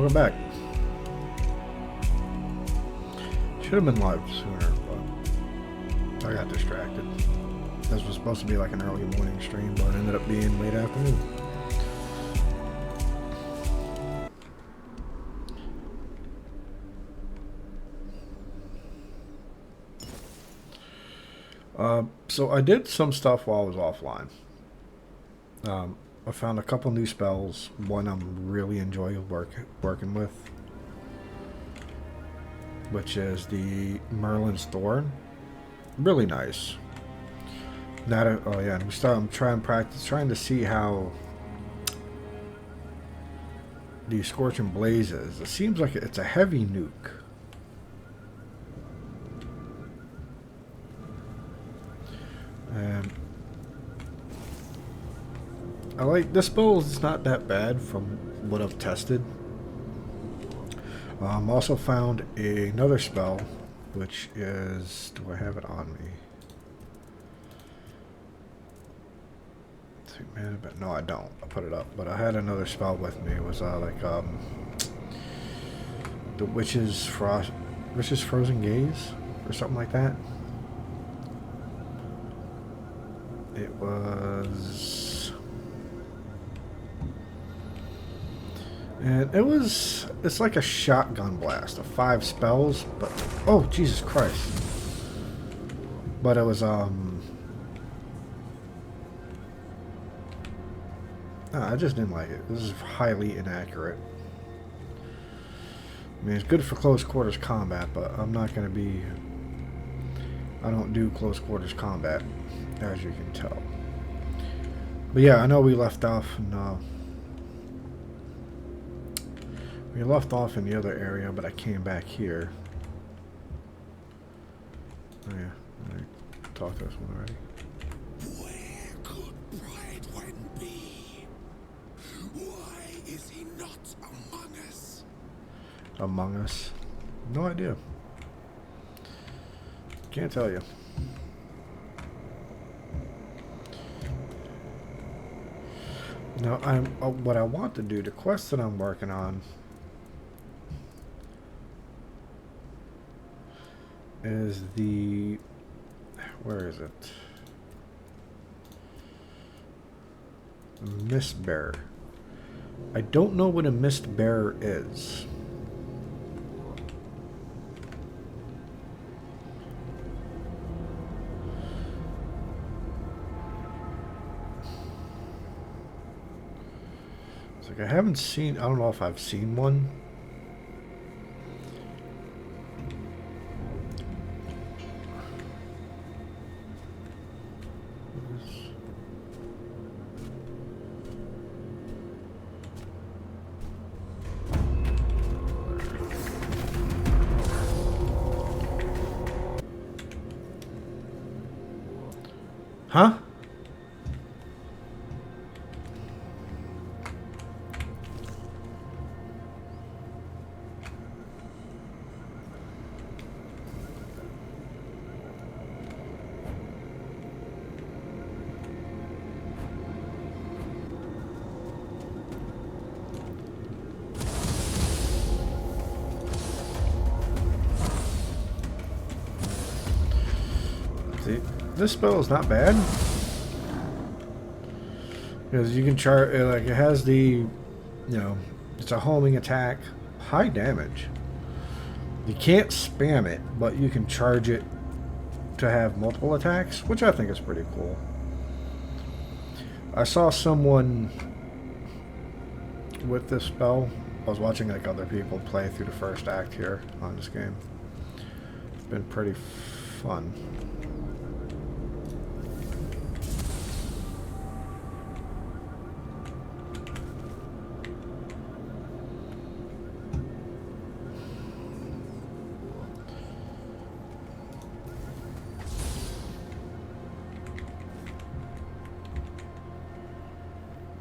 welcome back. Should have been live sooner, but I got distracted. This was supposed to be like an early morning stream, but it ended up being late afternoon. So I did some stuff while I was offline. I found a couple new spells. One I'm really enjoying working with, which is the Merlin's Thorn. Really nice. Oh yeah, I'm trying to see how the Scorching Blazes. It seems like it's a heavy nuke. And I like this spell. It's not that bad from what I've tested. Also found another spell, which is, do I have it on me? Let's see, man, but no, I don't. I put it up, but I had another spell with me. It was the Witch's Frozen Gaze, or something like that. It was, and it's like a shotgun blast of 5 spells, but, oh, Jesus Christ. But it was, I just didn't like it. This is highly inaccurate. I mean, it's good for close quarters combat, but I don't do close quarters combat, as you can tell. But yeah, I know we left off in the other area, but I came back here. Oh yeah, I talked to this one already. Where could Brightwine be? Why is he not among us? Among Us? No idea. Can't tell you. No, what I want to do, the quest that I'm working on, is where is it? Mist Bearer. I don't know what a Mist Bearer is. I haven't seen, I don't know if I've seen one. Huh? See, this spell is not bad. Because you can charge, like, it has it's a homing attack, high damage. You can't spam it, but you can charge it to have multiple attacks, which I think is pretty cool. I saw someone with this spell. I was watching like other people play through the first act here on this game. It's been pretty fun.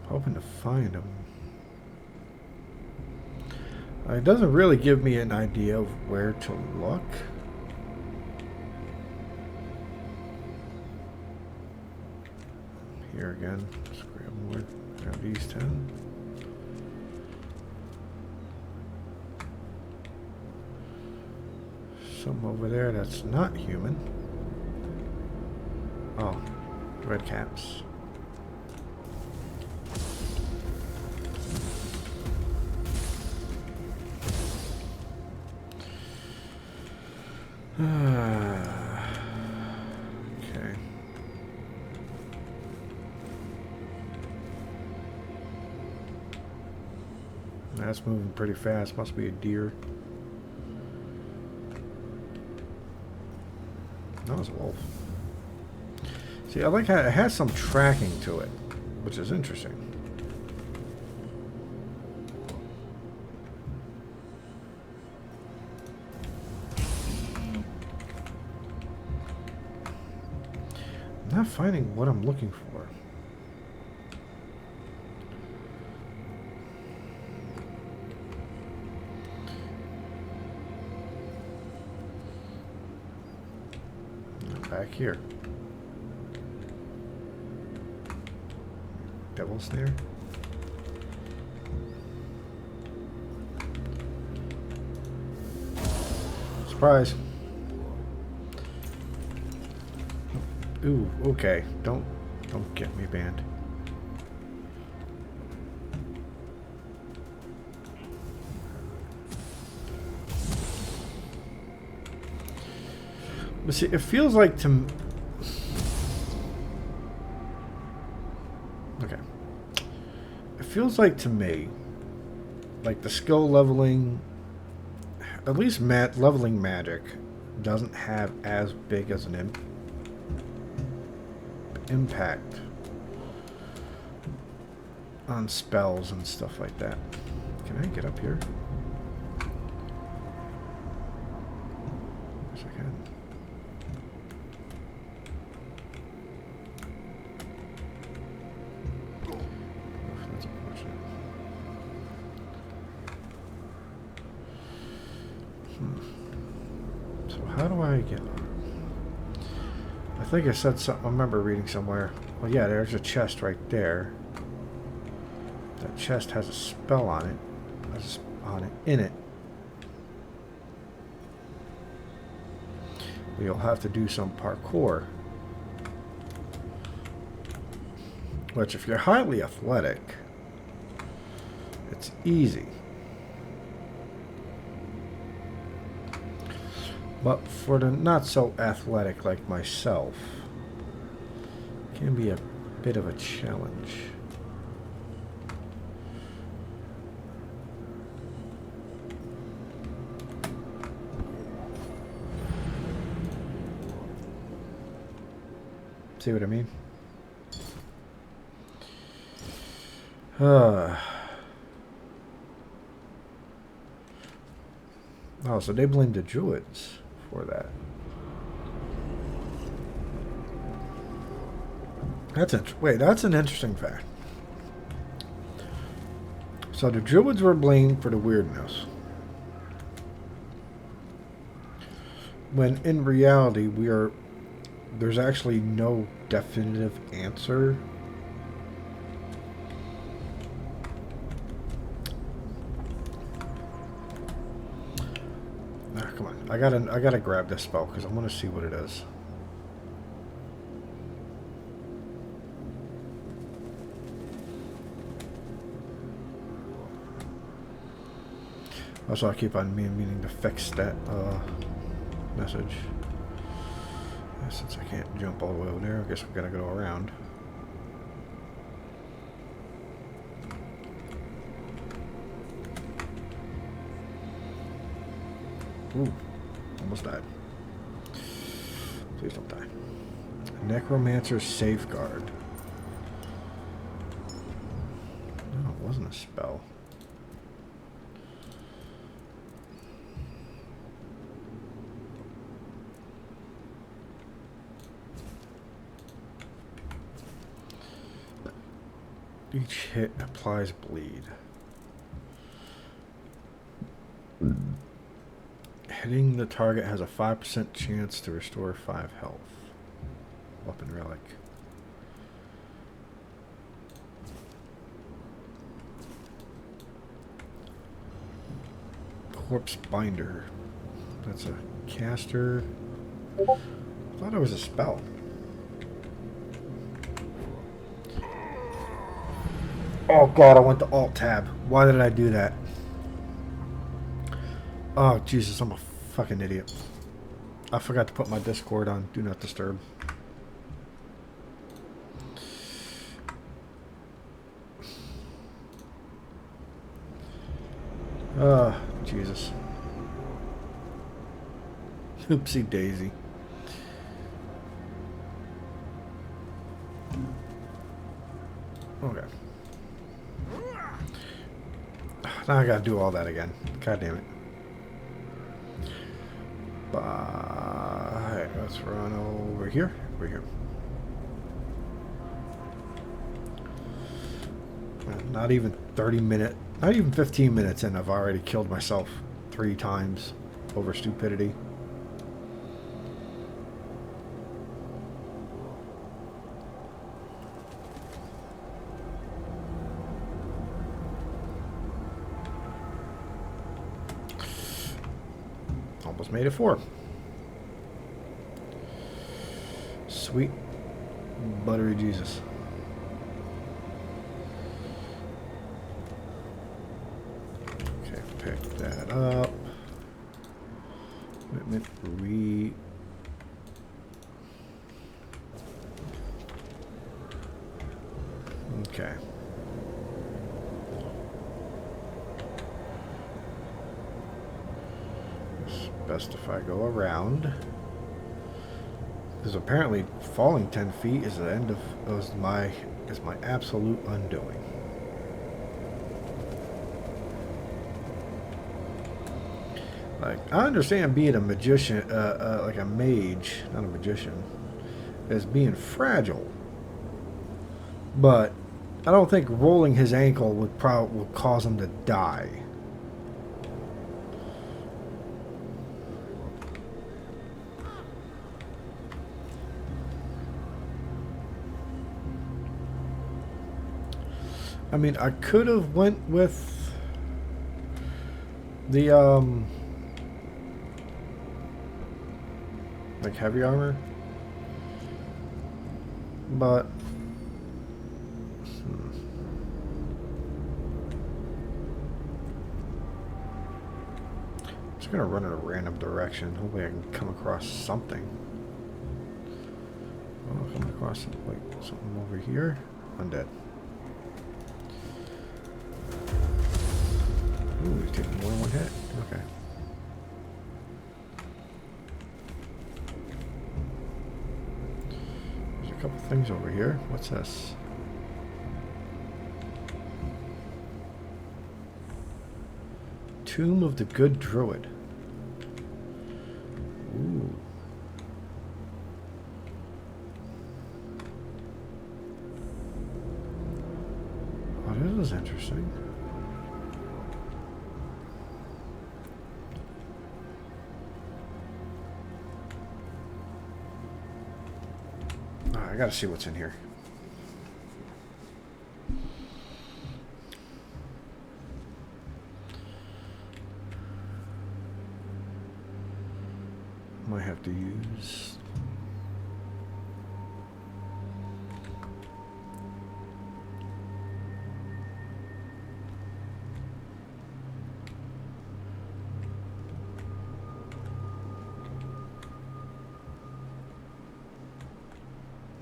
Hoping to find them. It doesn't really give me an idea of where to look. Here again. Let's grab more. Grab these 10. Something over there that's not human. Oh, red caps. Okay. That's moving pretty fast. Must be a deer. No, it's a wolf. See, I like how it has some tracking to it, which is interesting. I'm not finding what I'm looking for. Back here. Devil snare. Surprise. Ooh, okay. Don't get me banned. But see, it feels like to... Okay. It feels like to me, like the skill leveling, at least leveling magic, doesn't have as big as an impact on spells and stuff like that. Can I get up here? Yes, I can. That's unfortunate. So how do I get... I think I said something. I remember reading somewhere. Well, yeah, there's a chest right there. That chest has a spell on it. In it. We'll have to do some parkour. Which, if you're highly athletic, it's easy. But for the not so athletic like myself, it can be a bit of a challenge. See what I mean? Oh, so they blamed the druids for that. That's an interesting fact. So the druids were blamed for the weirdness, when in reality there's actually no definitive answer. Come on, I gotta grab this spell because I want to see what it is. Also, I keep on meaning to fix that message. Since I can't jump all the way over there, I guess we gotta go around. Ooh, almost died. Please don't die. Necromancer's Safeguard. No, it wasn't a spell. Each hit applies bleed. Hitting the target has a 5% chance to restore 5 health. Weapon relic. Corpse binder. That's a caster. I thought it was a spell. Oh god, I went to Alt Tab. Why did I do that? Oh Jesus, I'm a fucking idiot. I forgot to put my Discord on Do Not Disturb. Jesus. Oopsie daisy. Okay. Now I gotta do all that again. God damn it. Alright, let's run over here. Over here. Not even 30 minutes, not even 15 minutes in, I've already killed myself 3 times over stupidity. Almost made it 4. Sweet buttery Jesus. Okay, pick that up. Equipment re. Okay. It's best if I go around. Because apparently falling 10 feet is the end of is my absolute undoing. Like, I understand being a magician, like a mage, not a magician, as being fragile, but I don't think rolling his ankle would cause him to die. I mean, I could have went with the like heavy armor, but I'm just gonna run in a random direction. Hopefully I can come across something. Oh, come across like something over here. Undead. Ooh, he's taking more than one hit. Okay. There's a couple things over here. What's this? Tomb of the Good Druid. Ooh. Oh, this is interesting. I gotta see what's in here. Might have to use.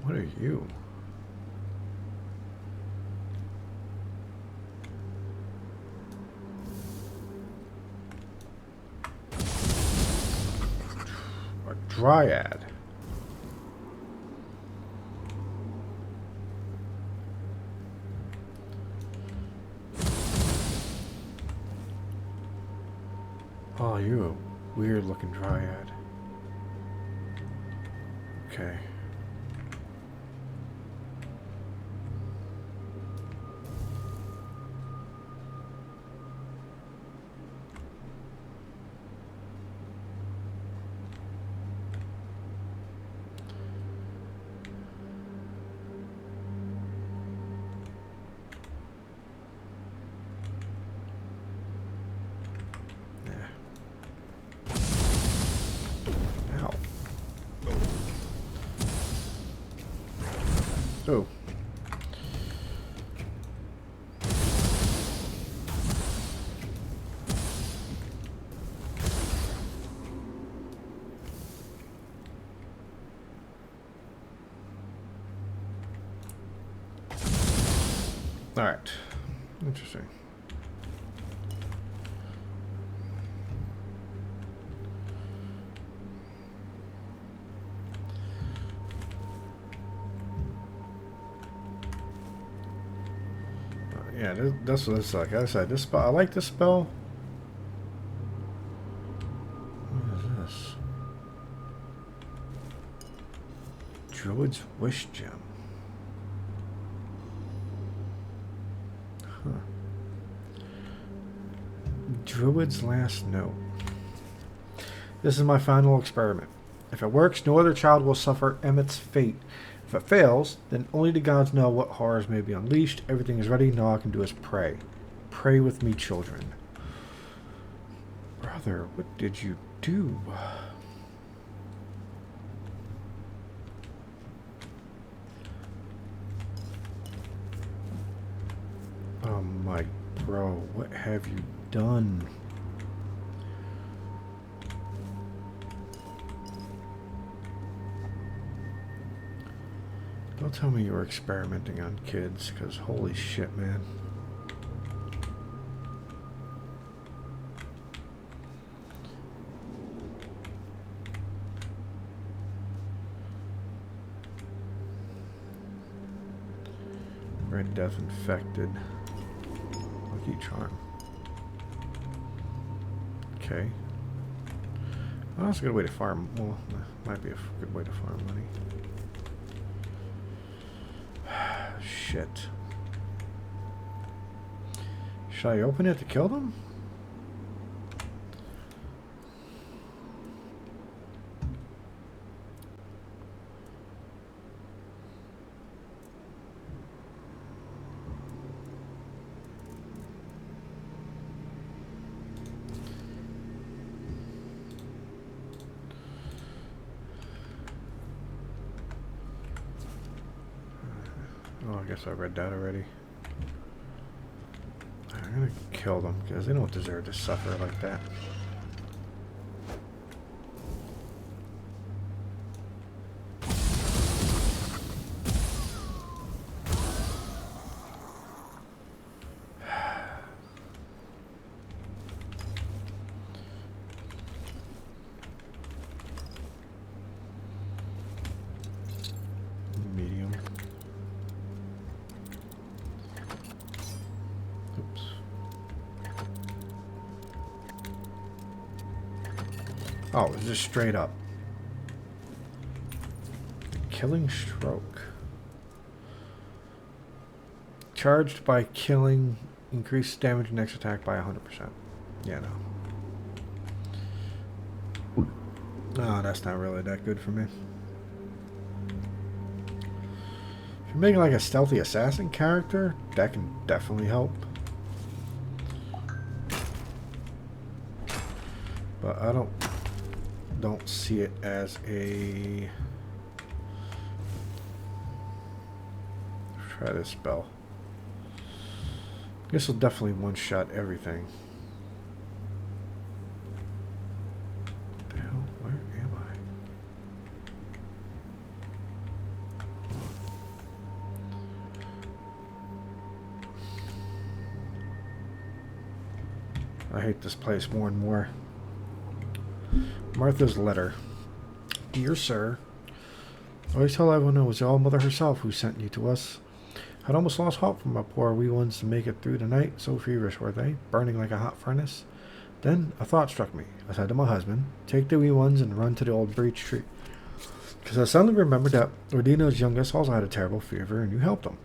What are you? A dryad. Oh, you're a weird looking dryad. Okay. Oh. All right. Interesting. Yeah, that's what it's like. I said, this spell. I like this spell. What is this? Druid's Wish Gem. Huh. Druid's Last Note. This is my final experiment. If it works, no other child will suffer Emmett's fate. If it fails, then only the gods know what horrors may be unleashed. Everything is ready. Now all I can do is pray. Pray with me, children. Brother, what did you do? Oh my bro, what have you done? Don't tell me you were experimenting on kids, because holy shit, man. Red Death Infected. Lucky Charm. Okay. Well, that's a good way to farm. Well, might be a good way to farm money. Shit. Should I open it to kill them? Oh, I guess I read that already. I'm gonna kill them because they don't deserve to suffer like that. Oh, it's just straight up. Killing Stroke. Charged by killing, increased damage next attack by 100%. Yeah, no. No, that's not really that good for me. If you're making like a stealthy assassin character, that can definitely help. But I don't see it as a... Try this spell. This will definitely one-shot everything. What the hell? Where am I? I hate this place more and more. Martha's letter. Dear Sir, I always tell everyone it was the All-Mother herself who sent you to us. I'd almost lost hope for my poor wee ones to make it through the night. So feverish were they, burning like a hot furnace. Then a thought struck me. I said to my husband, take the wee ones and run to the old breech tree. Because I suddenly remembered that Ordino's youngest also had a terrible fever, and you helped him.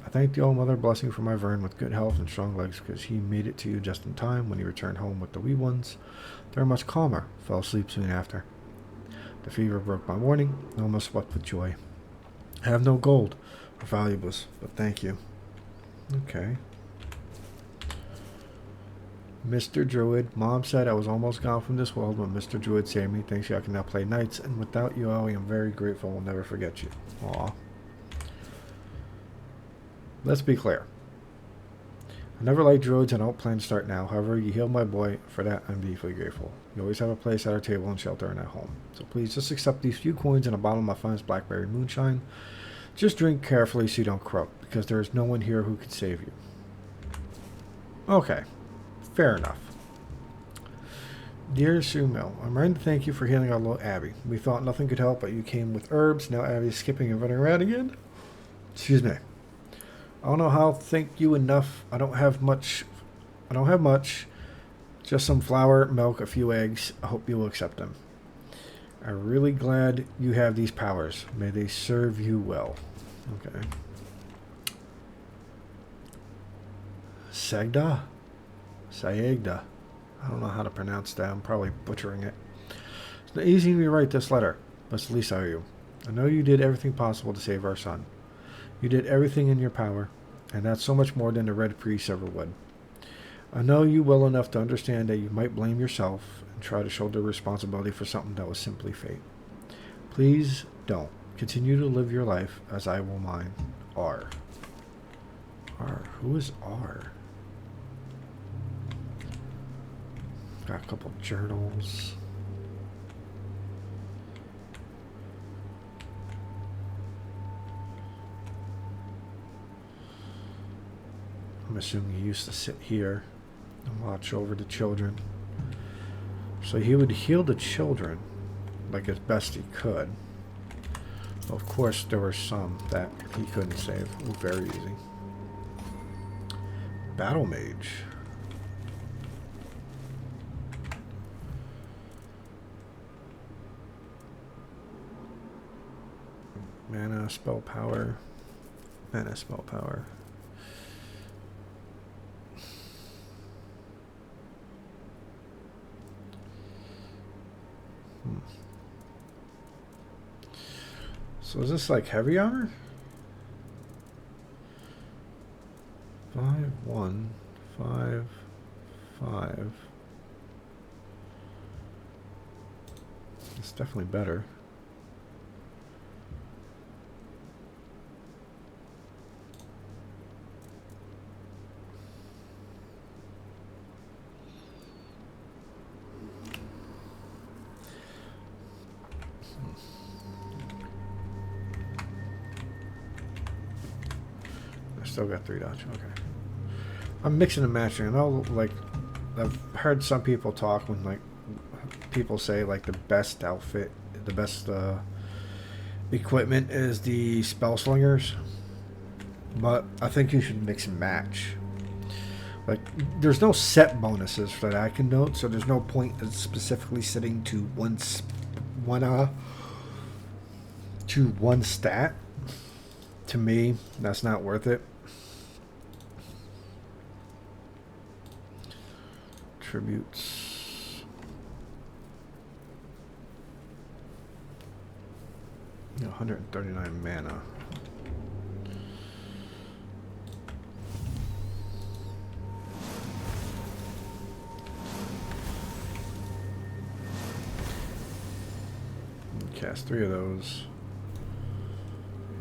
I thanked the All-Mother, blessing for my Vern with good health and strong legs, because he made it to you just in time when he returned home with the wee ones. They were much calmer, fell asleep soon after. The fever broke my morning, and almost wept with joy. I have no gold or valuables, but thank you. Okay. Mr. Druid, Mom said I was almost gone from this world when Mr. Druid saved me. Thanks you, I can now play knights, and without you, I am very grateful. I'll never forget you. Aw. Let's be clear. I never liked druids and I don't plan to start now. However, you healed my boy. For that, I'm deeply grateful. You always have a place at our table and shelter and at home. So please just accept these few coins and a bottle of my finest blackberry moonshine. Just drink carefully so you don't croak, because there is no one here who can save you. Okay. Fair enough. Dear Sumil, I'm writing to thank you for healing our little Abby. We thought nothing could help, but you came with herbs. Now Abby's skipping and running around again. Excuse me. I don't know how to thank you enough. I don't have much. Just some flour, milk, a few eggs. I hope you will accept them. I'm really glad you have these powers. May they serve you well. Okay. Sagda? Sayegda. I don't know how to pronounce that. I'm probably butchering it. It's not easy to write this letter, but it's the least I owe you. I know you did everything possible to save our son. You did everything in your power, and that's so much more than the Red Priest ever would. I know you well enough to understand that you might blame yourself and try to shoulder responsibility for something that was simply fate. Please don't. Continue to live your life as I will mine. R. R. Who is R? Got a couple journals. I'm assuming he used to sit here and watch over the children. So he would heal the children like as best he could. Of course, there were some that he couldn't save. Ooh, very easy. Battle Mage. Mana, spell power. Mana, spell power. So is this like heavy armor? 5, 1, 5, 5. It's definitely better. Still got 3 dots. Okay. I'm mixing and matching. I know, like, I've heard some people talk when, like, people say, like, the best outfit, the best equipment is the spell slingers. But I think you should mix and match. Like, there's no set bonuses that I can note, so there's no point in specifically sitting to one stat. To me, that's not worth it. Tributes. 139 mana. Cast 3 of those.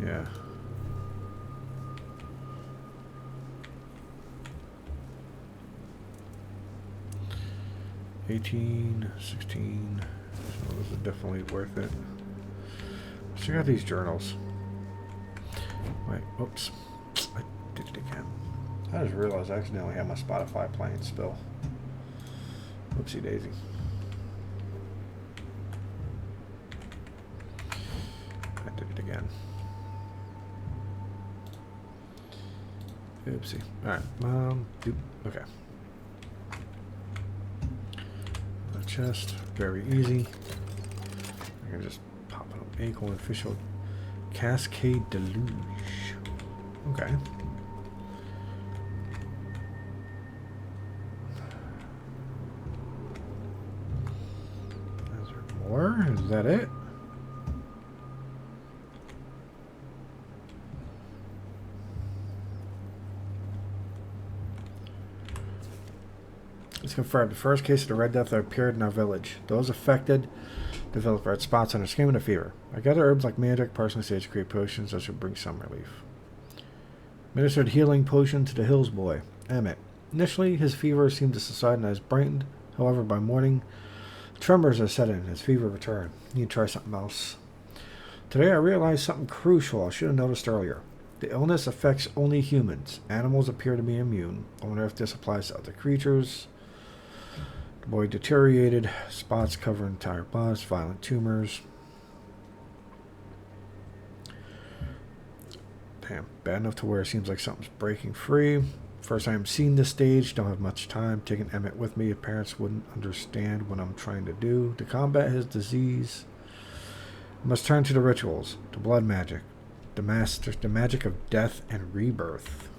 Yeah. 18, 16. So those are definitely worth it. Let's check out these journals. Wait, oops. I did it again. I just realized I accidentally had my Spotify playing still. Whoopsie daisy. I did it again. Oopsie. Alright. Okay. Chest, very easy. I can just pop it up. Acorn official Cascade Deluge. Okay. Is there more? Is that it? It's confirmed. The first case of the Red Death appeared in our village. Those affected developed red spots on their skin and a fever. I gather herbs like magic, parsley, sage, create potions that should bring some relief. Ministered healing potion to the Hills boy, Emmett. Initially, his fever seemed to subside and has brightened. However, by morning, tremors are set in. His fever returned. You need to try something else. Today, I realized something crucial I should have noticed earlier. The illness affects only humans. Animals appear to be immune. I wonder if this applies to other creatures. The boy deteriorated. Spots cover entire body. Violent tumors. Damn, bad enough to where it seems like something's breaking free. First time seeing this stage, don't have much time. Taking Emmett with me, parents wouldn't understand what I'm trying to do. To combat his disease, I must turn to the rituals, the blood magic, the magic of death and rebirth.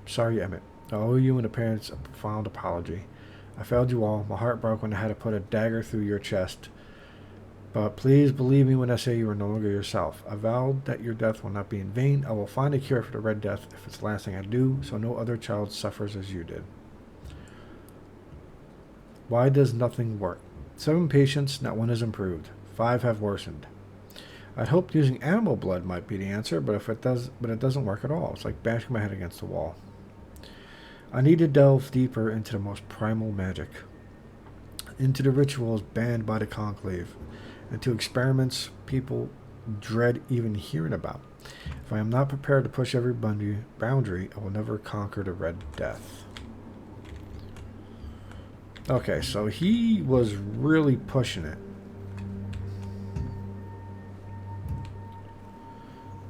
Sorry, Emmett. I owe you and the parents a profound apology. I failed you all. My heart broke when I had to put a dagger through your chest. But please believe me when I say you are no longer yourself. I vowed that your death will not be in vain. I will find a cure for the Red Death if it's the last thing I do, so no other child suffers as you did. Why does nothing work? 7 patients, not one has improved. 5 have worsened. I'd hoped using animal blood might be the answer, but it doesn't work at all. It's like bashing my head against the wall. I need to delve deeper into the most primal magic, into the rituals banned by the Conclave, and to experiments people dread even hearing about. If I am not prepared to push every boundary, I will never conquer the Red Death. Okay, so he was really pushing it.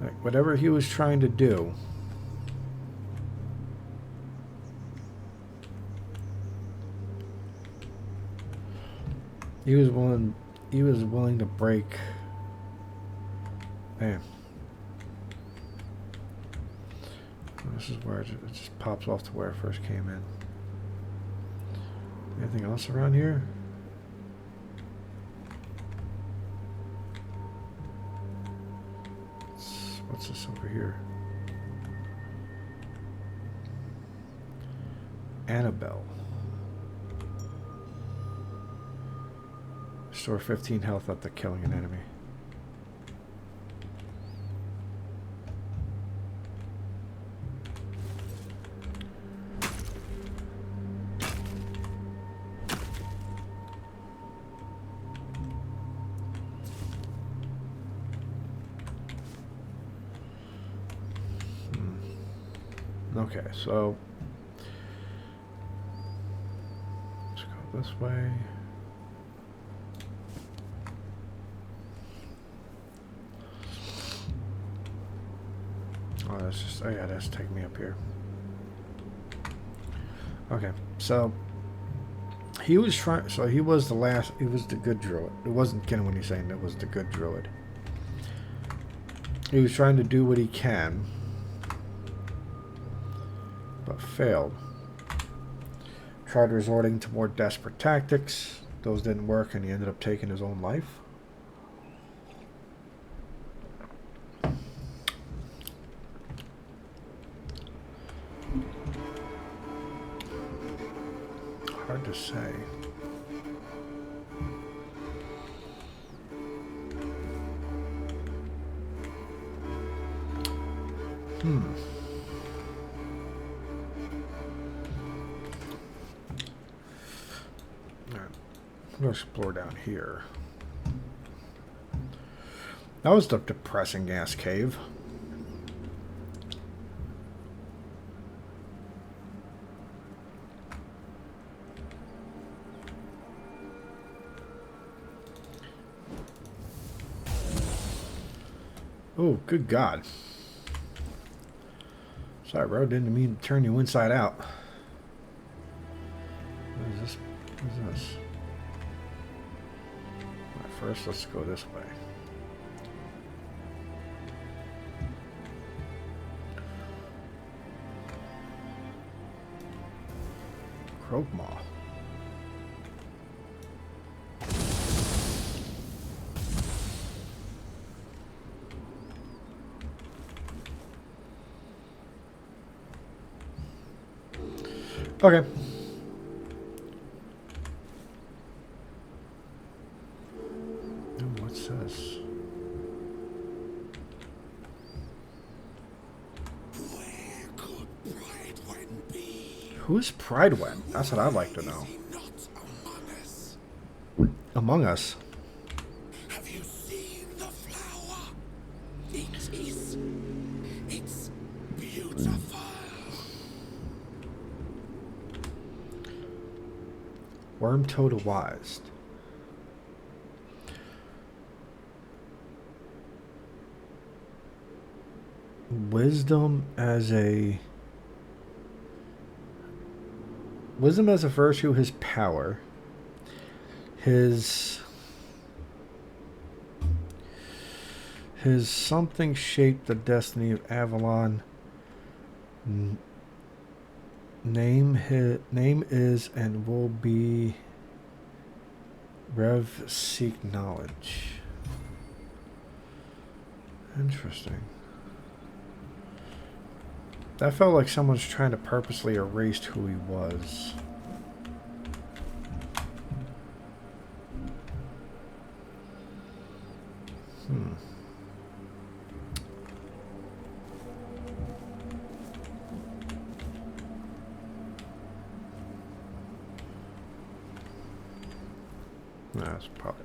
Like, whatever he was trying to do, he was willing to break. Man, this is where it just pops off to where it first came in. Anything else around here? What's this over here? Annabelle. Restore 15 health after killing an enemy. Okay, so let's go this way. Oh, that's just, oh yeah, that's taking me up here. Okay, so he was trying, so he was the last, he was the good druid. It wasn't Ken when he's saying it was the good druid. He was trying to do what he can, but failed. Tried resorting to more desperate tactics. Those didn't work, and he ended up taking his own life. Hard to say. I'm going to explore down here. That was the depressing gas cave. Oh, good God. Sorry, bro. Didn't mean to turn you inside out. What is this? What is this? Right, first, let's go this way. Croakmaw. Okay. What's this? Who's Pridewet? That's what I'd like to know. Is he not among us? Among Us. Have you seen the flower? It's beautiful. Worm Totemised. Wisdom as a virtue, his power. His something shaped the destiny of Avalon. Name is and will be Rev seek knowledge. Interesting. That felt like someone's trying to purposely erase who he was. That's probably...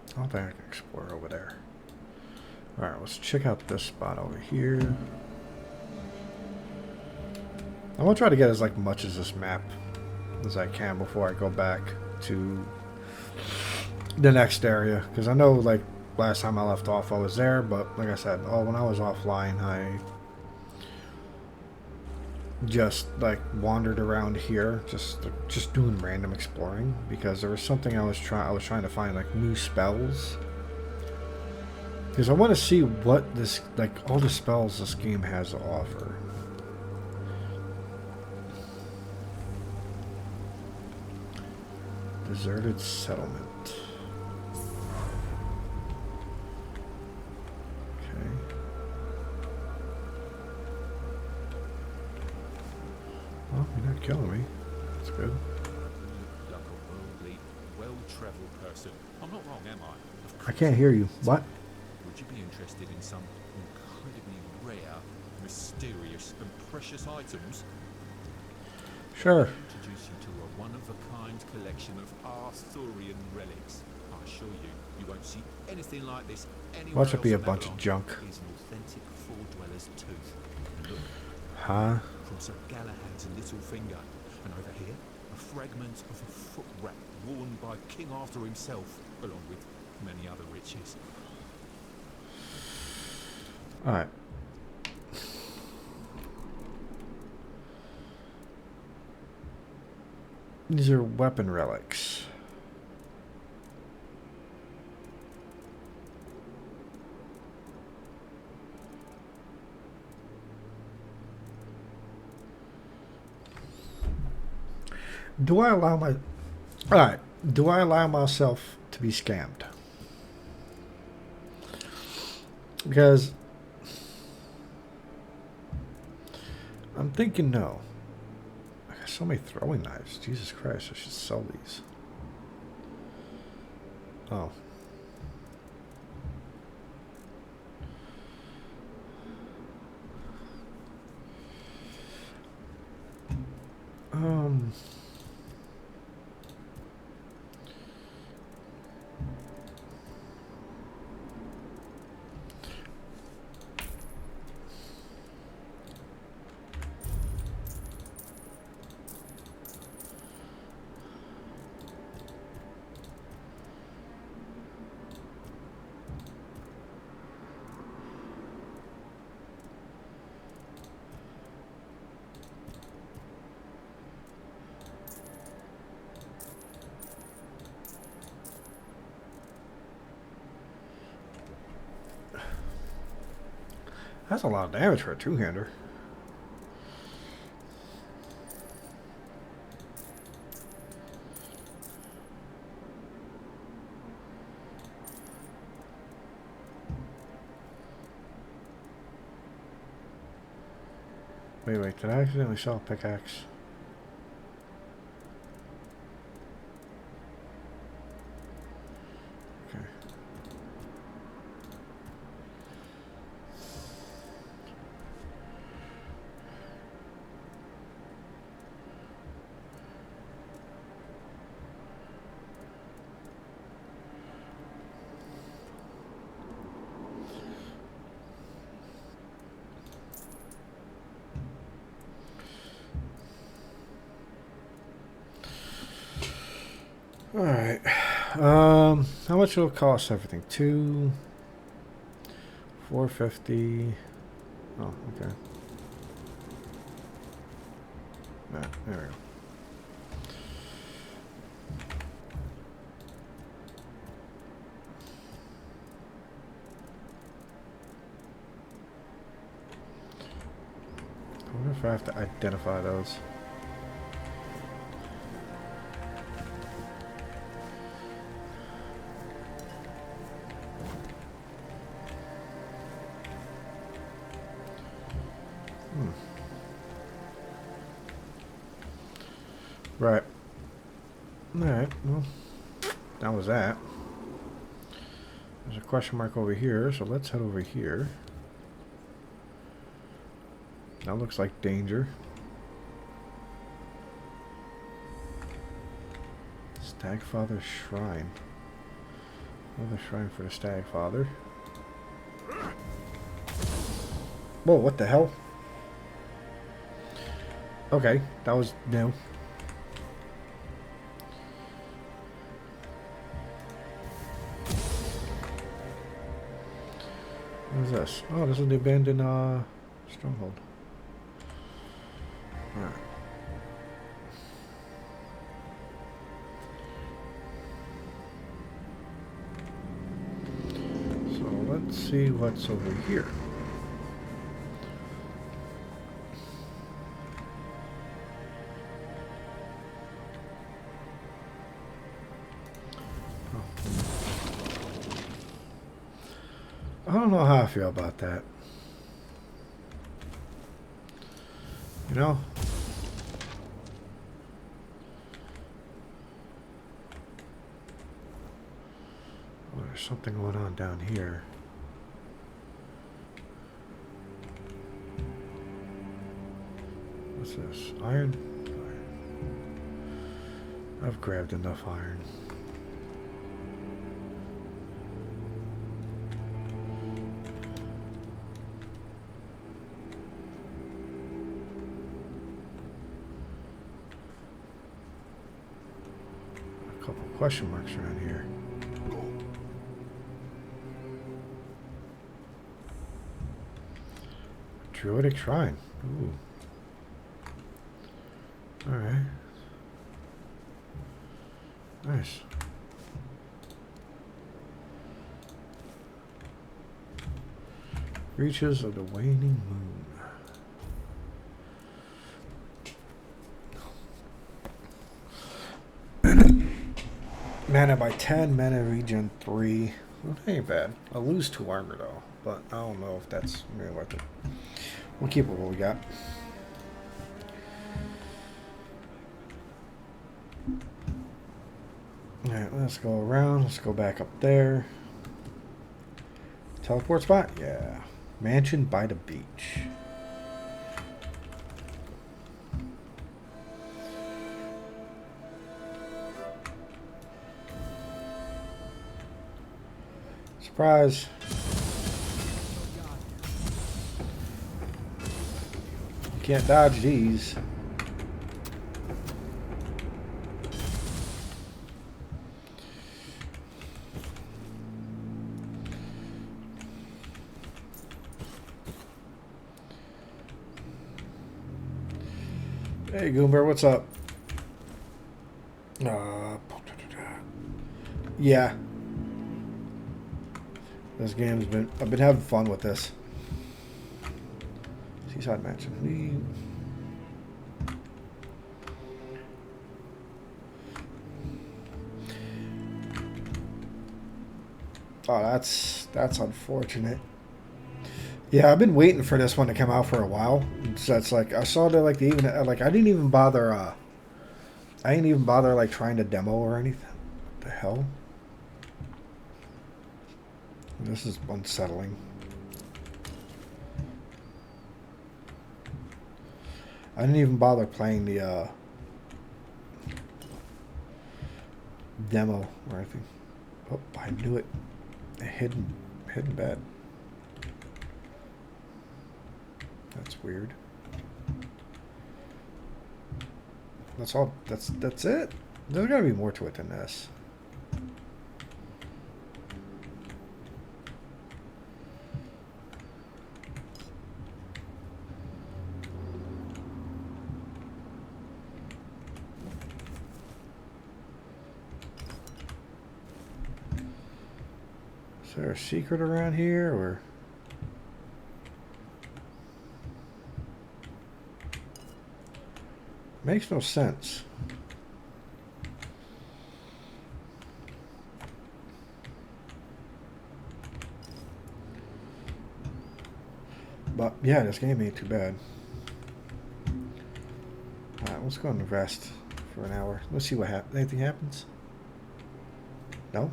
I don't think I can explore over there. Alright, let's check out this spot over here. I'm gonna try to get as much as this map as I can before I go back to the next area. Because I know, last time I left off I was there, but like I said, when I was offline, I just wandered around here, just doing random exploring, because there was something I was trying to find, new spells. Because I want to see what this, all the spells this game has to offer. Deserted settlement. Okay. Well, you're not killing me. That's good. You look like a worldly, well-travelled person. I'm not wrong, am I? I can't hear you. What? Would you be interested in some incredibly rare, mysterious, and precious items? Sure. I'll introduce you to a one-of-a-kind collection of Arthurian relics. I assure you, you won't see anything like this anywhere Watch it be a else on bunch of Avalon. junk. It's an authentic Four Dweller's tooth. And look, Huh? from Sir Galahad's little finger. And over here, a fragment of a foot wrap worn by King Arthur himself, along with many other riches. Alright. These are weapon relics. Do I allow myself to be scammed? Because I'm thinking no. I got so many throwing knives. Jesus Christ, I should sell these. Oh. That's a lot of damage for a two-hander. Wait, did I accidentally sell a pickaxe? Okay. All right. How much will it cost everything? 450. Oh, okay. Nah, there we go. I wonder if I have to identify those. Right. Alright, well, that was that. There's a question mark over here, so let's head over here. That looks like danger. Stagfather Shrine. Another shrine for the Stagfather. Whoa, what the hell? Okay, that was new. What is this? Oh, this is the abandoned stronghold. Alright. So let's see what's over here. I don't know how I feel about that. You know? Oh, there's something going on down here. What's this? Iron? I've grabbed enough iron. Question marks around here. Druidic Shrine. Ooh. Alright. Nice. Reaches of the waning moon. Mana by 10, mana regen 3. Well, that ain't bad. I'll lose 2 armor though, but I don't know if that's really worth it. We'll keep what we got. Alright, let's go around. Let's go back up there. Teleport spot? Yeah. Mansion by the beach. Surprise. You can't dodge these. Hey Goomber, what's up? Yeah. This game's been... I've been having fun with this. Seaside Mansion. Oh, that's unfortunate. Yeah, I've been waiting for this one to come out for a while. So it's like I saw that like I didn't even bother like trying to demo or anything. What the hell? This is unsettling. I didn't even bother playing the demo or anything. Oh, I knew it. A hidden bed. That's weird. That's all. That's it. There's gotta be more to it than this. Is there a secret around here, or? Makes no sense. But yeah, this game ain't too bad. Alright, let's go and rest for an hour. Let's see what happens. Anything happens? No?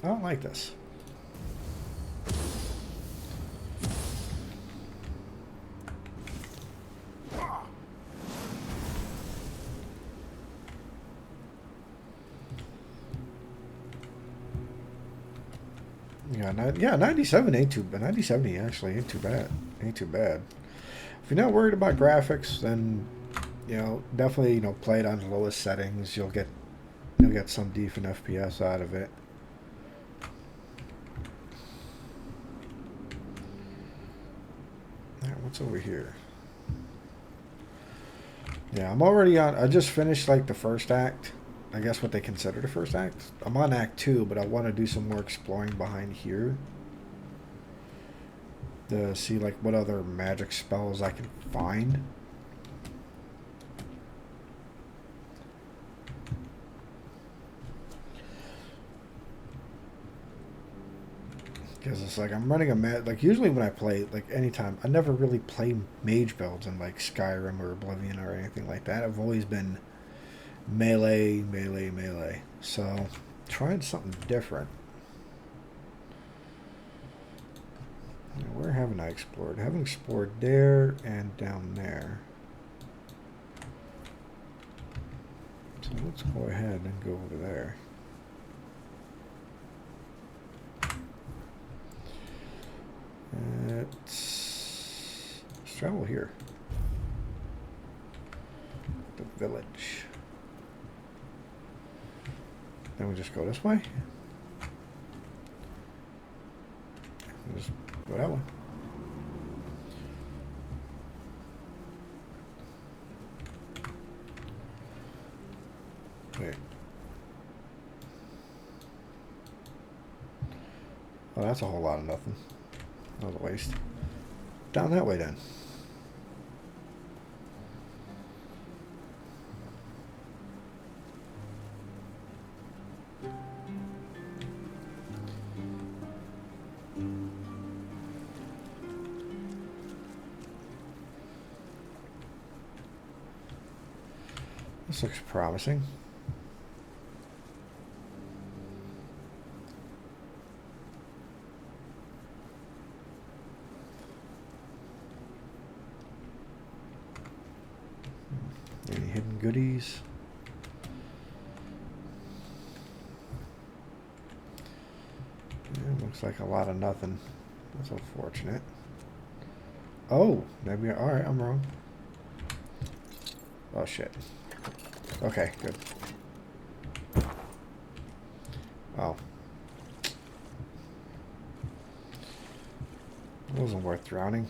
I don't like this. Yeah, 97 ain't too bad. 9070 actually ain't too bad. Ain't too bad. If you're not worried about graphics, then definitely play it on the lowest settings. You'll get some decent FPS out of it. Alright, what's over here? Yeah, I'm already on. I just finished like the first act. I guess what they consider the first act. I'm on Act 2, but I want to do some more exploring behind here to see like what other magic spells I can find. Because it's like I'm running a like usually when I play, like anytime, I never really play mage builds in like Skyrim or Oblivion or anything like that. I've always been melee. So trying something different. Where haven't I explored? I haven't explored there and down there. So let's go ahead and go over there. Let's travel here. The village. Then we just go this way. Just go that way. Wait. Oh, that's a whole lot of nothing. That was a waste. Down that way then. This looks promising. Any hidden goodies? Yeah, looks like a lot of nothing. That's unfortunate. Oh, maybe. Alright, I'm wrong. Oh, shit. Okay, good. Oh. It wasn't worth drowning.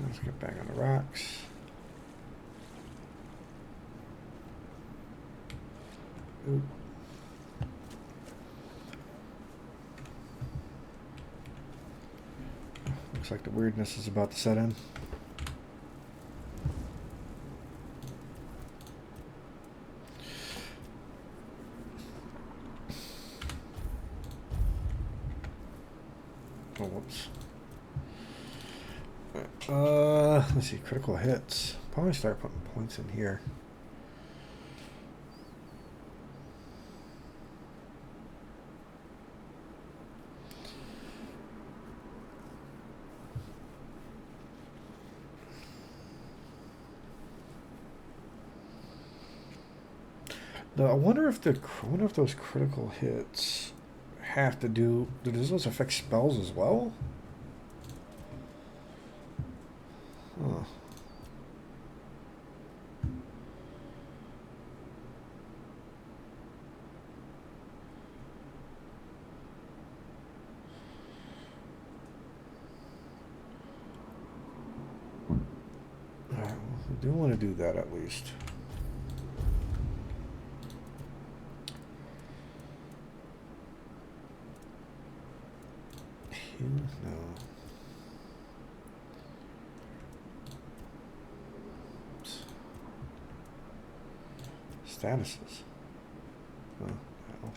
Let's get back on the rocks. Oop. Looks like the weirdness is about to set in. Oh, whoops. Let's see, critical hits. Probably start putting points in here. I wonder if those critical hits have to do. Does those affect spells as well? Huh. Alright, well, I do want to do that at least. No. Oops. Statuses. Oh, no.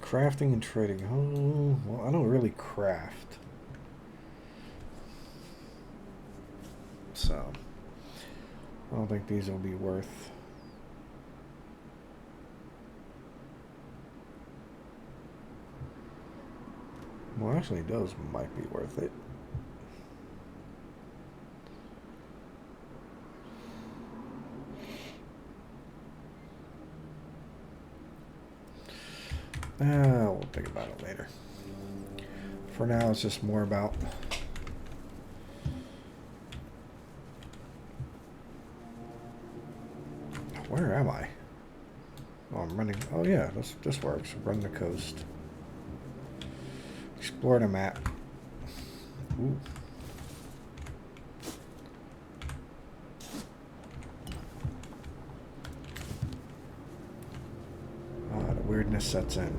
Crafting and trading. Oh, well, I don't really craft. So, I don't think these will be worth. Well, actually, those might be worth it. We'll think about it later. For now, it's just more about where am I? Oh, I'm running. Oh yeah, this works. Run the coast. Explore the map. Ooh. The weirdness sets in.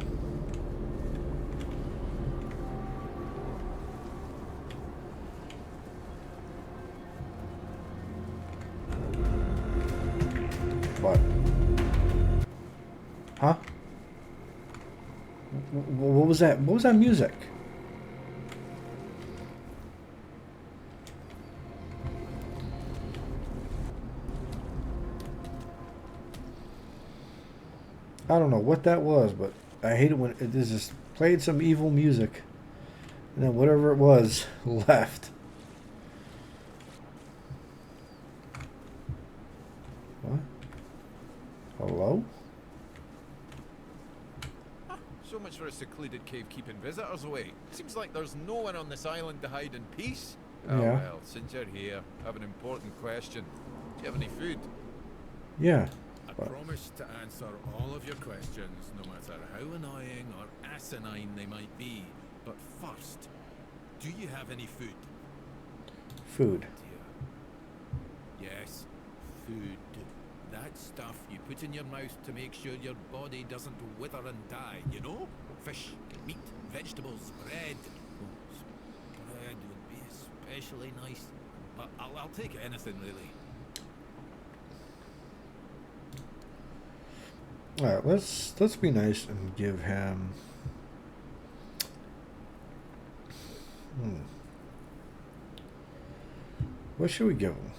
What? Huh? What was that? What was that music? I don't know what that was, but I hate it when it just played some evil music, and then whatever it was left. What? Hello? So much for a secluded cave keeping visitors away. Seems like there's no one on this island to hide in peace. Oh Yeah. well, since you're here, I have an important question. Do you have any food? Yeah. I promise to answer all of your questions, no matter how annoying or asinine they might be. But first, do you have any food? Food. Dear. Yes, food. That stuff you put in your mouth to make sure your body doesn't wither and die, you know? Fish, meat, vegetables, bread. Oh, bread would be especially nice. But I'll take anything, really. Alright, let's be nice and give him what should we give him?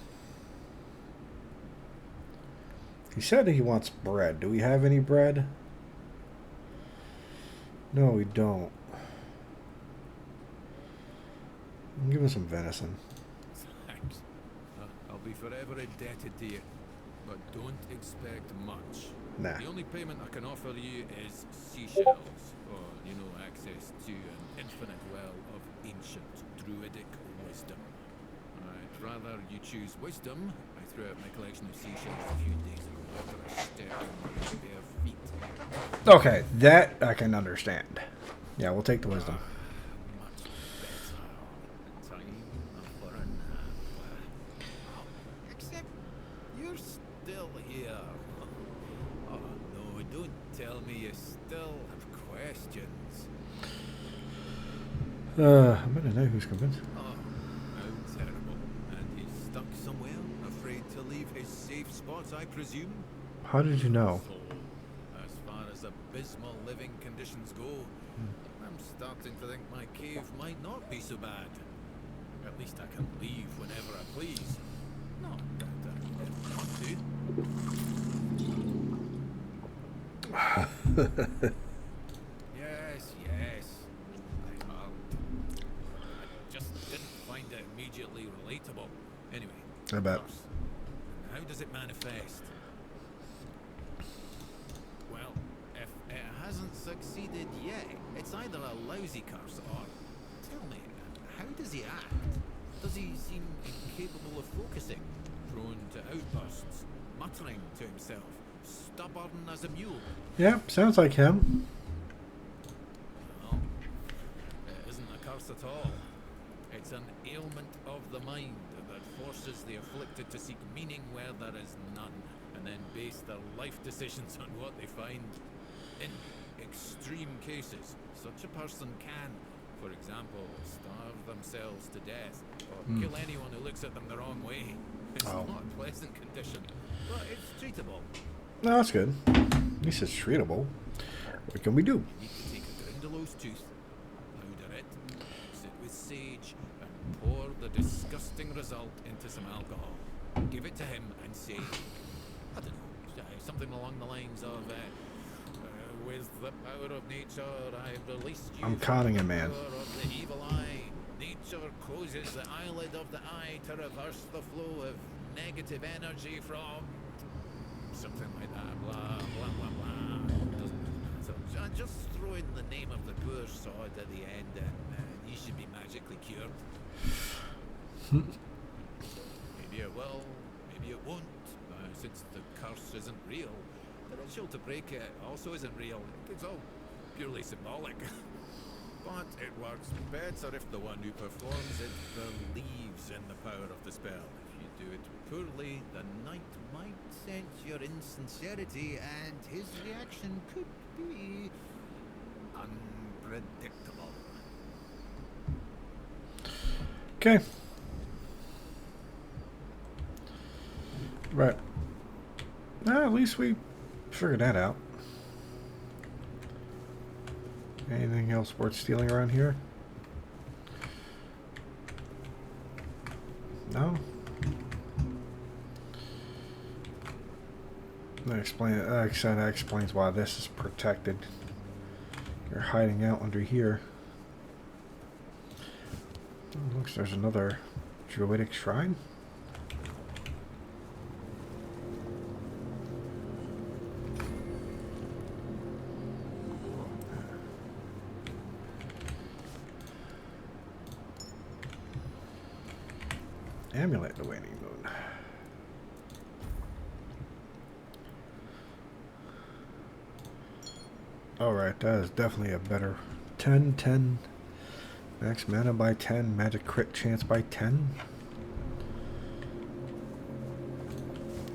He said he wants bread. Do we have any bread? No, we don't. Give him some venison. Thanks. I'll be forever indebted to you. But don't expect much. Nah. The only payment I can offer you is seashells, or, you know, access to an infinite well of ancient druidic wisdom. I'd rather you choose wisdom. I threw out my collection of seashells a few days ago after I stepped on my bare feet. Okay, that I can understand. Yeah, we'll take the wisdom. Much better. Time for a nap. Except you're still here. Oh no, don't tell me you still have questions. I better know who's coming. Oh, how terrible. And he's stuck somewhere, afraid to leave his safe spots, I presume? How did you know? So, as far as abysmal living conditions go, I'm starting to think my cave might not be so bad. At least I can leave whenever I please. Not that I ever want to. Yes. I heard. I just didn't find it immediately relatable. Anyway, I bet. first, how does it manifest? hasn't succeeded yet. It's either a lousy curse or... Tell me, how does he act? Does he seem incapable of focusing? Prone to outbursts? Muttering to himself? Stubborn as a mule? Yeah, sounds like him. Well, it isn't a curse at all. It's an ailment of the mind that forces the afflicted to seek meaning where there is none, and then base their life decisions on what they find. In extreme cases, such a person can, for example, starve themselves to death, or kill anyone who looks at them the wrong way. It's not a pleasant condition, but it's treatable. No, that's good. At least it's treatable. What can we do? You need to take a Grindelows tooth, powder it, sit with sage, and pour the disgusting result into some alcohol. Give it to him and say, I don't know, something along the lines of, with the power of nature, I've released you. I'm conning from a man. the power of the evil eye. Nature closes the eyelid of the eye to reverse the flow of negative energy from something like that. Blah blah blah blah. Doesn't matter. So just throw in the name of the poor sod at the end, and you should be magically cured. Maybe it will, maybe it won't. Since the curse isn't real, the ritual to break it also isn't real. It's all purely symbolic. But it works better if the one who performs it believes in the power of the spell. If you do it poorly, the knight might sense your insincerity, and his reaction could be unpredictable. Okay. Right. Well, at least we figured that out. Anything else worth stealing around here? No? That explains why this is protected. You're hiding out under here. Oh, looks there's another druidic shrine. Amulet the waning moon. Alright, that is definitely a better 10. Max mana by 10, magic crit chance by 10.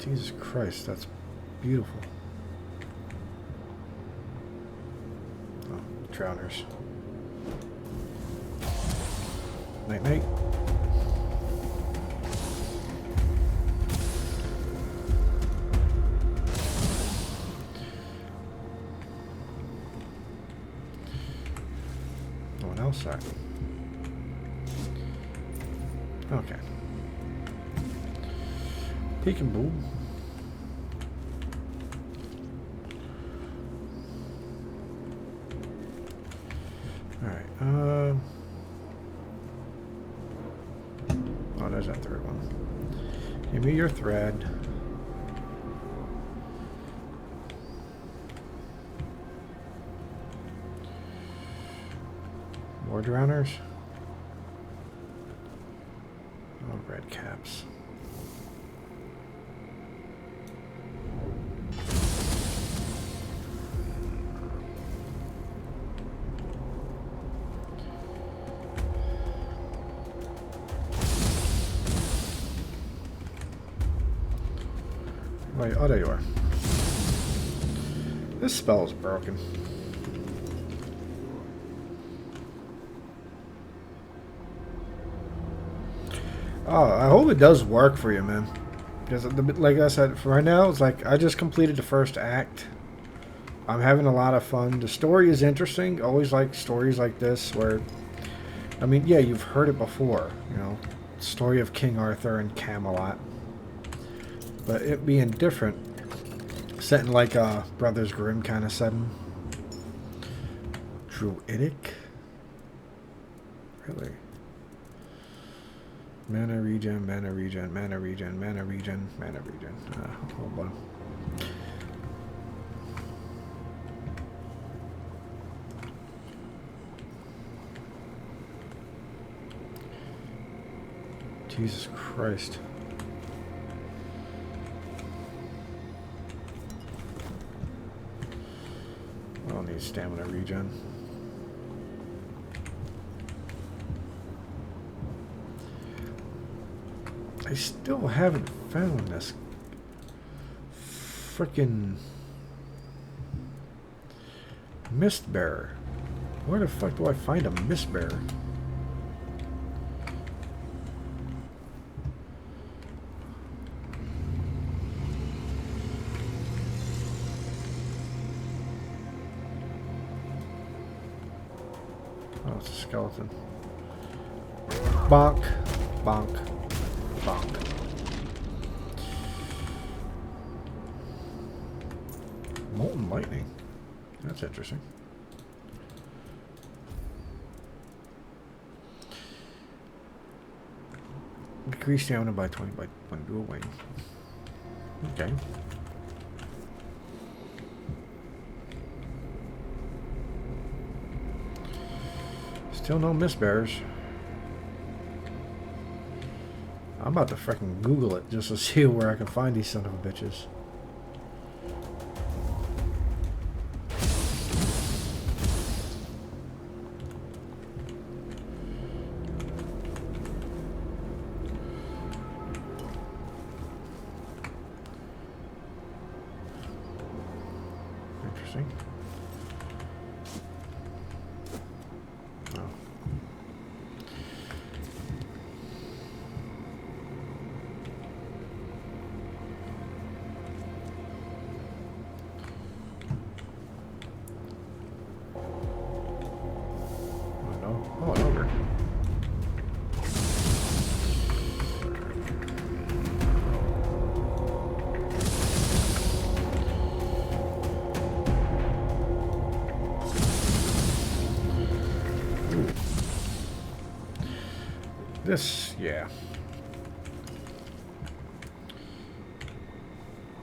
Jesus Christ, that's beautiful. Oh, drowners. Night night. Sorry. Okay. Peekaboo. Alright, oh, there's that third one. Give me your thread. More drowners. Oh, red caps. Wait, oh, there you are. This spell is broken. Oh, I hope it does work for you, man. Because, like I said, for right now, it's like I just completed the first act. I'm having a lot of fun. The story is interesting. Always like stories like this where, I mean, yeah, you've heard it before. You know, story of King Arthur and Kamalot. But it being different, set in like a Brothers Grimm kind of setting. Druidic? Really? Mana regen, mana regen, mana regen, mana regen, mana regen. Hold on. Jesus Christ. I don't need stamina regen. I still haven't found this frickin' mist bearer. Where the fuck do I find a mist bearer? Oh, it's a skeleton. Bonk, bonk, bonk. Molten lightning. That's interesting. Decrease stamina by 20 by 1 dual wing. Okay. Still no mist bearers. I'm about to frickin' Google it just to see where I can find these son of a bitches. Interesting. Oh. Oh no. Oh, an ogre. This, yeah.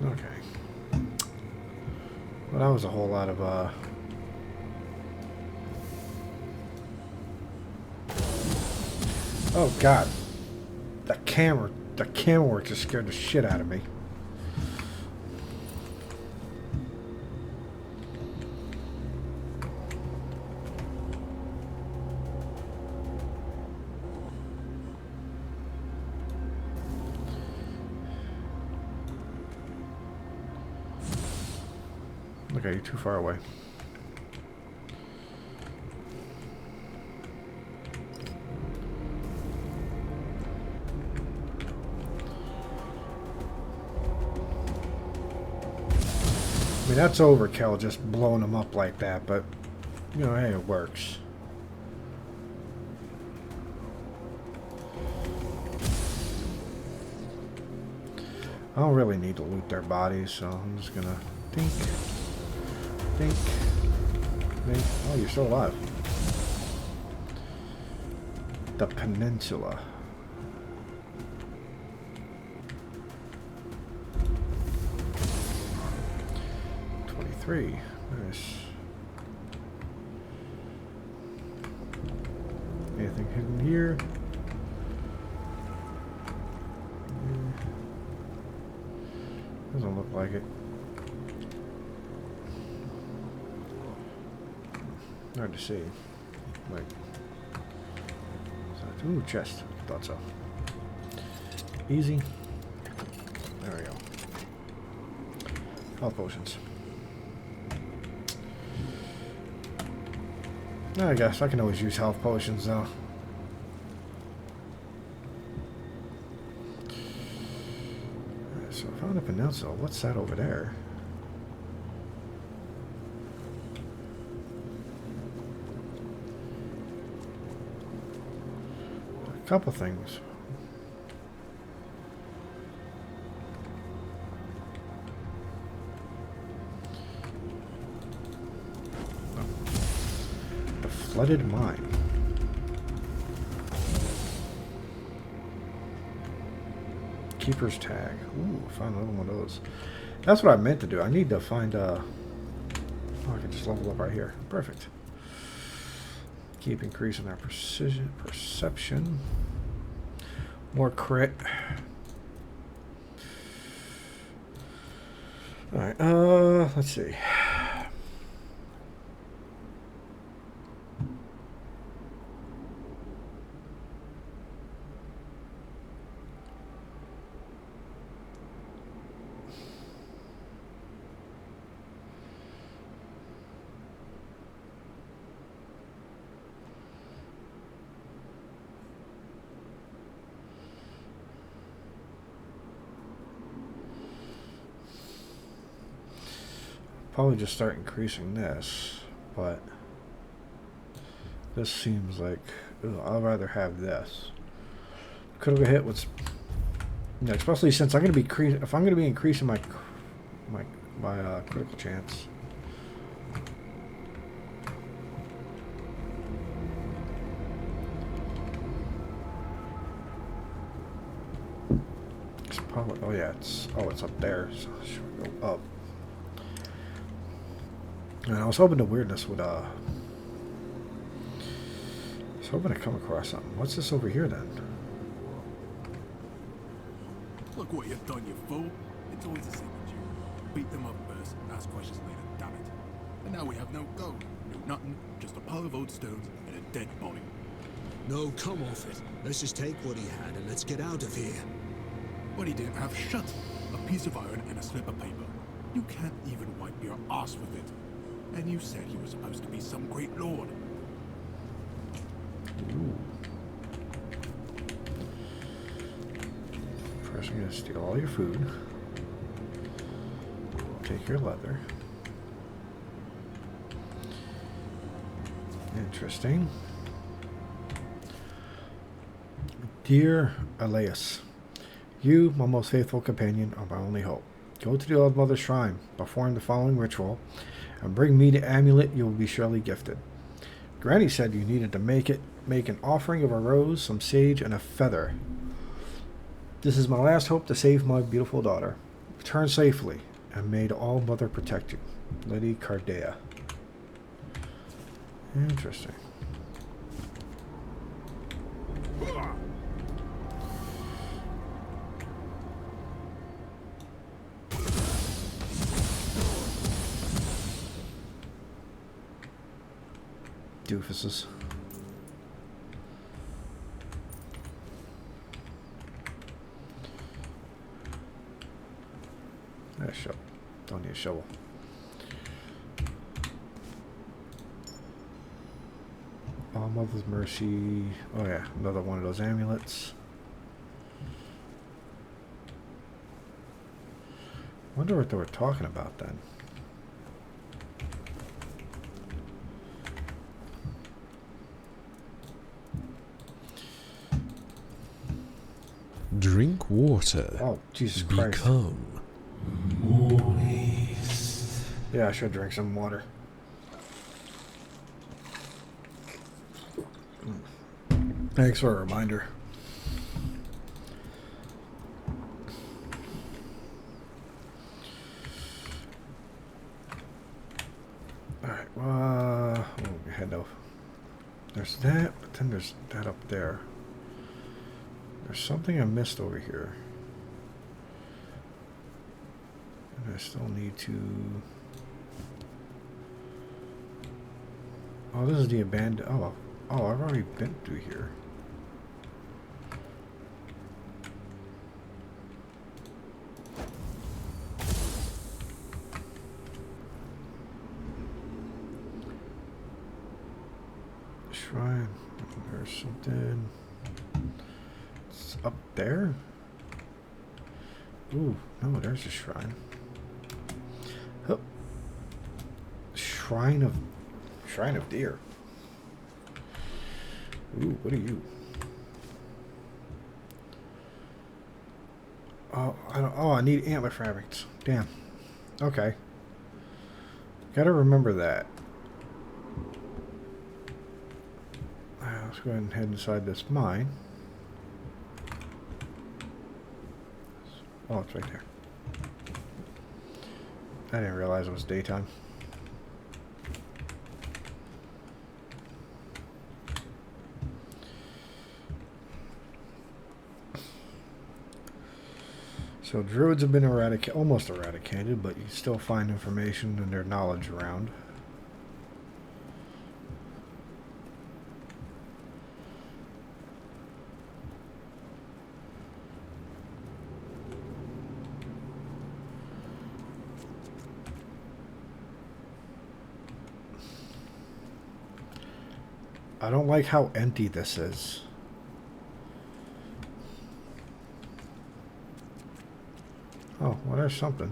Okay. Well, that was a whole lot of, oh, God. The camera work just scared the shit out of me. Okay, you're too far away. I mean, that's overkill, just blowing them up like that, but, you know, hey, it works. I don't really need to loot their bodies, so I'm just gonna think. Oh, you're still alive. The peninsula. Nice. Anything hidden here? Doesn't look like it. Hard to see. Wait. Ooh, chest. Thought so. Easy. There we go. Health potions. I guess I can always use health potions though. So I found a peninsula. What's that over there? A couple things. Flooded mine. Keeper's tag. Ooh, found another one of those. That's what I meant to do. I need to find oh, I can just level up right here. Perfect. Keep increasing our perception. More crit. Alright, let's see. Probably just start increasing this, but this seems like I'd rather have this. Critical hit was, especially since I'm going to be if I'm going to be increasing my critical chance. It's probably it's up there, so I should go up. And I was hoping the weirdness would, I was hoping to come across something. What's this over here, then? Look what you've done, you fool. It's always the same with you. Beat them up first, ask questions later, damn it. And now we have no go, no nothing, just a pile of old stones and a dead body. No, come off it. Let's just take what he had and let's get out of here. What he didn't have shut. A piece of iron and a slip of paper. You can't even wipe your ass with it. And you said he was supposed to be some great lord. Ooh. First, I'm going to steal all your food. Take your leather. Interesting. Dear Elias, you, my most faithful companion, are my only hope. Go to the Old Mother's Shrine, perform the following ritual, and bring me the amulet you will be surely gifted. Granny said you needed to make an offering of a rose, some sage, and a feather. This is my last hope to save my beautiful daughter. Return safely, and may the All Mother protect you. Lady Cardea. Interesting. Doofuses. Shovel. Don't need a shovel. All Mother's Mercy. Oh yeah, another one of those amulets. Wonder what they were talking about then. Drink water. Oh, Jesus Christ. Become Moist. Yeah, I should drink some water. Thanks for a reminder. Alright, we'll head over. There's that, but then there's that up there. There's something I missed over here. And I still need to... Oh, this is the abandoned... Oh, I've already been through here. Shrine. There's something... It's up there? Ooh, no, there's a shrine. Oh. Shrine of Deer. Ooh, what are you? Oh, I need antler fabrics. Damn. Okay. Gotta remember that. Let's go ahead and head inside this mine. Oh, it's right there. I didn't realize it was daytime. So druids have been almost eradicated, but you still find information and their knowledge around. I don't like how empty this is. Oh, well, there's something.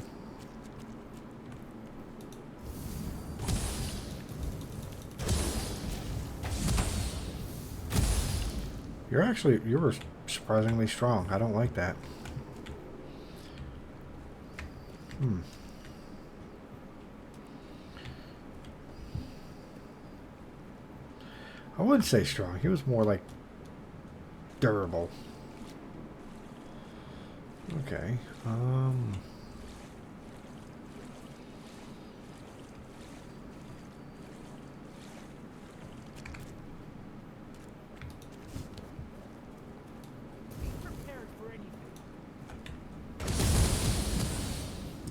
You were surprisingly strong. I don't like that. I wouldn't say strong. He was more like durable. Okay.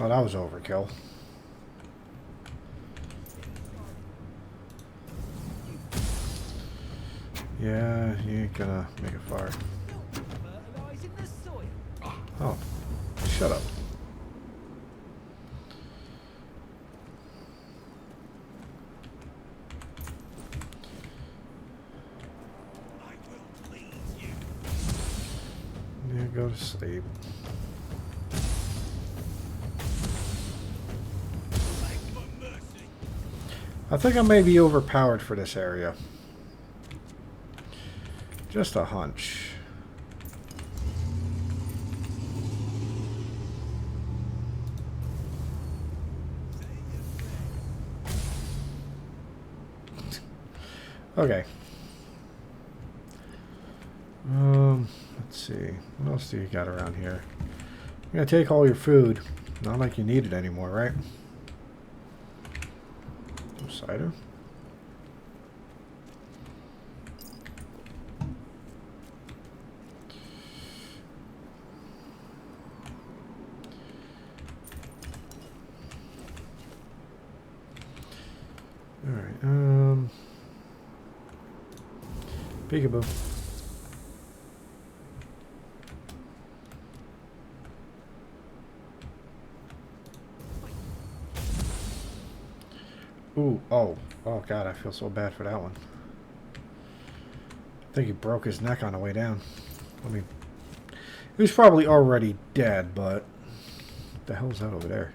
Oh, that was overkill. Yeah, you ain't gonna make a fire. Oh, shut up. Yeah, go to sleep. I think I may be overpowered for this area. Just a hunch. Okay. Let's see. What else do you got around here? You're gonna take all your food. Not like you need it anymore, right? Cider. All right. Peekaboo. Ooh, oh God, I feel so bad for that one. I think he broke his neck on the way down. I mean, he was probably already dead, but what the hell is that over there?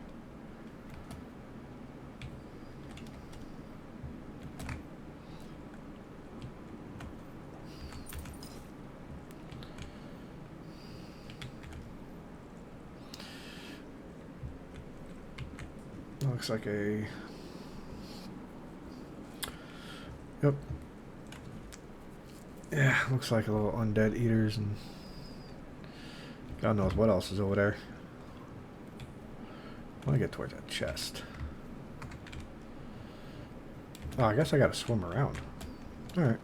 Looks like a... Yep. Yeah, looks like a little undead eaters and God knows what else is over there. I want to get towards that chest. Oh, I guess I gotta swim around. Alright.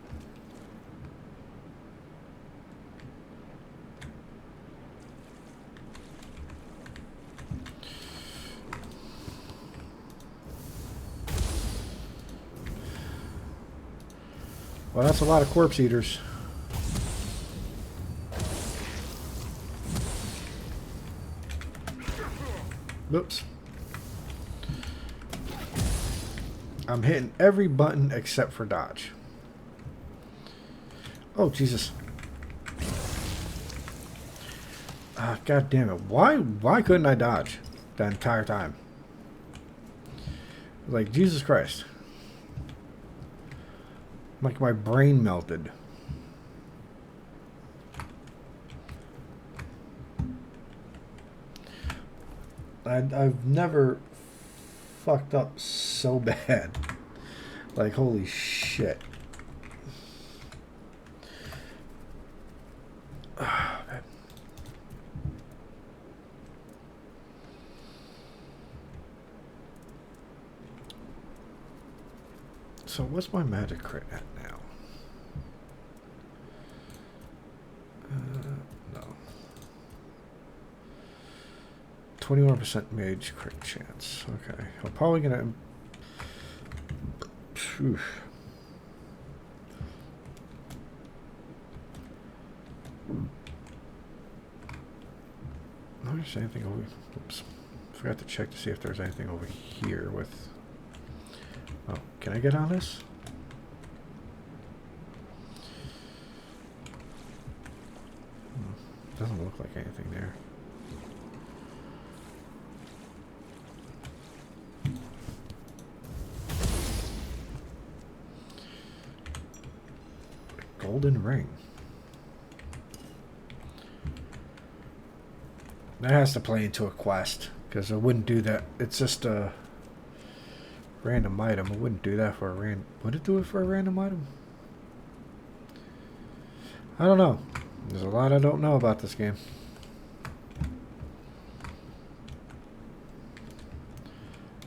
Well, that's a lot of corpse eaters. Oops. I'm hitting every button except for dodge. Oh, Jesus. Ah, God damn it. Why couldn't I dodge the entire time? Like, Jesus Christ. Like my brain melted. I've never fucked up so bad. Like, holy shit. So what's my magic crit at now? No. 21% mage crit chance. Okay. I'm probably gonna... Phew. I don't there's anything over... Oops. Forgot to check to see if there's anything over here with... Oh, can I get on this? Doesn't look like anything there. Golden ring. That has to play into a quest, because I wouldn't do that. It's just a random item. I wouldn't do that for a random... Would it do it for a random item? I don't know. There's a lot I don't know about this game.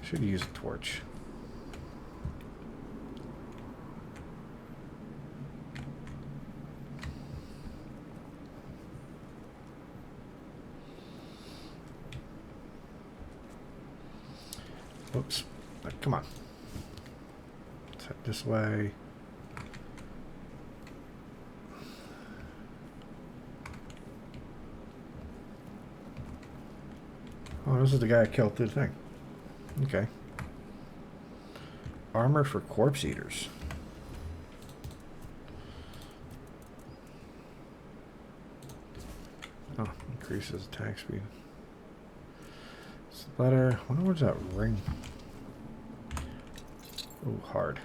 Should use a torch. Oops. Come on. Let's head this way. Oh, this is the guy I killed through the thing. Okay. Armor for corpse eaters. Oh, increases attack speed. Letter. I wonder where's that ring. Oh, hard.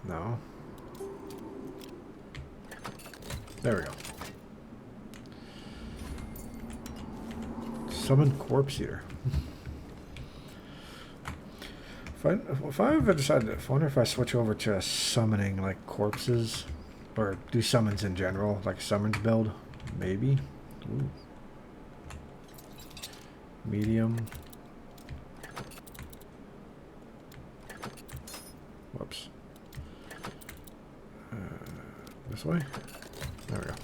No. There we go. Summon corpse eater. If I ever decide, I wonder if I switch over to summoning like corpses, or do summons in general, like summons build, maybe. Ooh. Medium. Whoops. This way. There we go.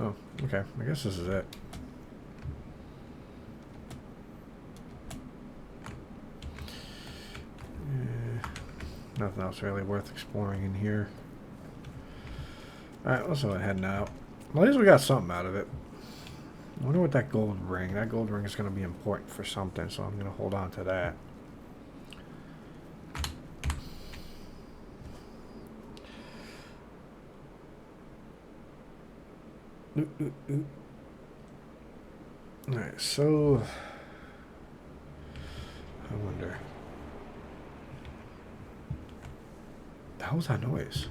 Oh, okay. I guess this is it. Nothing else really worth exploring in here. Alright, let's go ahead now. Well, at least we got something out of it. I wonder what that gold ring. That gold ring is going to be important for something, so I'm going to hold on to that. Alright, so I wonder. The hell's that noise?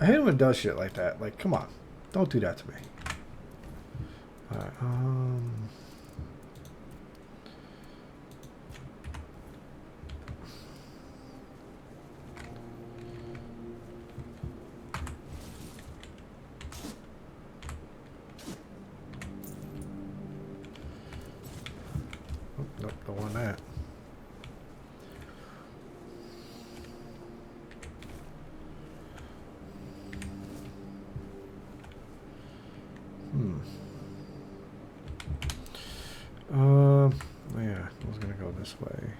I hate when it does shit like that. Like, come on. Don't do that to me. Alright, nope, don't want that. Yeah, I was gonna go this way.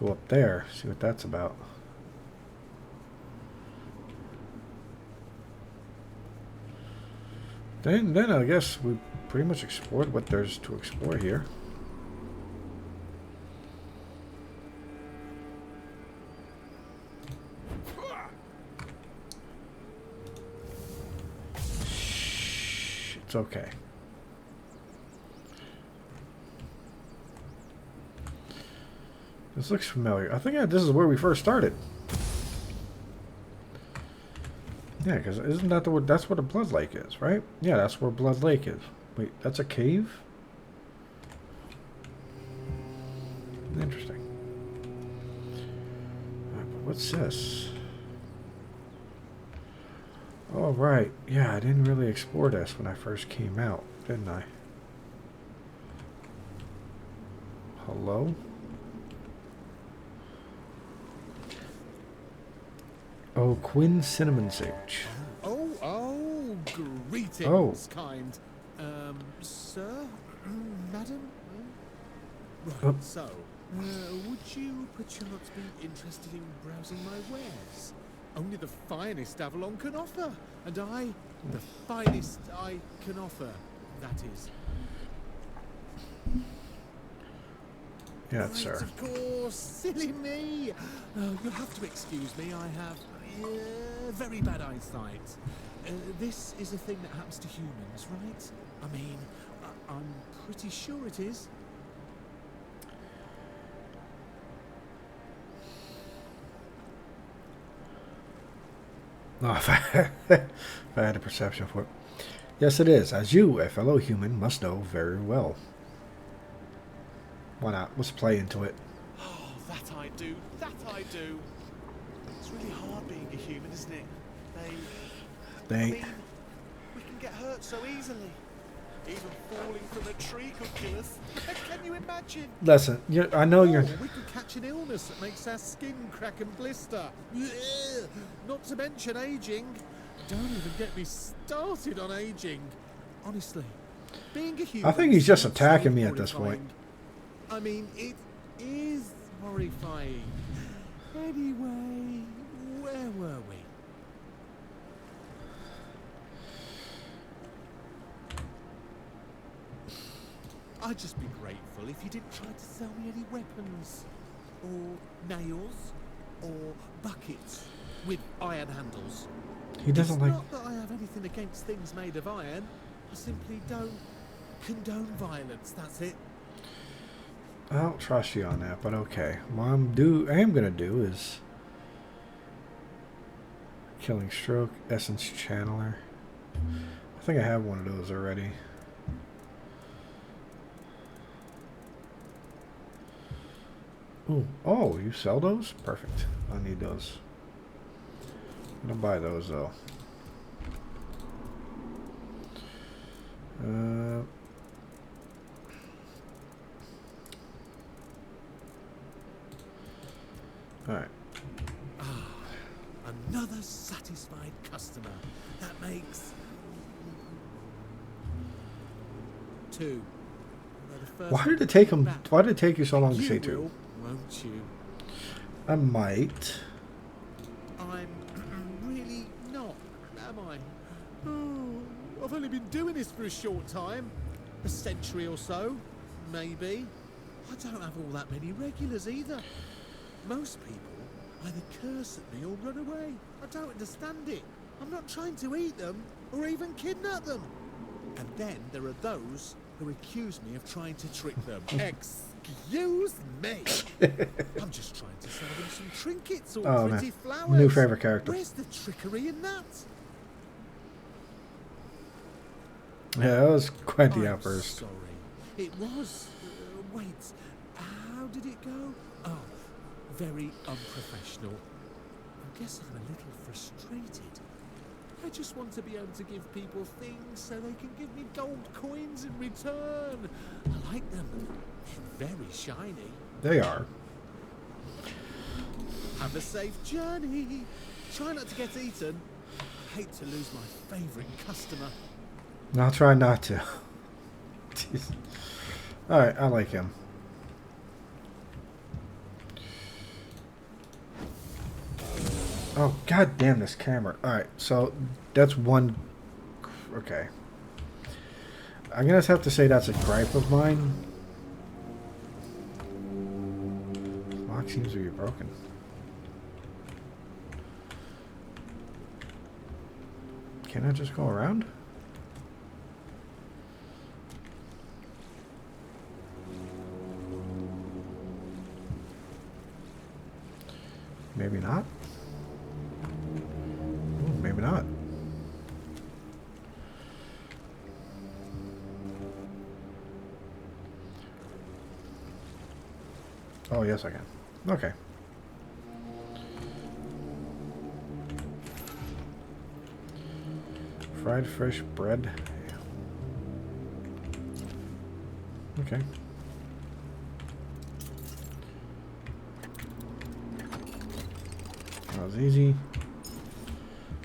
Go up there, see what that's about. Then I guess we pretty much explored what there's to explore here. Shh, it's okay. This looks familiar. I think this is where we first started. Yeah, because isn't that that's where the Blood Lake is, right? Yeah, that's where Blood Lake is. Wait, that's a cave? Interesting. But what's this? Oh, right. Yeah, I didn't really explore this when I first came out, didn't I? Hello? Oh, Quinn Cinnamon Sage. Oh, greetings, Oh. kind. Sir? Madam? Right, Oh. so, would you perchance be interested in browsing my wares? Only the finest Avalon can offer, and the finest I can offer, that is. Yeah, Right, sir. of course, silly me. You'll have to excuse me, I have very bad eyesight. This is a thing that happens to humans, right? I mean, I'm pretty sure it is. No, if I had a perception for it. Yes, it is. As you, a fellow human, must know very well. Why not? Let's play into it. Oh, that I do. That I do. It's really hard being a human, isn't it? I mean, we can get hurt so easily. Even falling from a tree could kill us. Can you imagine? Listen, I know you're... We could catch an illness that makes our skin crack and blister. Ugh. Not to mention aging. Don't even get me started on aging. Honestly, being a human... I think he's just is attacking so me at this point. horrifying. I mean, it is horrifying. Anyway, where were we? I'd just be grateful if you didn't try to sell me any weapons, or nails, or buckets with iron handles. He doesn't It's like... not that I have anything against things made of iron. I simply don't condone violence, that's it. I don't trust you on that, but okay. What I am going to do is... Killing Stroke, Essence Channeler. I think I have one of those already. Ooh. Oh, you sell those? Perfect. I need those. I'm going to buy those, though. Alright. Another satisfied customer. That makes... 2. Although the first Why did one it take him? back. Why did it take you so long to You say 2? will, won't you? I might. I'm really not, am I? Oh, I've only been doing this for a short time. A century or so, maybe. I don't have all that many regulars either. Most people either curse at me or run away. I don't understand it. I'm not trying to eat them or even kidnap them. And then there are those who accuse me of trying to trick them. Excuse me. I'm just trying to sell them some trinkets or Oh, pretty man. flowers. New favorite character. Where's the trickery in that? Yeah, that was quite the I'm outburst. sorry. It was. Wait. How did it go? Oh, very unprofessional. I guess I'm a little frustrated. I just want to be able to give people things so they can give me gold coins in return. I like them. They're very shiny. They are. Have a safe journey. Try not to get eaten. I hate to lose my favourite customer. I'll try not to. Jeez. Alright, I like him. Oh, god damn this camera. Alright, so that's one... Okay. I'm gonna have to say that's a gripe of mine. Lock seems to be broken. Can I just go around? Maybe not. Ooh, maybe not. Oh, yes, I can. Okay. Fried fresh bread. Okay. That was easy.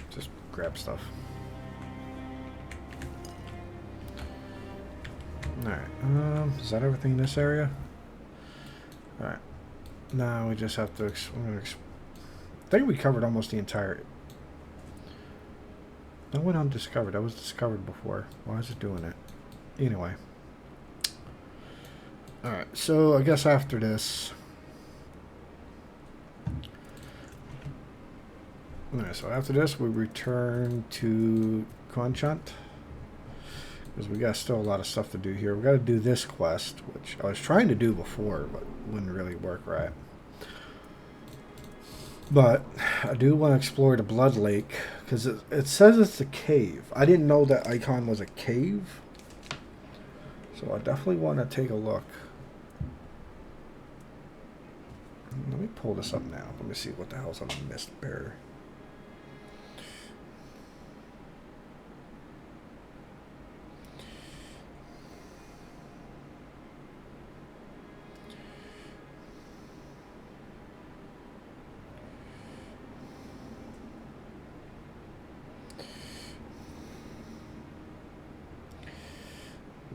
Just grab stuff. Alright, is that everything in this area? Alright. Now we just have to... I think we covered almost the entire... That went undiscovered. That was discovered before. Why is it doing it? Anyway. Alright, so I guess after this... Alright, so after this we return to Quanchant. Because we got still a lot of stuff to do here. We got to do this quest, which I was trying to do before, but wouldn't really work right. But I do want to explore the Blood Lake, because it says it's a cave. I didn't know that icon was a cave. So I definitely want to take a look. Let me pull this up now. Let me see what the hell's on the Mist Bearer.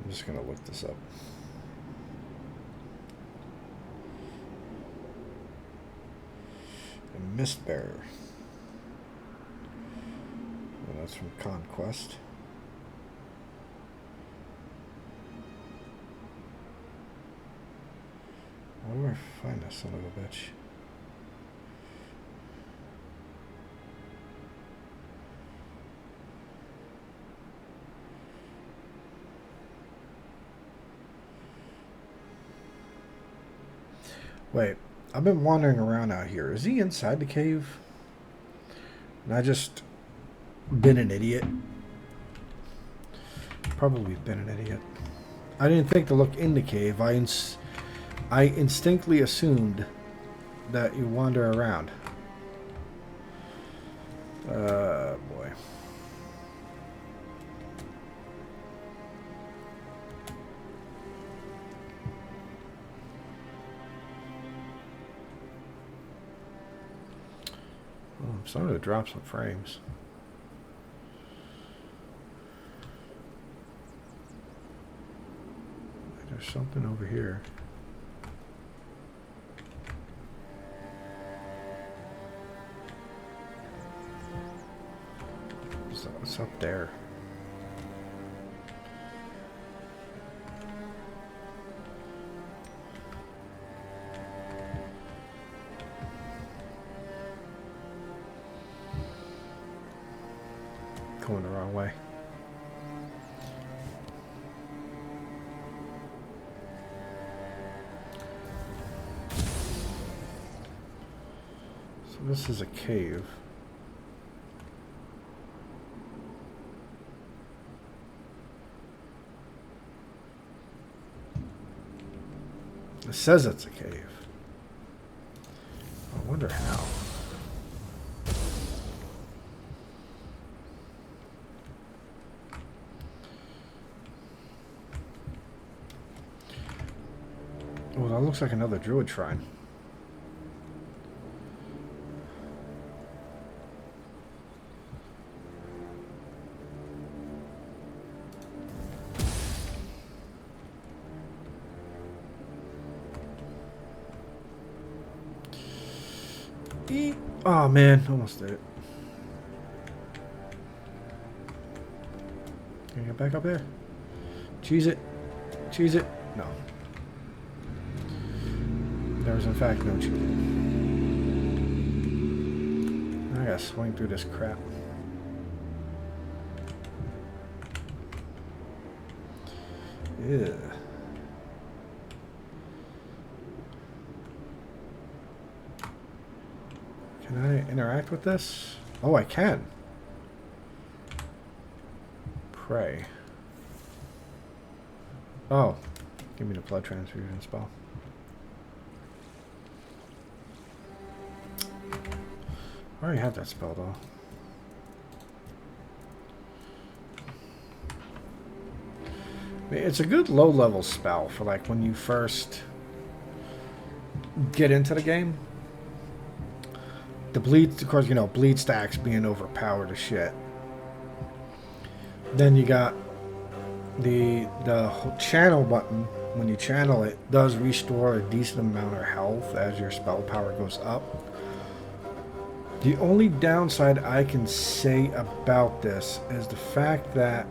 I'm just gonna look this up. A Mistbearer. Well, that's from Conquest. Where do I find this son of a bitch? Wait, I've been wandering around out here. Is he inside the cave? And I just been an idiot. Probably been an idiot. I didn't think to look in the cave. I instinctively assumed that you wander around. Boy. I'm starting to drop some frames. There's something over here. What's up there? Going the wrong way. So this is a cave. It says it's a cave. I wonder how. Oh, that looks like another druid shrine. Oh man, almost did it. Can you get back up there? Cheese it. Cheese it. No. There was in fact no cheese. I gotta swing through this crap. Yeah. Can I interact with this? Oh, I can. Pray. Oh, give me the blood transfusion spell. I already have that spell though. I mean, it's a good low-level spell for like when you first get into the game. the bleed, of course, you know, bleed stacks being overpowered as shit. Then you got the channel button. When you channel it, does restore a decent amount of health as your spell power goes up. The only downside I can say about this is the fact that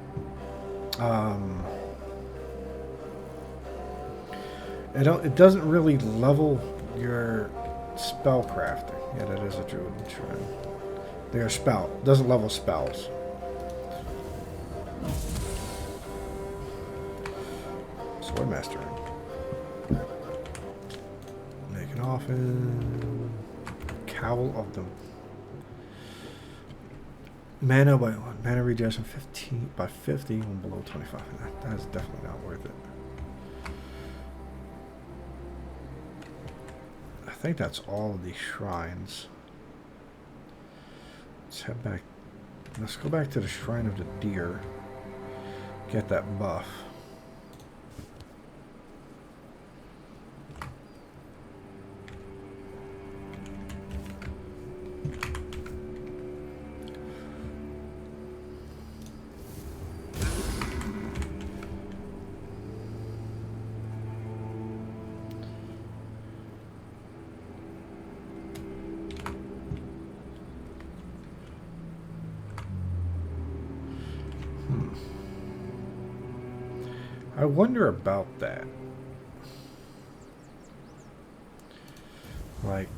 it doesn't really level your spell crafting. Yeah, that is a druid shrine. Their spell doesn't level spells. Swordmaster. Make an often. Cowl of the mana by 1. Mana regeneration 15 by 50 when below 25. That is definitely not worth it. I think that's all of these shrines. Let's head back. Let's go back to the Shrine of the Deer. Get that buff. I wonder about that. Like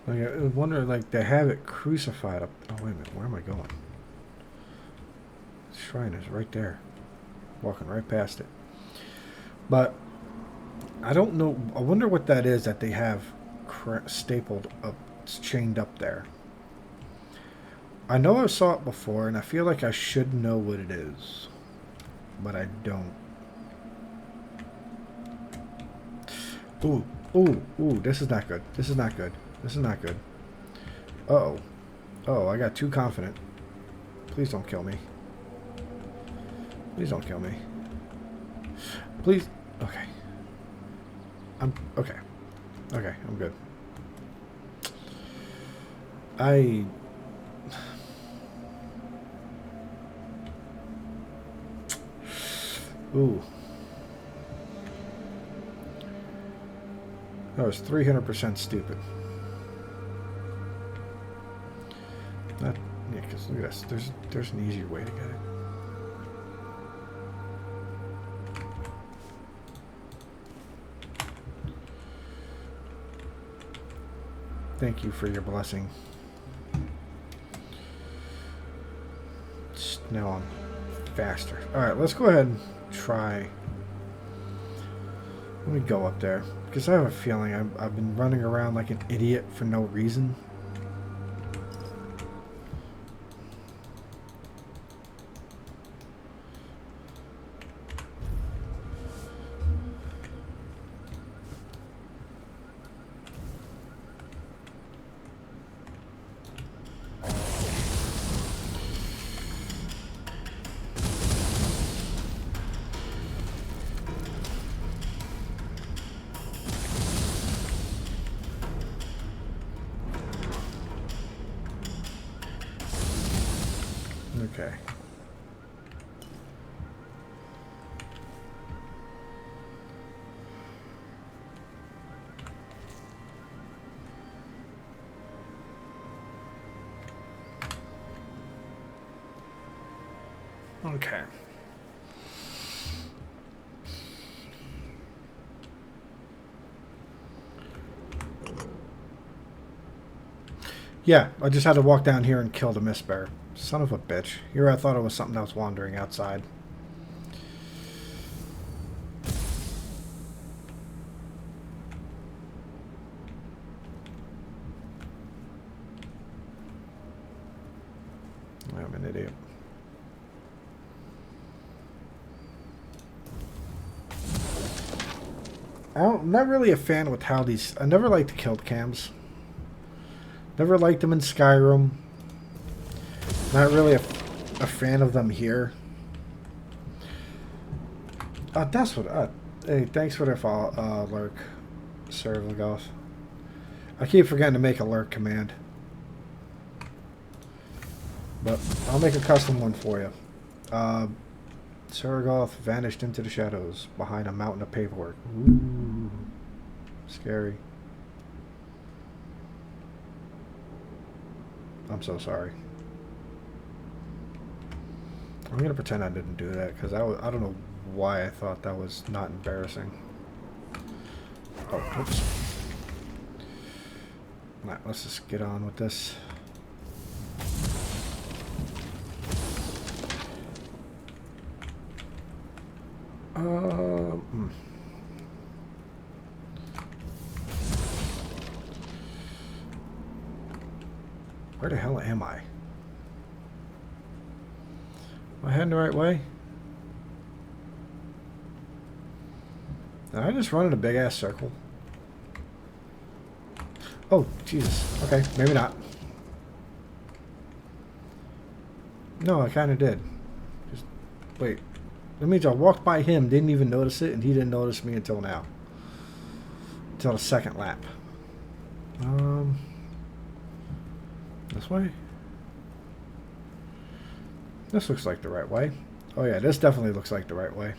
I wonder, like, they have it crucified up. Oh, wait a minute. Where am I going? The shrine is right there. Walking right past it. But I don't know. I wonder what that is that they have stapled up. It's chained up there. I know I saw it before, and I feel like I should know what it is, but I don't. Ooh, ooh, ooh, this is not good. This is not good. This is not good. Uh-oh. Oh, I got too confident. Please don't kill me. Please don't kill me. Please. Okay. Okay. Okay, I'm good. Ooh. That was 300% stupid. That, yeah, because look at this. There's an easier way to get it. Thank you for your blessing. Now I'm faster. Alright, let's go ahead and try. Let me go up there, because I have a feeling I've been running around like an idiot for no reason. Okay. Okay. Yeah, I just had to walk down here and kill the mist bear. Son of a bitch. Here I thought it was something that was wandering outside. I'm an idiot. I'm not really a fan with how these... I never liked the kill cams. Never liked them in Skyrim. Not really a fan of them here. That's what... hey, thanks for the follow, lurk, Sir Lagoth. I keep forgetting to make alert command. But I'll make a custom one for you. Saragoth vanished into the shadows behind a mountain of paperwork. Ooh. Scary. I'm so sorry. I'm going to pretend I didn't do that because I don't know why I thought that was not embarrassing. Oh, oops. Alright, let's just get on with this. Where the hell am I? Am I heading the right way? Did I just run in a big ass circle? Oh, Jesus. Okay, maybe not. No, I kind of did. Just wait. That means I walked by him, didn't even notice it, and he didn't notice me until now. Until the second lap. This way? This looks like the right way. Oh yeah, this definitely looks like the right way.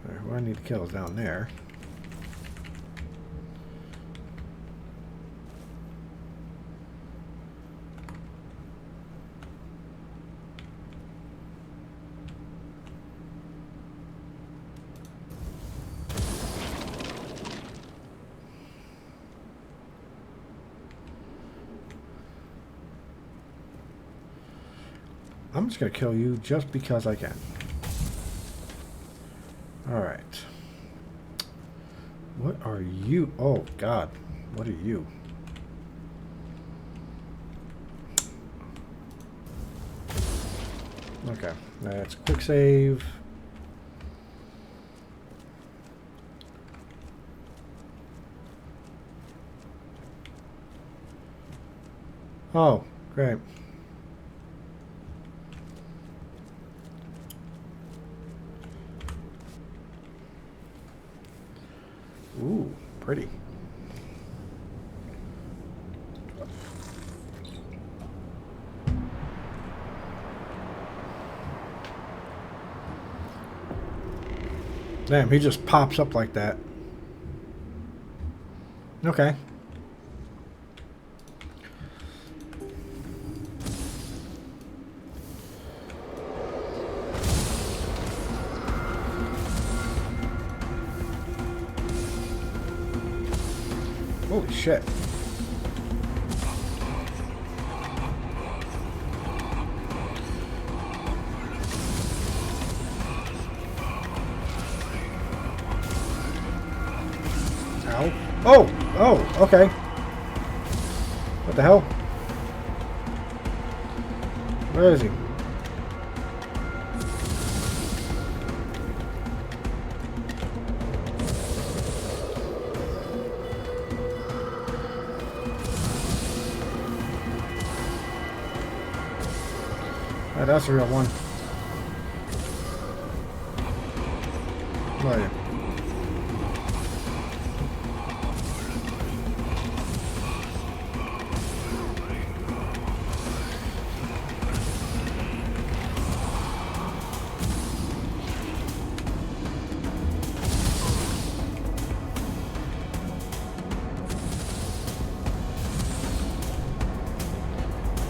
Alright, where I need to kill is down there. I'm just going to kill you just because I can. Alright. What are you? Oh, God. What are you? Okay. That's quick save. Oh, great. Ooh, pretty. Damn, he just pops up like that. Okay. Holy shit. Ow. Oh! Oh, okay. What the hell? Where is he? Oh, that's a real one. Where are you?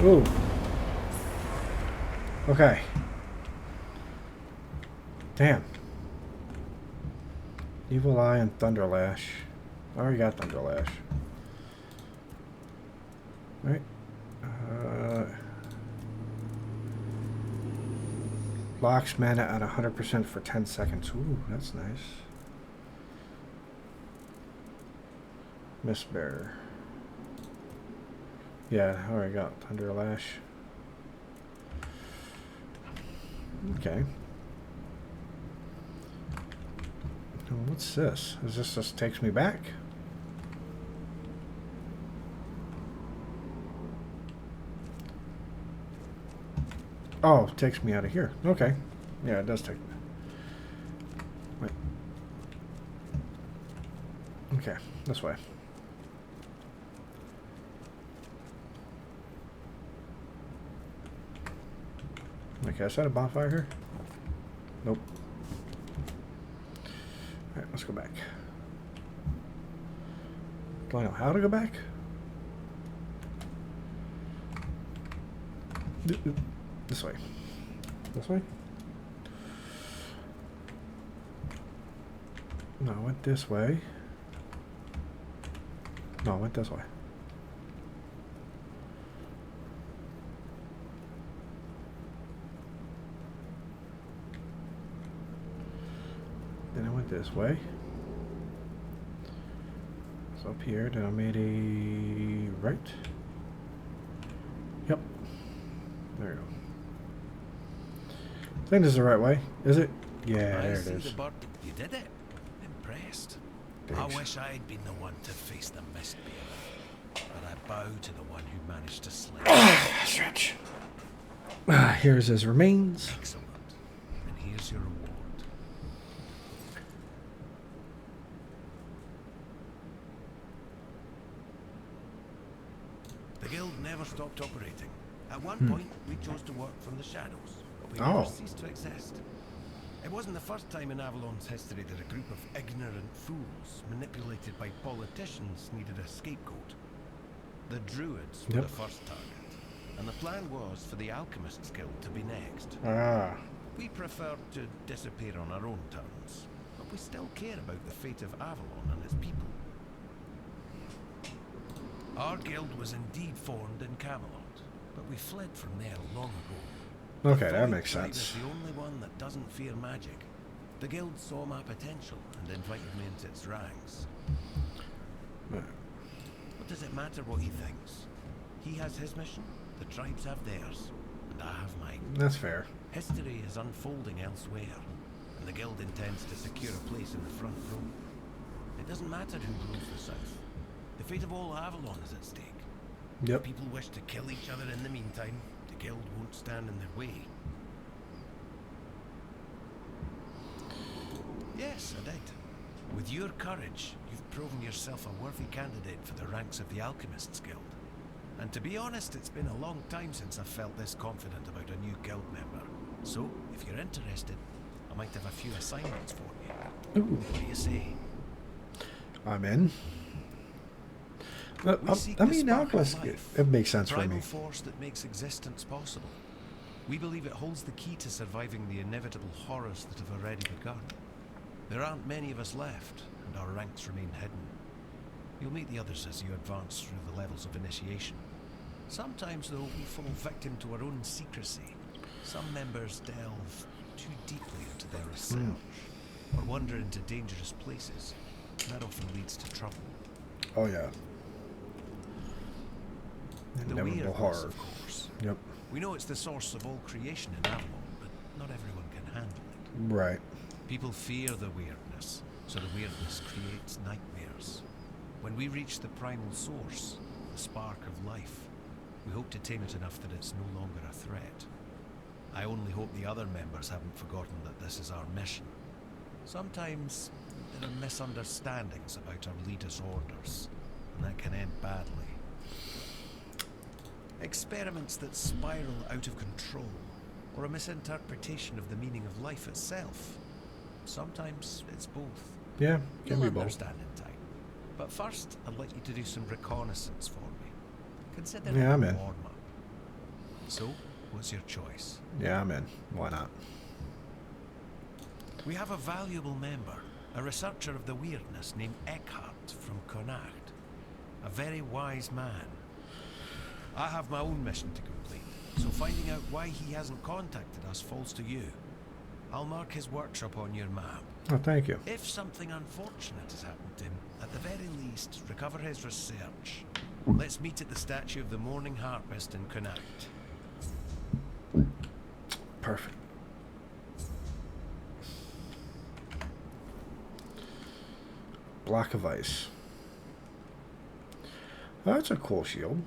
Ooh. Okay. Damn. Evil Eye and Thunderlash. I already got Thunderlash. Alright. Locks mana at 100% for 10 seconds. Ooh, that's nice. Mistbearer. Yeah, I already got Thunderlash. Okay. What's this? Is this just takes me back? Oh, it takes me out of here. Okay. Yeah, it does take me. Wait. Okay, this way. Okay, is that a bonfire here? Nope. Alright, let's go back. Do I know how to go back? This way. This way? No, I went this way. No, I went this way. Then I went this way. It's up here. Then I made a right. Yep. There you go. I think this is the right way. Is it? Yeah, there it is. The bird. You did it. Impressed. Thanks. I wish I'd been the one to face the mist bearer, but I bow to the one who managed to slay. Stretch. Here's his remains. Excellent. And here's your reward. The guild never stopped operating. At one point, we chose to work from the shadows, but we never ceased to exist. It wasn't the first time in Avalon's history that a group of ignorant fools, manipulated by politicians, needed a scapegoat. The Druids were the first target, and the plan was for the Alchemist's Guild to be next. We preferred to disappear on our own terms, but we still care about the fate of Avalon and its people. Our guild was indeed formed in Kamalot, but we fled from there long ago. Okay, that makes sense. Is the only one that doesn't fear magic. The guild saw my potential and invited me into its ranks. What does it matter what he thinks? He has his mission, the tribes have theirs, and I have mine. That's fair. History is unfolding elsewhere, and the guild intends to secure a place in the front row. It doesn't matter who rules the south. The fate of all Avalon is at stake. Yep. If people wish to kill each other in the meantime, the guild won't stand in their way. Yes, I did. With your courage, you've proven yourself a worthy candidate for the ranks of the Alchemists Guild. And to be honest, it's been a long time since I've felt this confident about a new guild member. So, if you're interested, I might have a few assignments for you. Ooh. What do you say? I'm in. I mean, Alchemist, it makes sense for me. Primal force that makes existence possible. We believe it holds the key to surviving the inevitable horrors that have already begun. There aren't many of us left, and our ranks remain hidden. You'll meet the others as you advance through the levels of initiation. Sometimes, though, we fall victim to our own secrecy. Some members delve too deeply into their research, or wander into dangerous places. That often leads to trouble. Oh, yeah. The Inevitable weirdness, horror. of course. Yep. We know it's the source of all creation in Avalon, but not everyone can handle it. Right. People fear the weirdness, so the weirdness creates nightmares. When we reach the primal source, the spark of life, we hope to tame it enough that it's no longer a threat. I only hope the other members haven't forgotten that this is our mission. Sometimes there are misunderstandings about our leaders' orders, and that can end badly. Experiments that spiral out of control, or a misinterpretation of the meaning of life itself. Sometimes it's both. Yeah, can You'll be both. understand in time. But first, I'd like you to do some reconnaissance for me. Consider Yeah, it I'm a in. warm-up. So, what's your choice? Yeah, I'm in. Why not? We have a valuable member, a researcher of the weirdness named Eckhart from Connacht. A very wise man. I have my own mission to complete, so finding out why he hasn't contacted us falls to you. I'll mark his workshop on your map. Oh, thank you. If something unfortunate has happened to him, at the very least, recover his research. Let's meet at the statue of the Morning Harpist in Connacht. Perfect. Block of ice. Oh, that's a cool shield.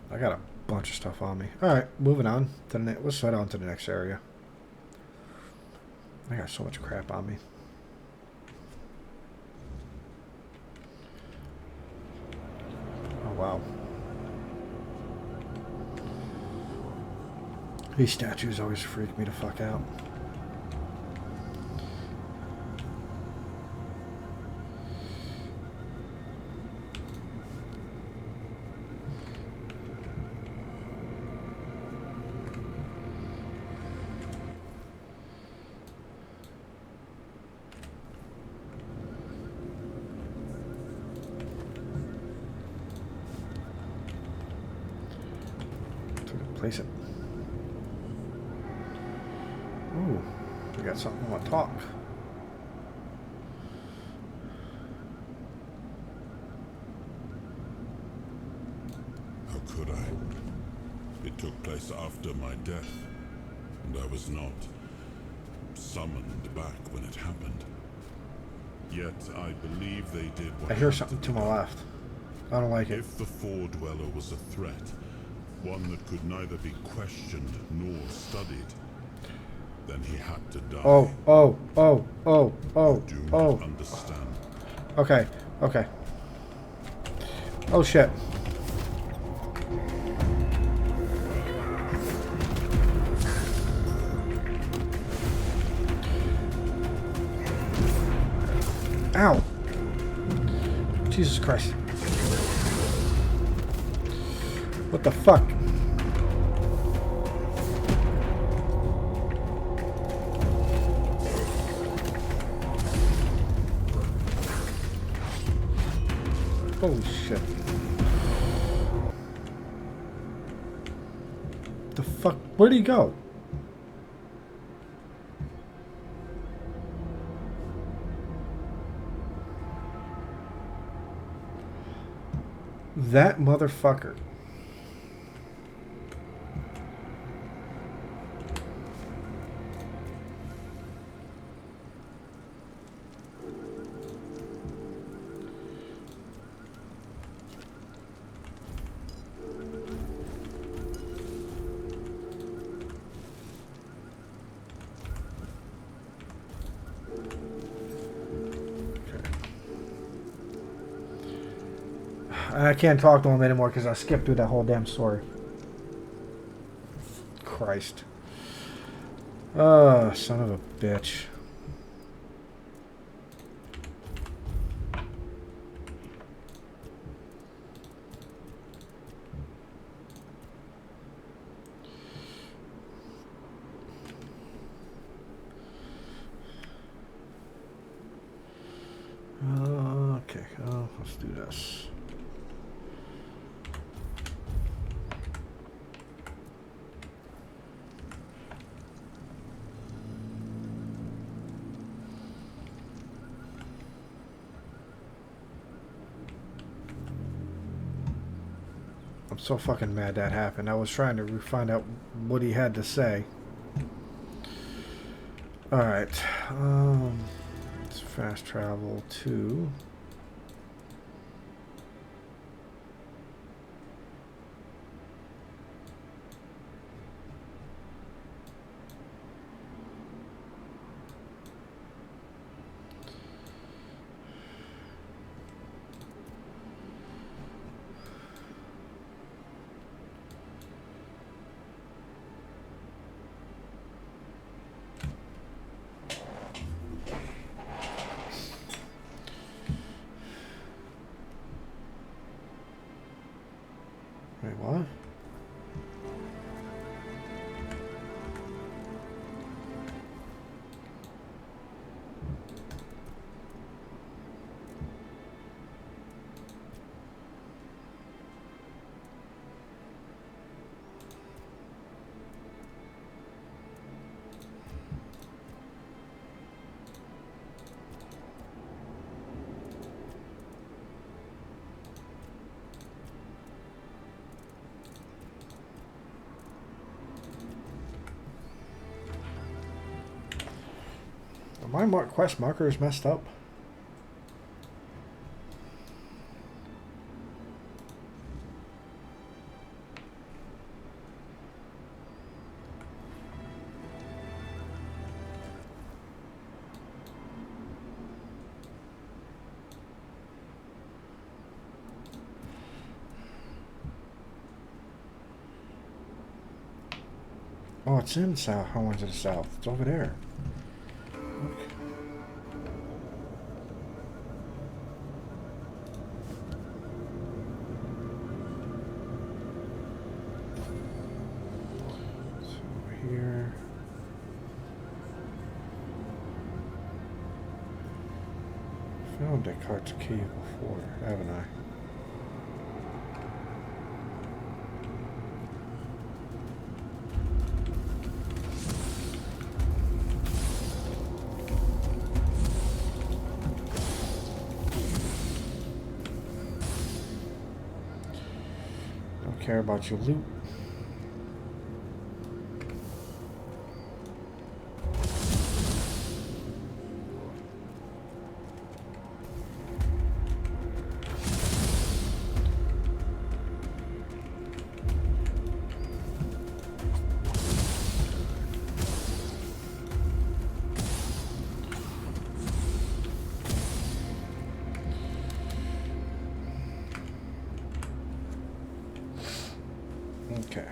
I got a bunch of stuff on me. All right, moving on to the let's head on to the next area. I got so much crap on me. Oh wow. These statues always freak me the fuck out. Place it. Ooh, we got something I want to talk. How could I? It took place after my death, and I was not summoned back when it happened. Yet I believe they did what I hear had something be to my done. left. I don't like it. If the Four Dweller was a threat, one that could neither be questioned nor studied, then he had to die. Oh, oh, oh, oh, oh, Do oh. not understand. Okay, okay. Oh shit. Ow. Jesus Christ. What the fuck? Holy shit. The fuck? Where'd he go? That motherfucker. I can't talk to him anymore because I skipped through that whole damn story. Christ. Oh, son of a bitch. Okay, let's do this. I'm so fucking mad that happened. I was trying to find out what he had to say. Alright. Let's fast travel to... Wait, what? My quest marker is messed up. Oh, it's in south. How one's in the south? It's over there. Okay. So over here. Found Descartes' cave before, haven't I? Don't care about your loot. Okay.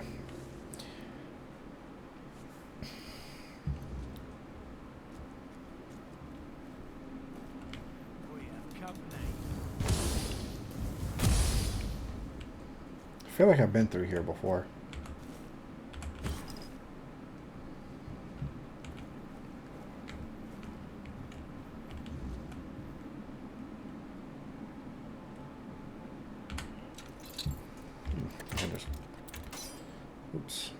I feel like I've been through here before. I just, oops.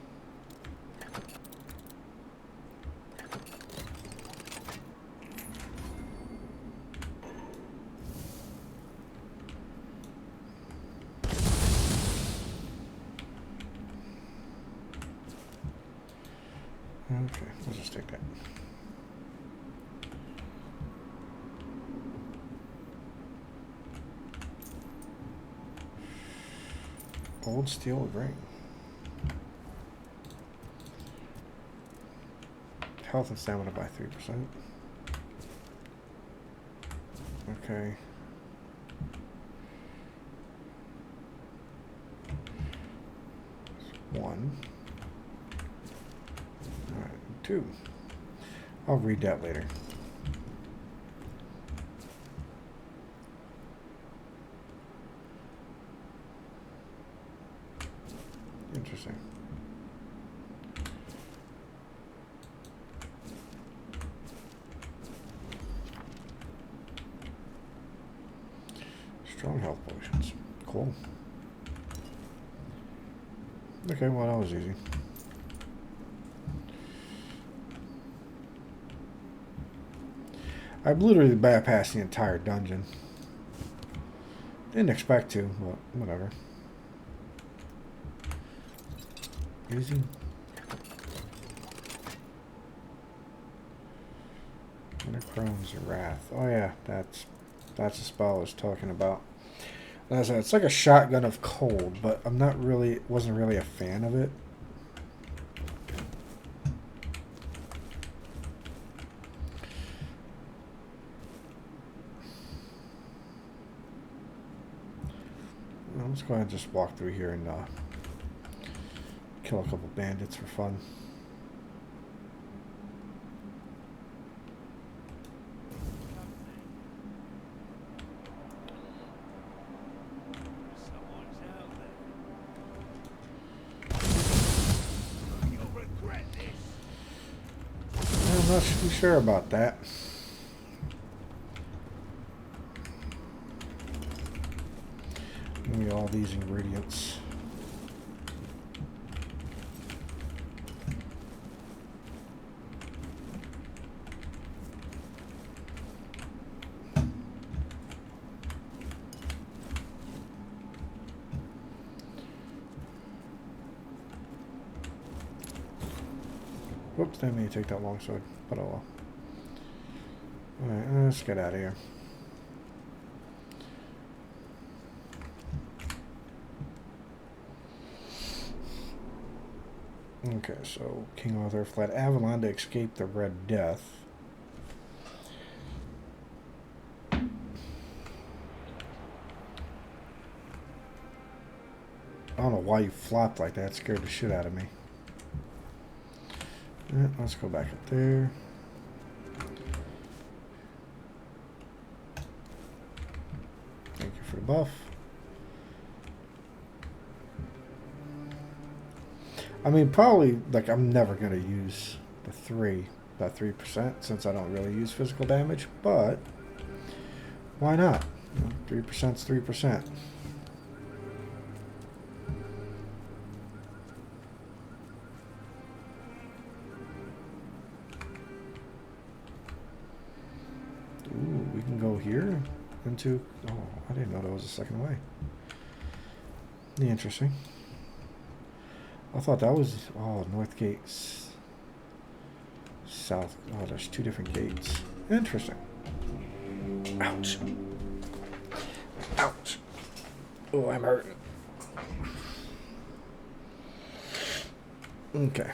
Okay, we'll just take that. Old steel ring. Health and stamina by 3%. Okay. One. Alright, two. I'll read that later. Interesting. Strong health potions. Cool. Okay, well, that was easy. I've literally bypassed the entire dungeon. Didn't expect to, but whatever. Easy. Necrone's Wrath. Oh yeah, that's the spell I was talking about. It's like a shotgun of cold, but I'm not really, wasn't really a fan of it. Let's go ahead and just walk through here and kill a couple bandits for fun. I'm not too sure about that. Give me all these ingredients. Whoops, that may take that long sword, but oh well. Alright, let's get out of here. Okay, so King Arthur fled Avalon to escape the Red Death. I don't know why you flopped like that. It scared the shit out of me. Let's go back up there. Thank you for the buff. I mean, probably, like, I'm never going to use that 3%, since I don't really use physical damage, but why not? 3% is 3%. Ooh, we can go here into... Oh, I didn't know there was a second way. Interesting. I thought that was... Oh, North Gates. South. Oh, there's two different gates. Interesting. Ouch. Ouch. Oh, I'm hurting. Okay.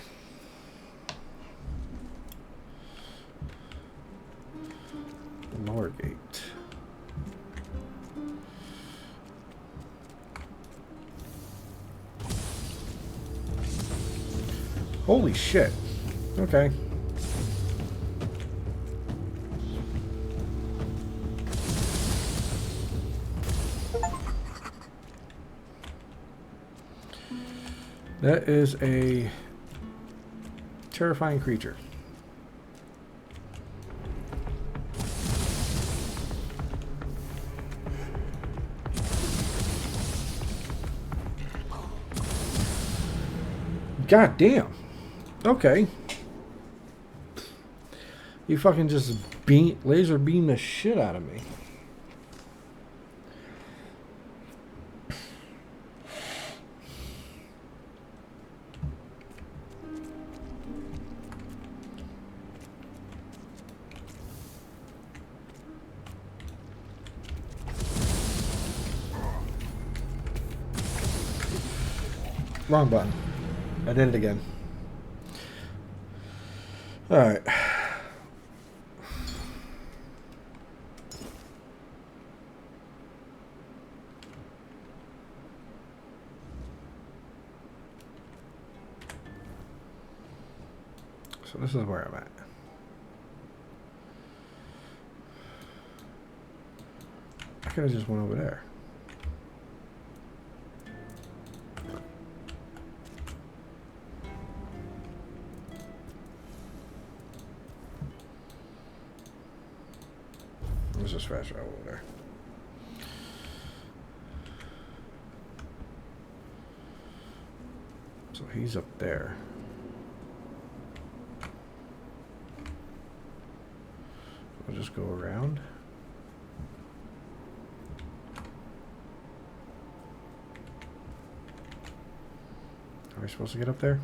Lower gate. Holy shit. Okay. That is a terrifying creature. God damn. Okay. You fucking just laser beam the shit out of me. Wrong button. I did it again. Alright. So this is where I'm at. I could have just went over there. Let's just fast travel over there. So he's up there. I'll just go around. Are we supposed to get up there?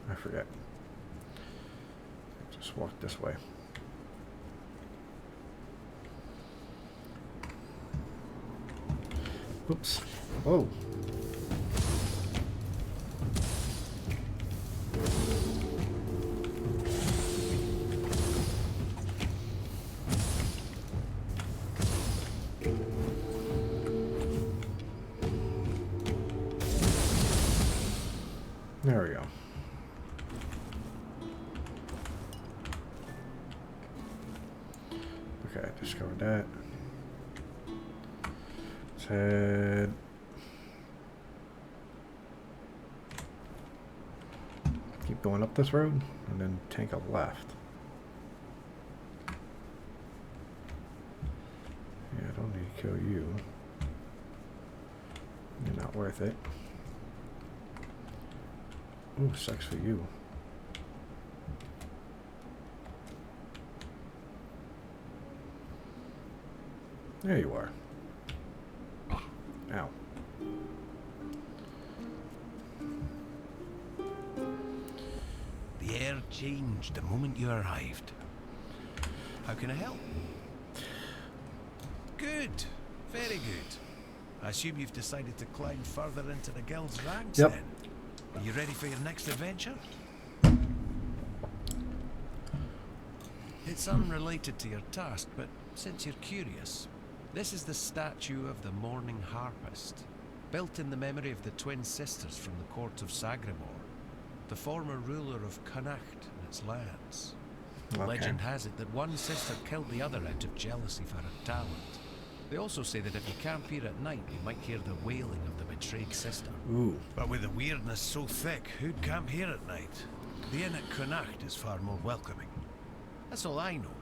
I forget. Just walk this way. Oops. Whoa. There we go. Okay, I discovered that. Let's head. Keep going up this road and then take a left. Yeah, I don't need to kill you. You're not worth it. Ooh, sucks for you. There you are. Ow. The air changed the moment you arrived. How can I help? Good. Very good. I assume you've decided to climb further into the guild's ranks Yep. then? Are you ready for your next adventure? It's unrelated to your task, but since you're curious, this is the statue of the Morning Harpist, built in the memory of the twin sisters from the court of Sagramore. the former ruler of Connacht and its lands. Okay. Legend has it that one sister killed the other out of jealousy for her talent. They also say that if you camp here at night, you might hear the wailing of the betrayed sister. Ooh. But with the weirdness so thick, who'd camp here at night? The inn at Connacht is far more welcoming. That's all I know.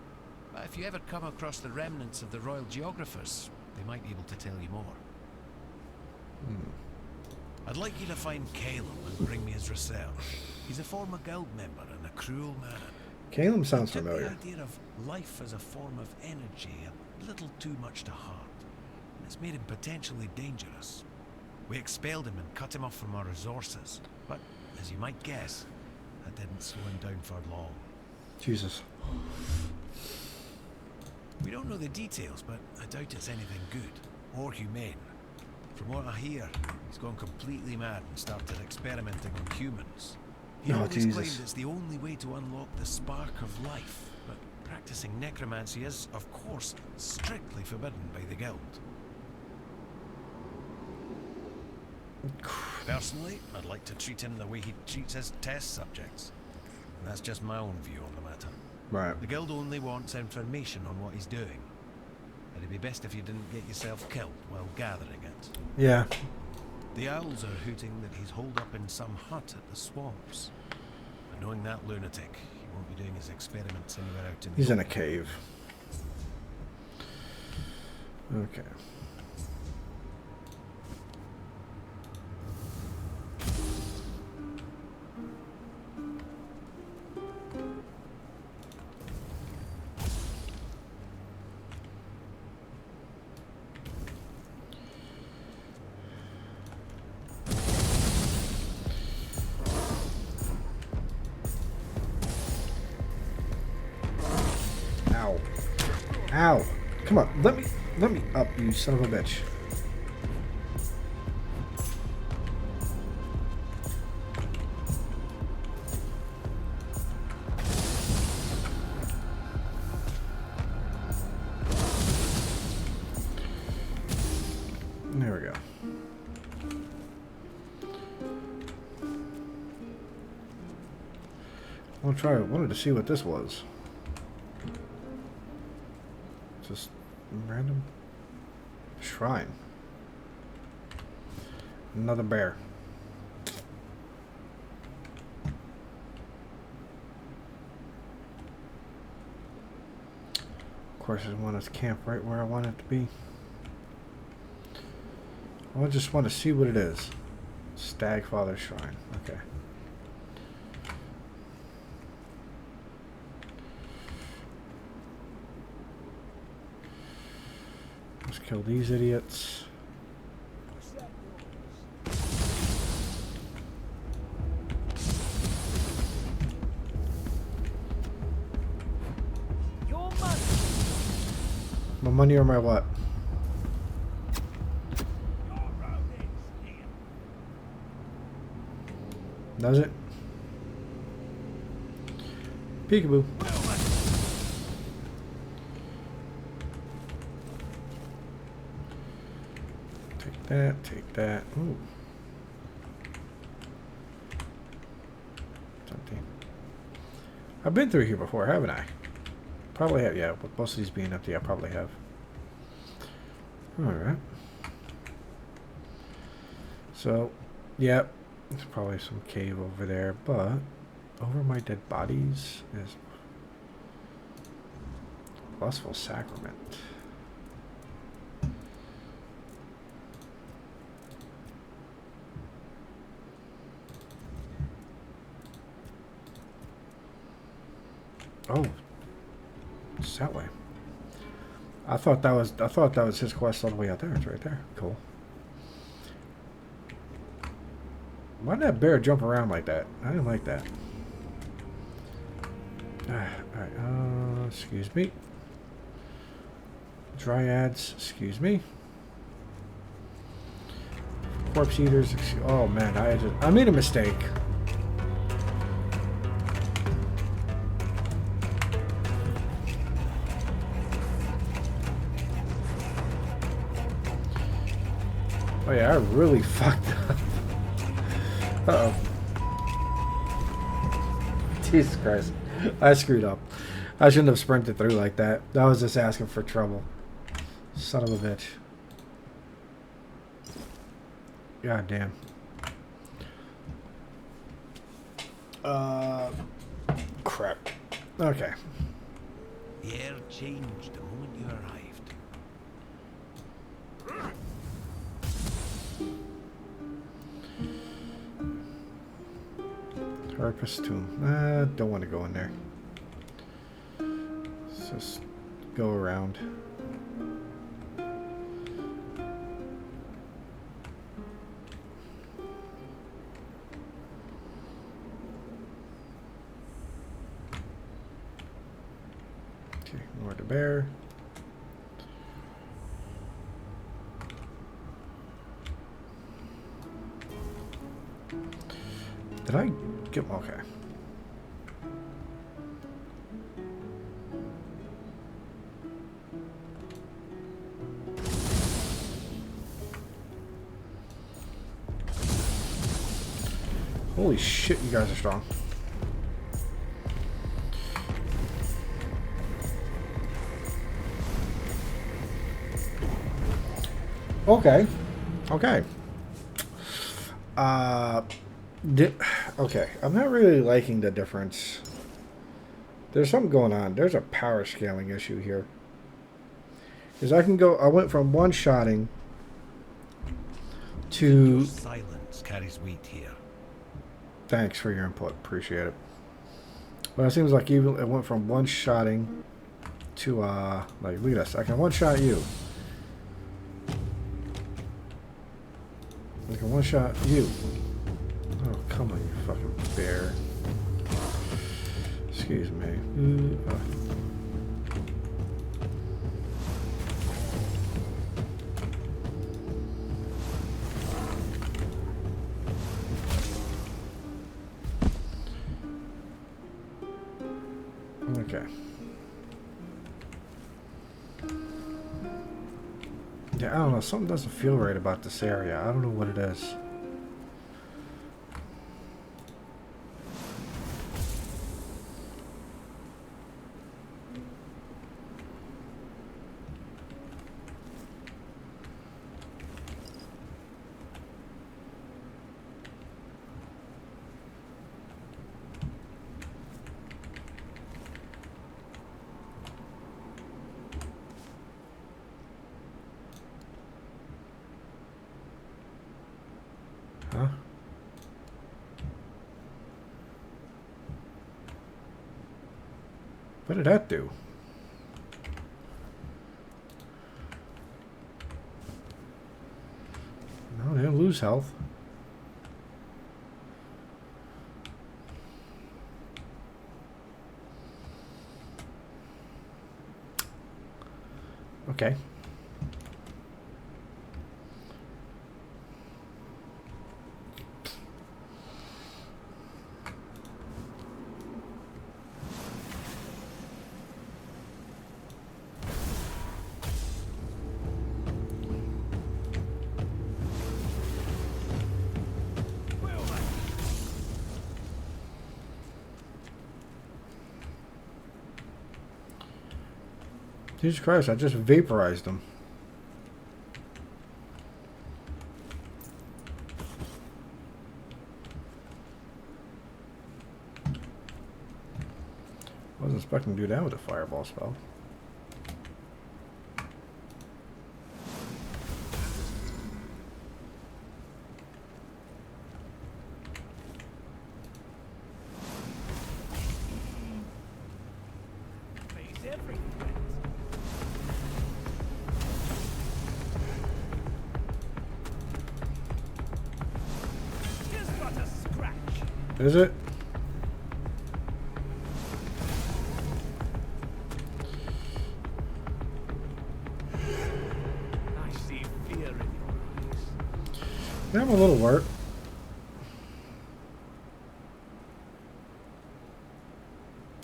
But if you ever come across the remnants of the royal geographers, they might be able to tell you more. I'd like you to find Caleb and bring me his research. He's a former guild member and a cruel man. Caleb sounds He took familiar. the idea of life as a form of energy a little too much to heart, and it's made him potentially dangerous. We expelled him and cut him off from our resources, but as you might guess, that didn't slow him down for long. Jesus. We don't know the details, but I doubt it's anything good or humane. From what I hear, he's gone completely mad and started experimenting on humans. He Oh, always Jesus. claimed it's the only way to unlock the spark of life, but practicing necromancy is, of course, strictly forbidden by the guild. Personally, I'd like to treat him the way he treats his test subjects. And that's just my own view on the matter. Right. The guild only wants information on what he's doing. It'd be best if you didn't get yourself killed while gathering it. Yeah. The owls are hooting that he's holed up in some hut at the swamps. But knowing that lunatic, he won't be doing his experiments anywhere out in the He's in a open. cave. Okay. Ow. Ow. Come on, let me up, you son of a bitch. There we go. Wanted to see what this was. Just random shrine. Another bear. Of course, I want to camp right where I want it to be. I just want to see what it is. Stagfather Shrine. Okay. Let's kill these idiots. Your money. My money or my what? Does it? Peekaboo. Take that, take that. Ooh. It's empty. I've been through here before, haven't I? Probably have, yeah. With most of these being empty, I probably have. Alright. So, yep. There's probably some cave over there, but over my dead bodies is Lustful Sacrament. Oh, it's that way. I thought that was his quest all the way out there. It's right there. Cool. Why did that bear jump around like that? I didn't like that. Alright, excuse me. Dryads, excuse me. Corpse eaters, oh man, I made a mistake. Oh yeah, I really fucked up. Uh-oh. Jesus Christ. I screwed up. I shouldn't have sprinted through like that. That was just asking for trouble. Son of a bitch. God damn. Crap. Okay. The air changed the moment you arrived. Harpist Tomb. Don't want to go in there. Let's just go around. Okay, more the bear. Did I get okay? Holy shit, you guys are strong. Okay. Okay. Okay, I'm not really liking the difference. There's something going on. There's a power scaling issue here. Because I went from one-shotting to... Silence carries weight here. Thanks for your input. Appreciate it. But it seems like even it went from one-shotting to, like, look at this. I can one-shot you. I can one-shot you. Oh, come on, you fucking bear. Excuse me. Okay. Yeah, I don't know. Something doesn't feel right about this area. I don't know what it is. Huh? What did that do? No, they didn't lose health. Okay. Jesus Christ, I just vaporized them. Wasn't expecting to do that with a fireball spell. Is it? I see fear in your eyes. Yeah, I'm a little work.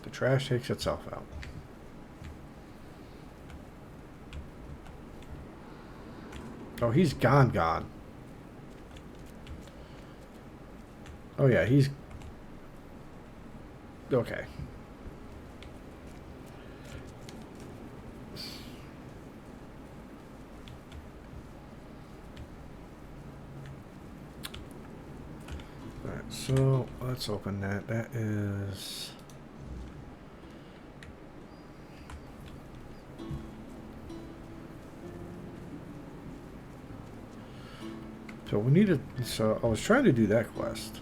The trash takes itself out. Oh, he's gone. Oh yeah, he's... Okay. Alright, so let's open that. That is... So we need to... So I was trying to do that quest.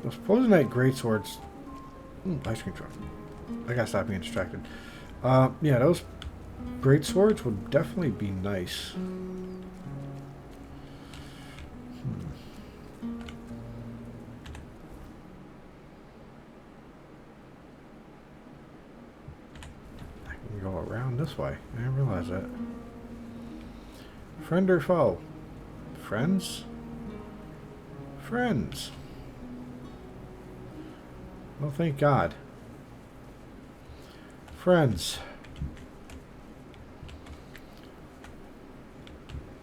Those Poisonite Greatswords. Ice cream truck. I gotta stop being distracted. Yeah, those Greatswords would definitely be nice. I can go around this way. I didn't realize that. Friend or foe? Friends? Friends. Well, thank God. Friends.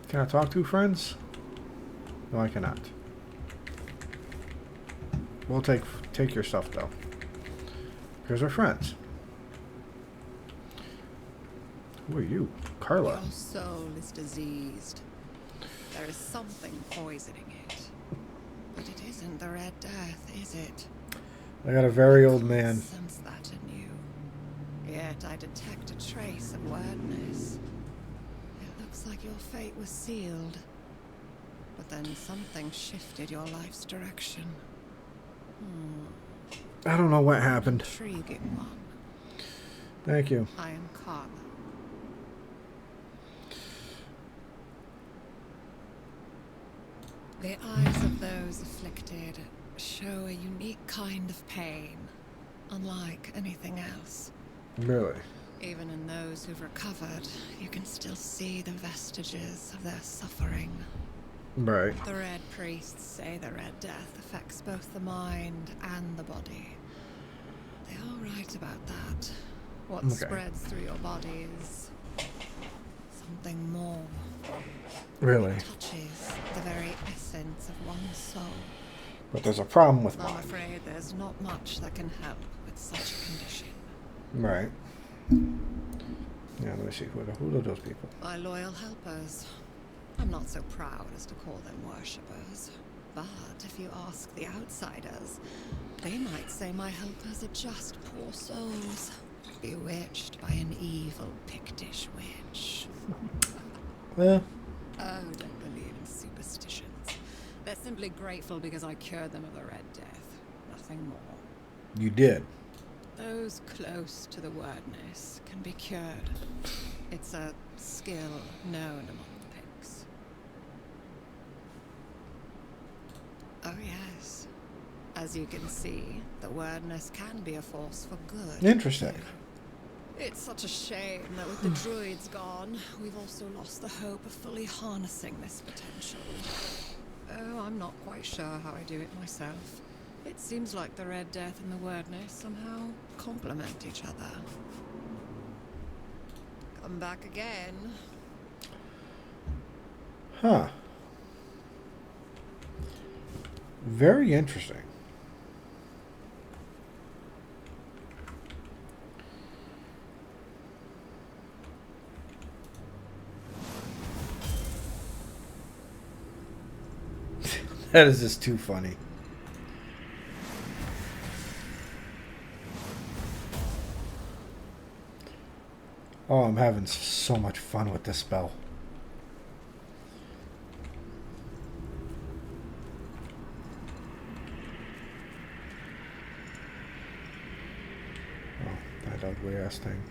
Can I talk to friends? No, I cannot. We'll take your stuff, though. Because we're friends. Who are you? Carla. Your soul is diseased. There is something poisoning it. But it isn't the Red Death, is it? I got a very old man. Sense that in you. Yet I detect a trace of wordness. It looks like your fate was sealed. But then something shifted your life's direction. I don't know what happened. Intriguing one. Thank you. I am Karl. The eyes of those afflicted show a unique kind of pain, unlike anything else. Really? Even in those who've recovered, you can still see the vestiges of their suffering. Right. The Red Priests say the Red Death affects both the mind and the body. They are right about that. What spreads through your body is something more. Really? It touches the very essence of one's soul. But there's a problem with I'm mine. afraid there's not much that can help with such a condition. Right. Yeah, let me see. Who are those people? My loyal helpers. I'm not so proud as to call them worshippers. But if you ask the outsiders, they might say my helpers are just poor souls, bewitched by an evil Pictish witch. Yeah. Oh, don't believe in superstitions. They're simply grateful because I cured them of the Red Death. Nothing more. You did. Those close to the wordness can be cured. It's a skill known among the Picts. Oh yes. As you can see, the wordness can be a force for good. Interesting. It's such a shame that with the druids gone, we've also lost the hope of fully harnessing this potential. Oh, I'm not quite sure how I do it myself. It seems like the Red Death and the wordness somehow complement each other. Come back again. Huh. Very interesting. That is just too funny. Oh, I'm having so much fun with this spell. Oh, that ugly ass thing.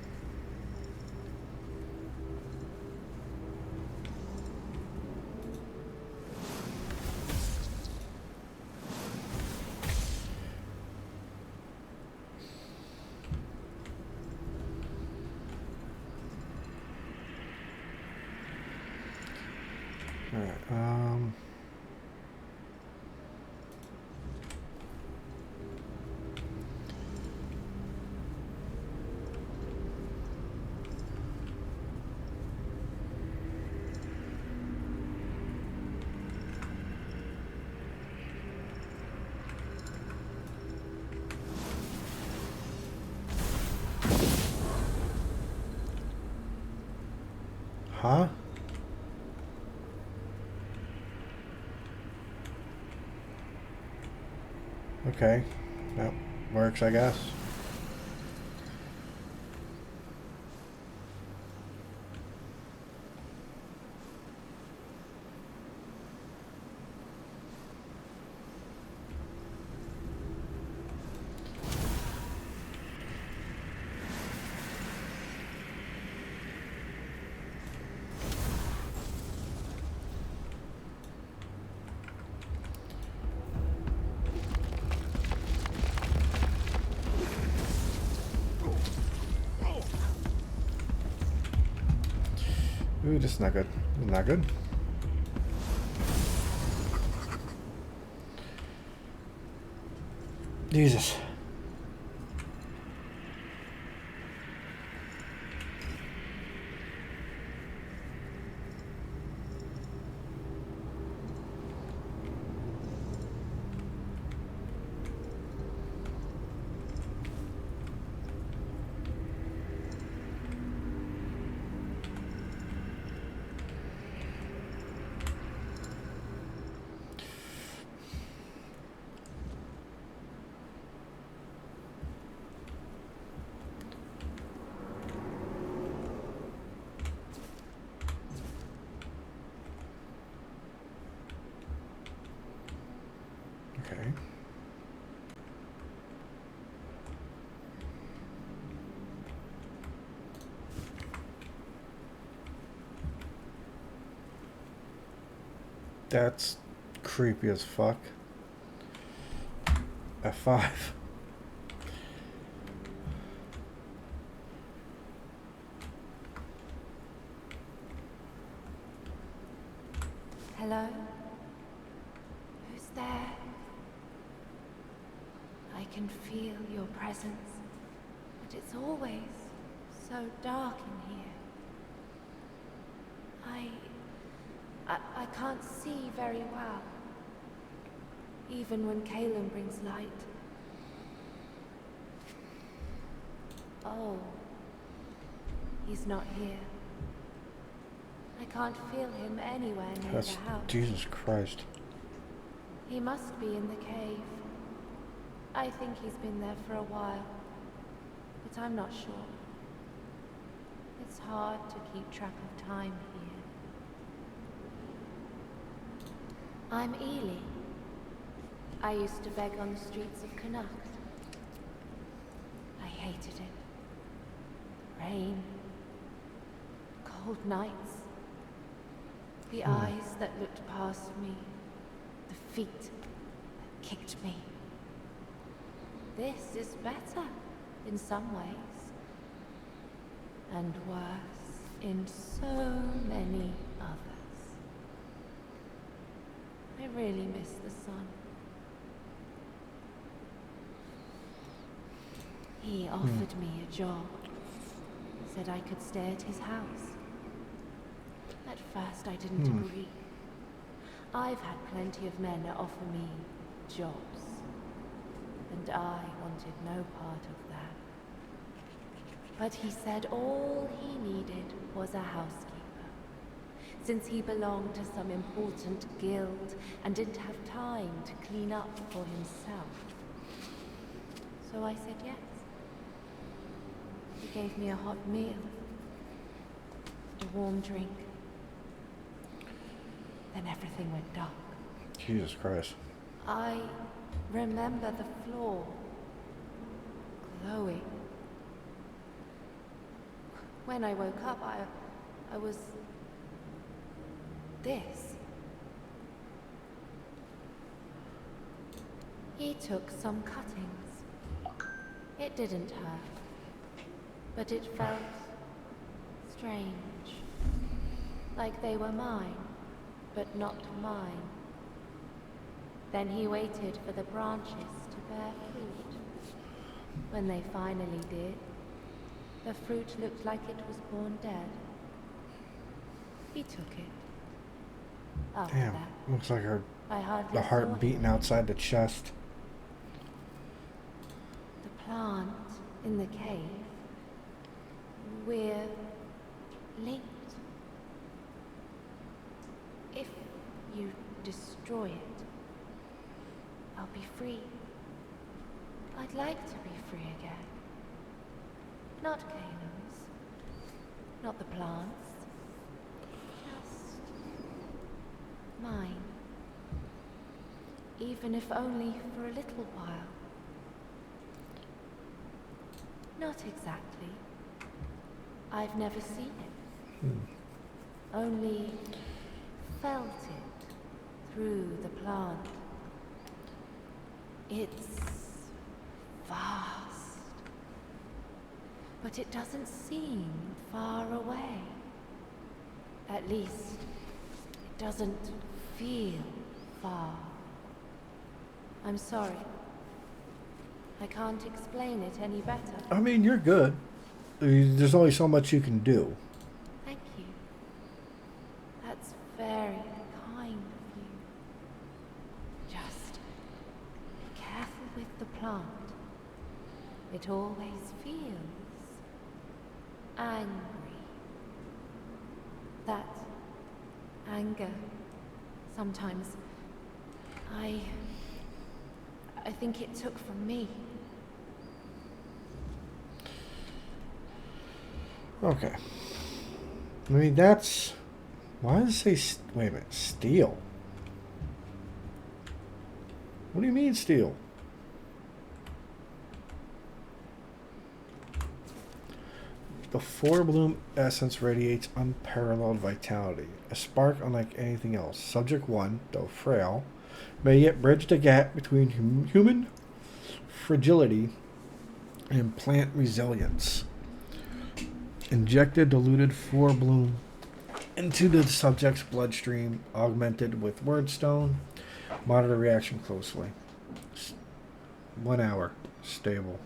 Um. Huh? Okay. That works, I guess. Ooh, this is not good. This is not good. Jesus. Okay. That's creepy as fuck. F5. Hello? Who's there? I can feel your presence, but it's always so dark in here. I can't see very well, even when Caleb brings light. Oh, he's not here. I can't feel him anywhere near That's the house. Jesus Christ. He must be in the cave. I think he's been there for a while, but I'm not sure. It's hard to keep track of time here. I'm Ely. I used to beg on the streets of Connacht. I hated it. Rain, cold nights, the eyes that looked past me, the feet that kicked me. This is better in some ways, and worse in so many others. I really miss the sun. He offered me a job, said I could stay at his house. At first I didn't agree. I've had plenty of men offer me jobs, and I wanted no part of that. But he said all he needed was a housekeeper, since he belonged to some important guild and didn't have time to clean up for himself. So I said yes. He gave me a hot meal, a warm drink. Then everything went dark. Jesus Christ. I remember the floor glowing. When I woke up, I was this. He took some cuttings. It didn't hurt, but it felt strange, like they were mine. but not mine. Then he waited for the branches to bear fruit. When they finally did, the fruit looked like it was born dead. He took it. After Damn, that, looks like I hardly the saw heart him. beating outside the chest. The plant in the cave. We're linked. If you destroy it, I'll be free. I'd like to be free again. Not Kano's. Not the plants. Just mine. Even if only for a little while. Not exactly. I've never seen it. Only felt it through the plant. It's vast. But it doesn't seem far away. At least, it doesn't feel far. I'm sorry. I can't explain it any better. I mean, you're good. There's only so much you can do. Thank you. That's very kind of you. Just be careful with the plant. It always feels angry. That anger, sometimes, I think it took from me. Okay. I mean, that's... Why does it say... Wait a minute. Steel? What do you mean, steel? The 4-bloom essence radiates unparalleled vitality. A spark unlike anything else. Subject 1, though frail, may yet bridge the gap between human fragility and plant resilience. Injected diluted 4-bloom into the subject's bloodstream, augmented with wordstone. Monitor reaction closely. 1 hour. Stable.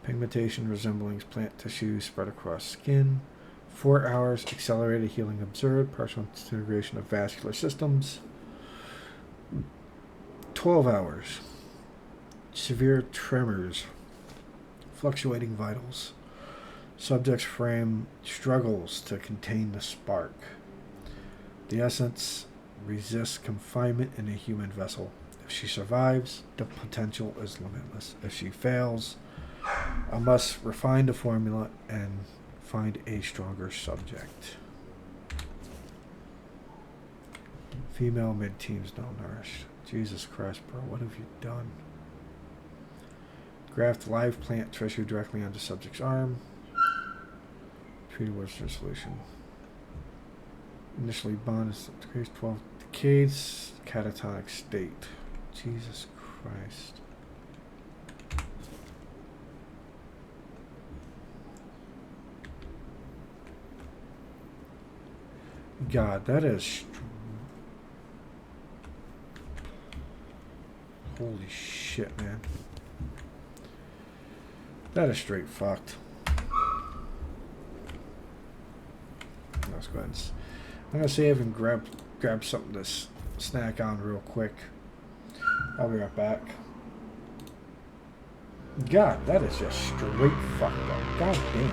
Pigmentation resembling plant tissue spread across skin. 4 hours. Accelerated healing observed. Partial disintegration of vascular systems. 12 hours. Severe tremors. Fluctuating vitals. Subject's frame struggles to contain the spark. The essence resists confinement in a human vessel. If she survives, the potential is limitless. If she fails, I must refine the formula and find a stronger subject. Female mid-teens malnourished. Jesus Christ, bro, what have you done? Graft live plant tissue directly onto subject's arm. Treated Western solution. Initially bond is decreased 12 decades. Catatonic state. Jesus Christ. God, that is... Holy shit, man. That is straight fucked. Let's go ahead and... I'm gonna save and grab something to snack on real quick. I'll be right back. God, that is just straight fucked up. God damn.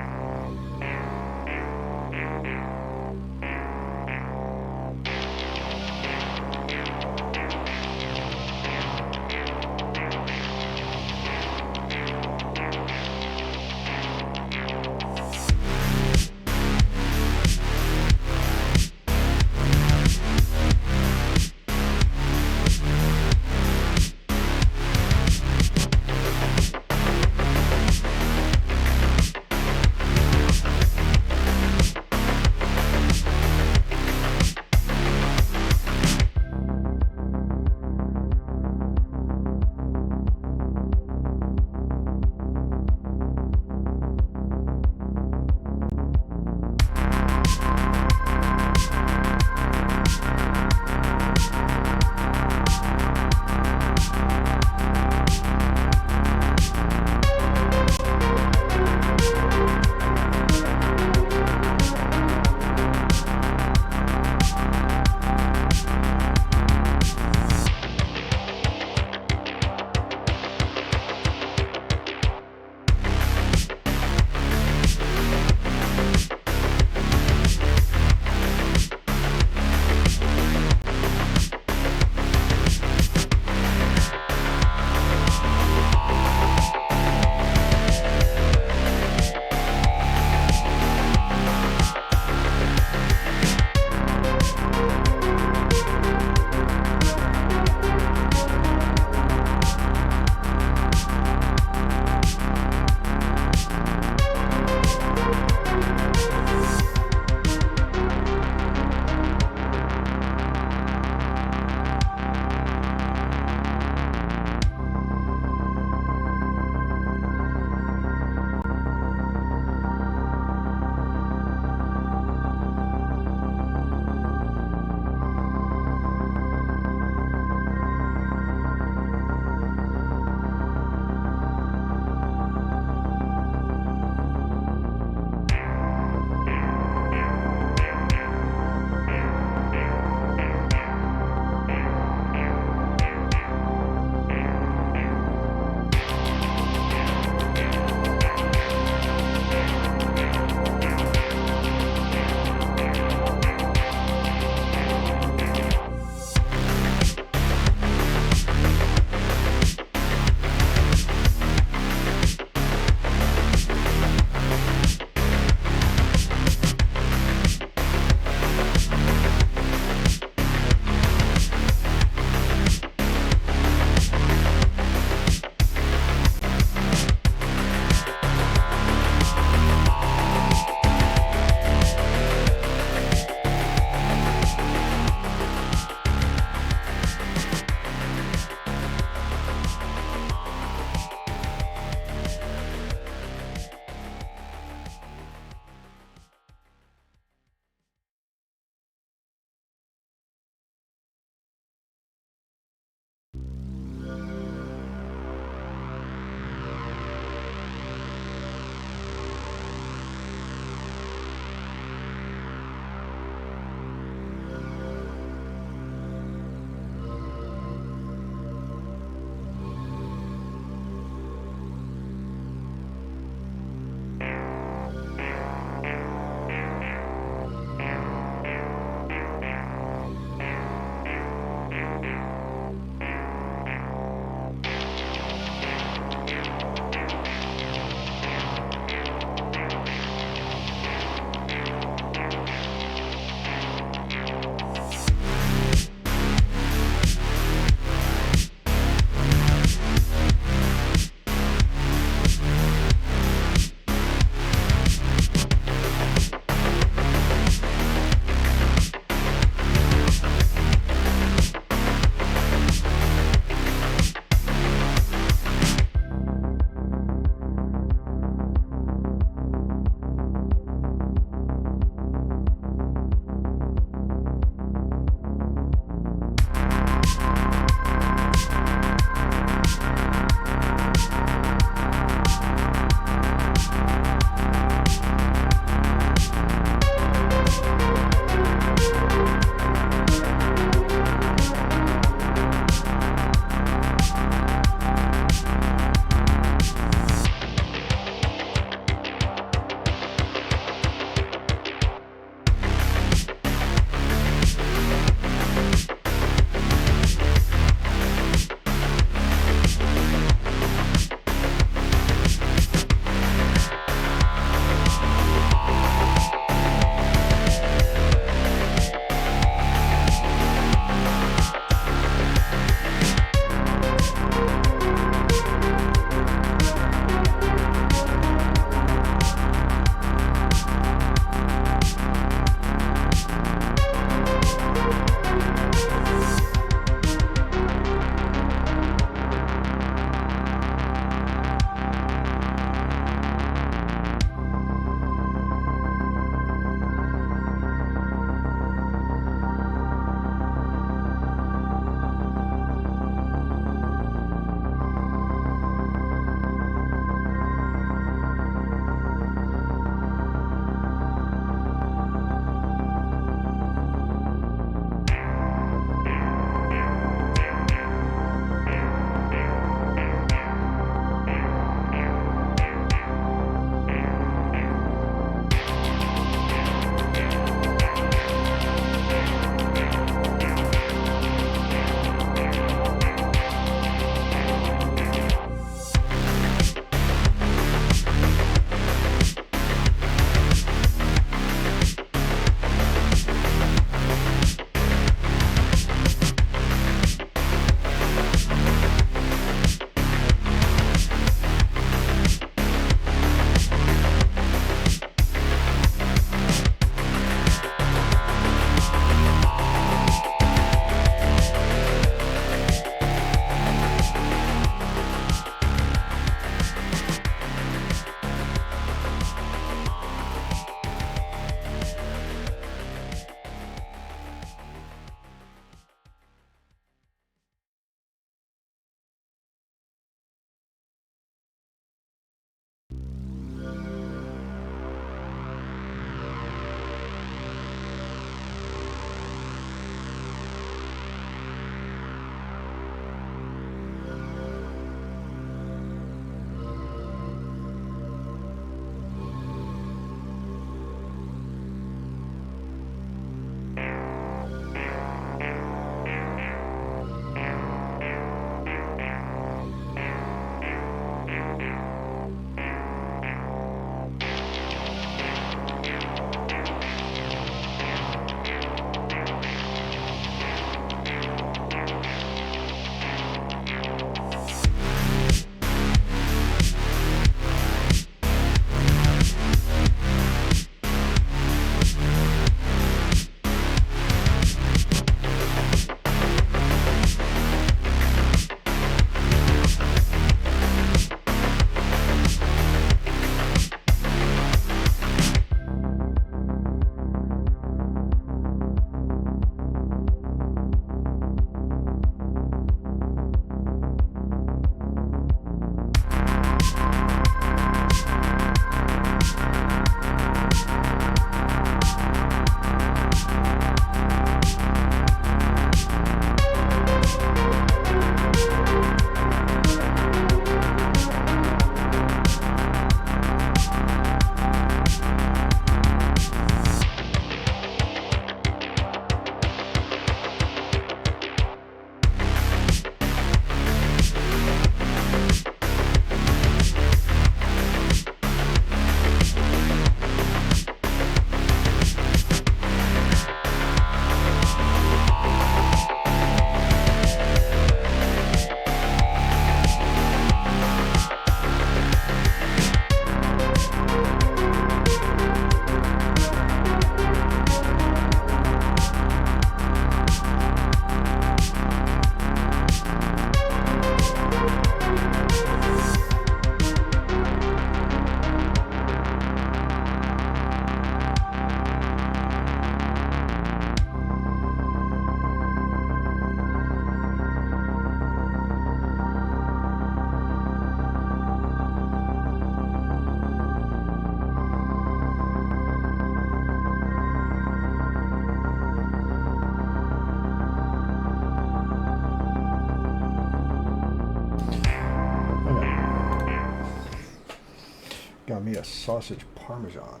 Got me a sausage parmesan.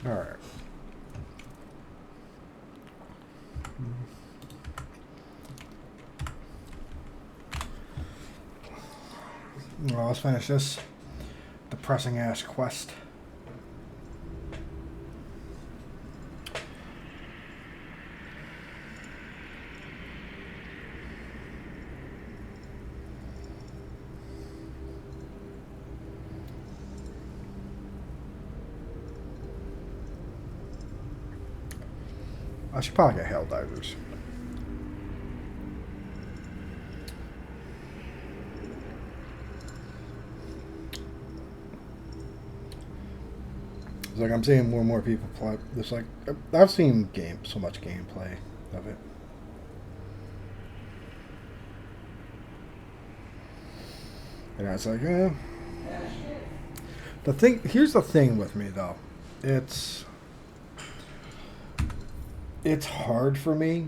All right. Well, let's finish this depressing ass quest. I should probably get hell divers. It's like I'm seeing more and more people play. It's like I've seen so much gameplay of it. And it's like, here's the thing with me though. It's hard for me.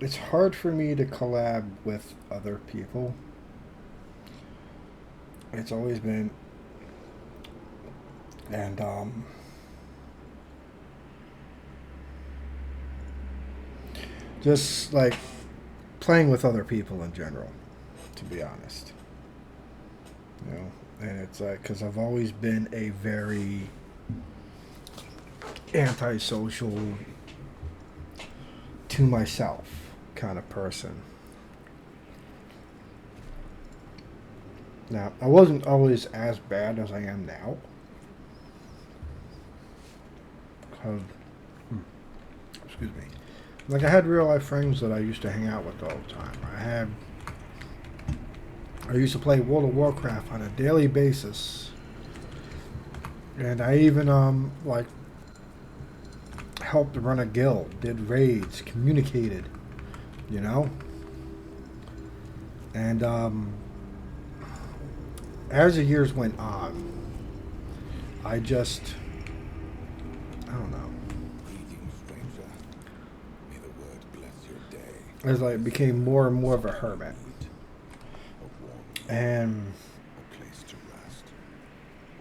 It's hard for me to collab with other people. It's always been, and just like playing with other people in general, to be honest. You know, and it's like, because I've always been a very antisocial, to myself kind of person. Now, I wasn't always as bad as I am now. Because, excuse me. Like, I had real life friends that I used to hang out with all the time. I used to play World of Warcraft on a daily basis. And I even, like, helped run a guild, did raids, communicated, you know? And, as the years went on, I don't know. As I became more and more of a hermit. And a place to rest,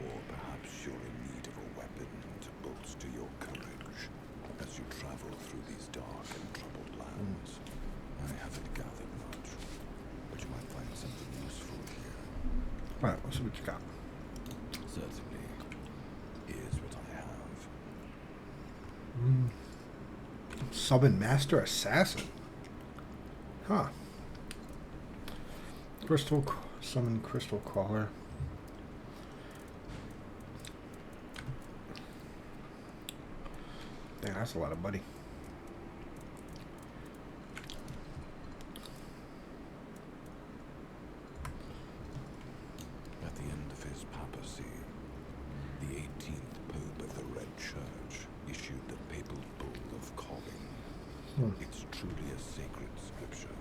or perhaps you're in need of a weapon to bolster your courage as you travel through these dark and troubled lands. I haven't gathered much, but you might find something useful here. Alright, let's see what you got. Certainly. Here's what I have. Summon Master Assassin. Huh. Summon Crystal Crawler. Damn, that's a lot of money. At the end of his papacy, the 18th Pope of the Red Church issued the papal bull of calling. It's truly a sacred scripture.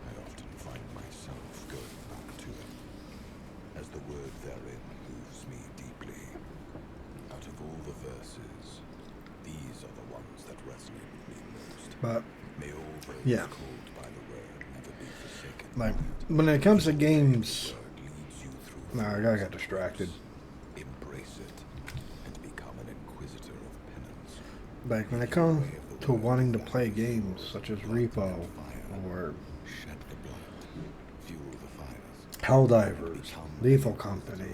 I often find myself going back to it, as the word therein moves me deeply. Out of all the verses, these are the ones that resonate with me most. But may all those yeah, called by the word never be forsaken. like when it comes to games, I got distracted. Embrace it and become an inquisitor of penance. Like when it comes to wanting to play games such as Repo or Helldivers, Lethal Company,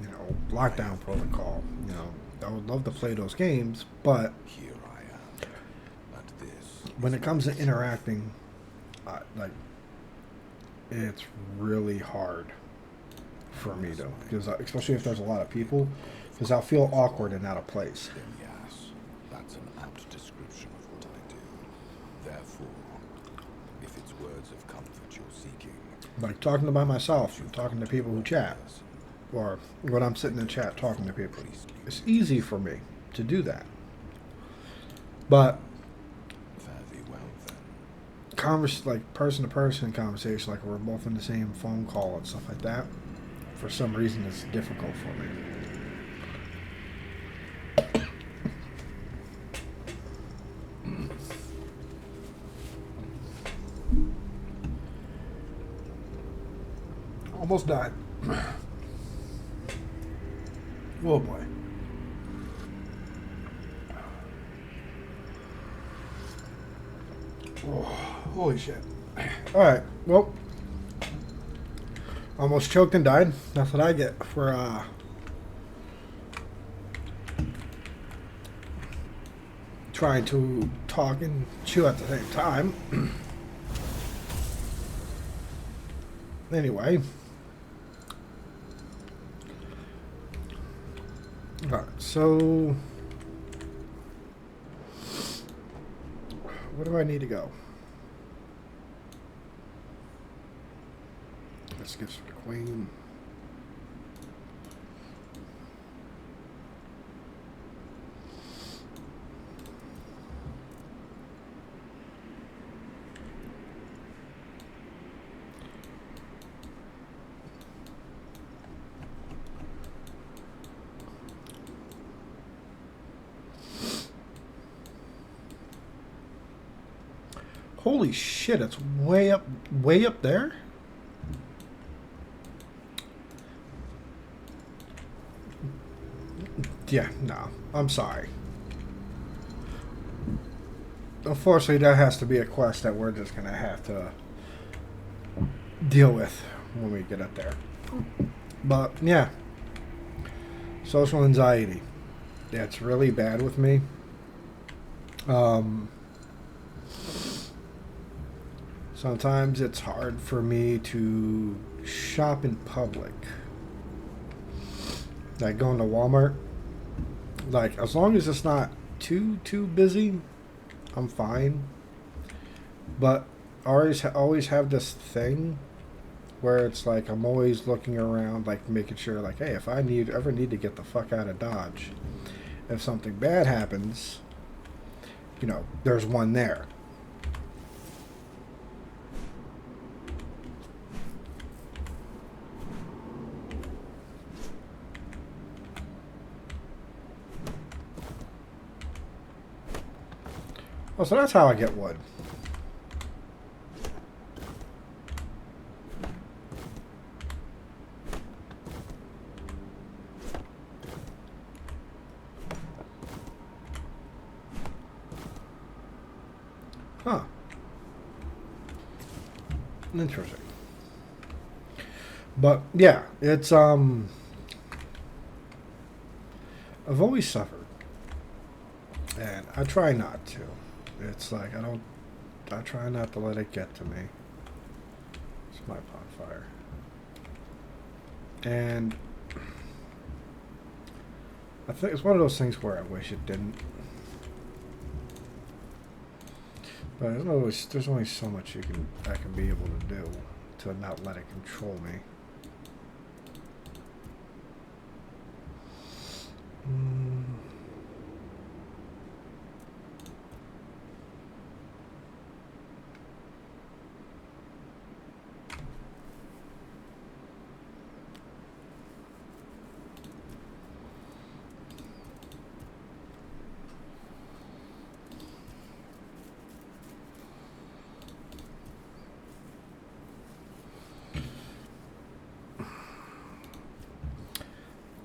you know, Lockdown Protocol, you know, I would love to play those games, but when it comes to interacting, like, it's really hard for me though, because especially if there's a lot of people, because I'll feel awkward and out of place. Yes, that's an apt description of what I do. Therefore, if it's words of comfort you're seeking, like talking about myself and talking to people who chat, or when I'm sitting in chat talking to people, it's easy for me to do that. But like person to person conversation, like we're both in the same phone call and stuff like that, for some reason it's difficult for me. Almost died. Oh boy. Oh, holy shit. Alright, well. Almost choked and died. That's what I get for trying to talk and chew at the same time. Anyway. Alright, so where do I need to go? Let's get some queen. Holy shit, it's way up there? Yeah, no, I'm sorry. Unfortunately, that has to be a quest that we're just gonna have to deal with when we get up there. But, yeah. Social anxiety. Yeah, it's really bad with me. Sometimes it's hard for me to shop in public. Like going to Walmart. Like, as long as it's not too busy, I'm fine. But I always have this thing where it's like I'm always looking around, like making sure, like, hey, if I ever need to get the fuck out of Dodge, if something bad happens, you know, there's one there. Oh, so that's how I get wood. Huh. Interesting. But yeah, it's I've always suffered. And I try not to. It's like I try not to let it get to me. It's my bonfire. And I think it's one of those things where I wish it didn't. But there's only so much I can be able to do to not let it control me.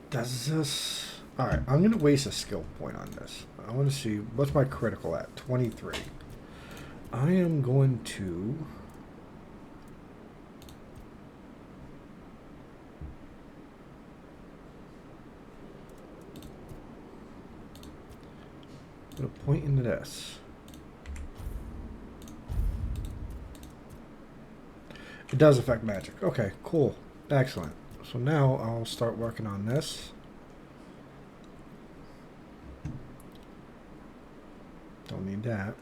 Does this... Alright, I'm going to waste a skill point on this. I want to see... What's my critical at? 23. I am going to... I'm going to point into this. It does affect magic. Okay, cool. Excellent. So now I'll start working on this. Don't need that.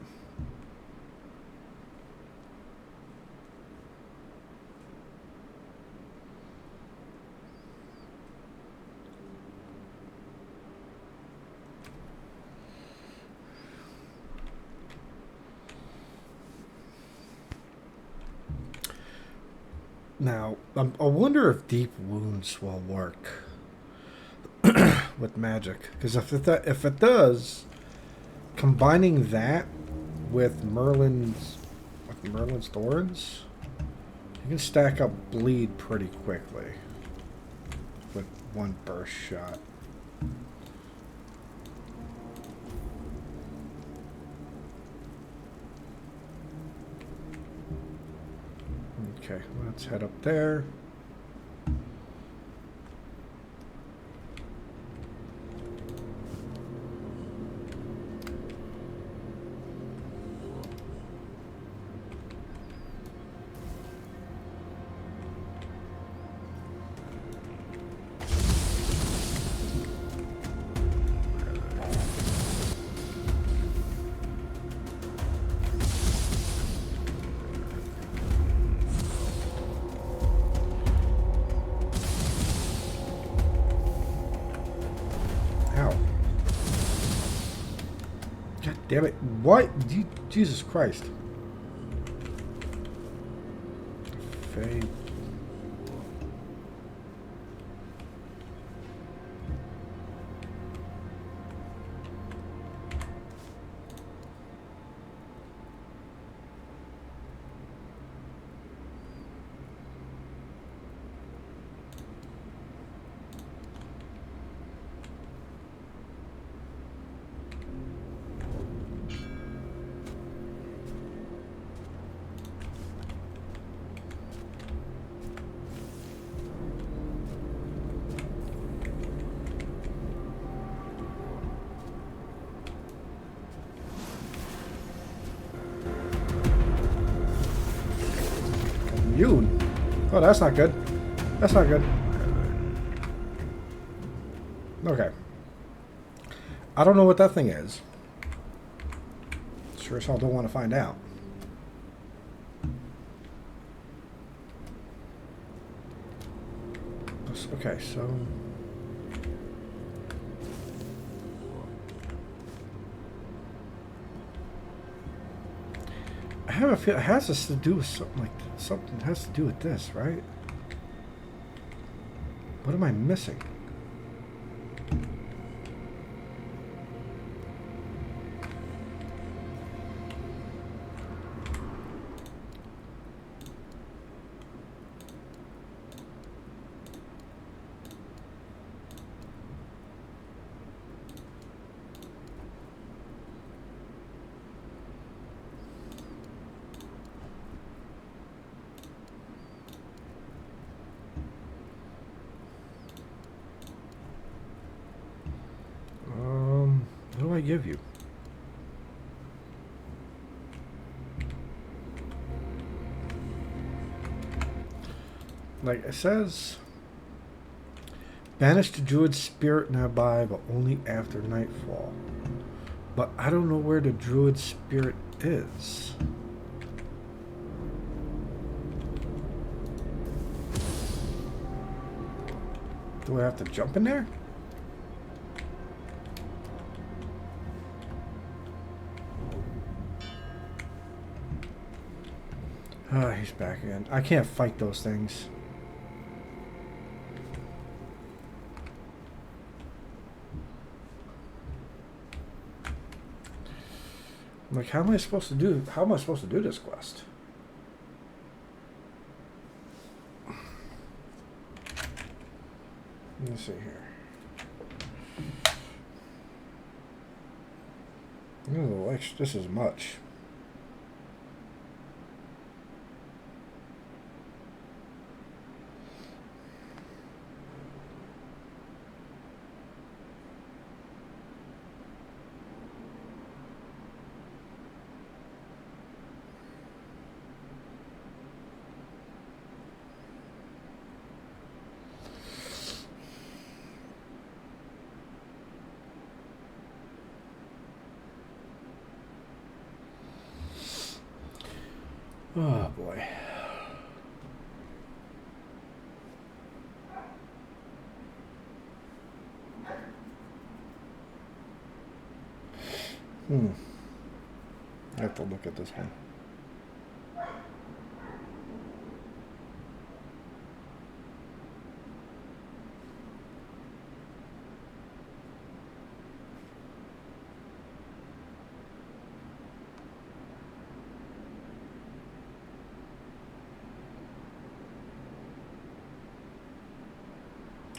Now, I wonder if deep wounds will work with magic. Because if it does, combining that with Merlin's thorns, you can stack up bleed pretty quickly with one burst shot. Okay, let's head up there. Damn it. What? Jesus Christ. Fade. Oh, that's not good. That's not good. Okay. I don't know what that thing is. Sure as hell don't want to find out. Okay, so... I have a feel it has this to do with something like something has to do with this, right? What am I missing? What do I give you? Like it says, banish the druid spirit nearby, but only after nightfall. But I don't know where the druid spirit is. Do I have to jump in there? Ah, he's back again. I can't fight those things. Like, how am I supposed to do? How am I supposed to do this quest? Let me see here. Oh, this is much. Oh boy. I have to look at this one.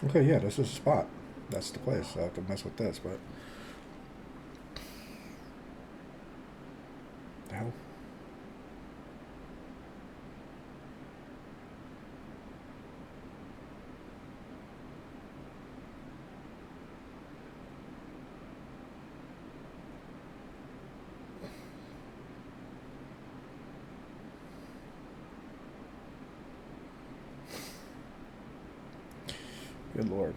Okay, yeah, this is the spot. That's the place. I have to mess with this, but... The hell? Good lord.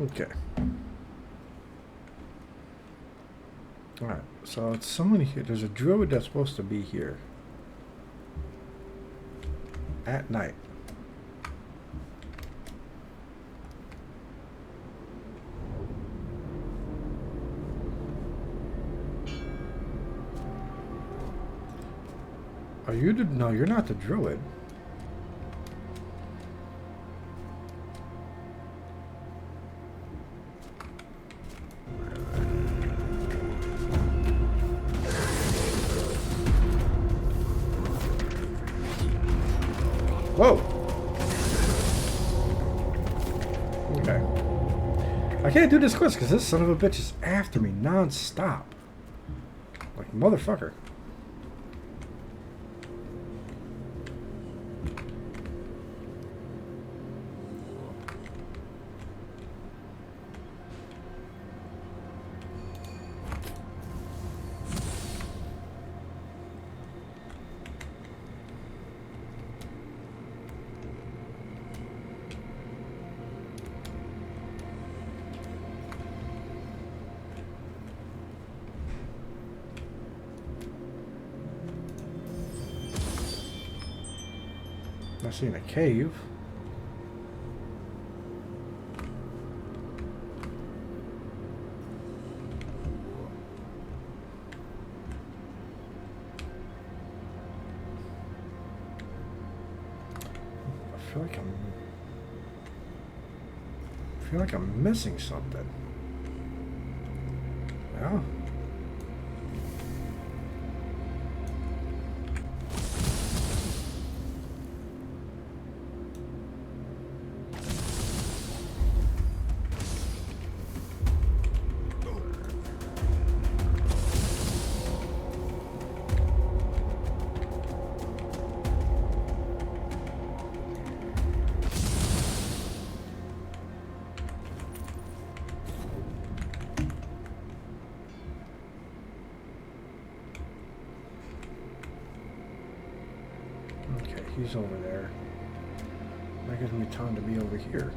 Okay. Alright, so it's someone here. There's a druid that's supposed to be here. At night. Are you the... No, you're not the druid. Whoa! Okay. I can't do this quest because this son of a bitch is after me non-stop. Like, motherfucker. I see in a cave. I feel like I'm missing something. Yeah. He's over there. That gives me time to be over here.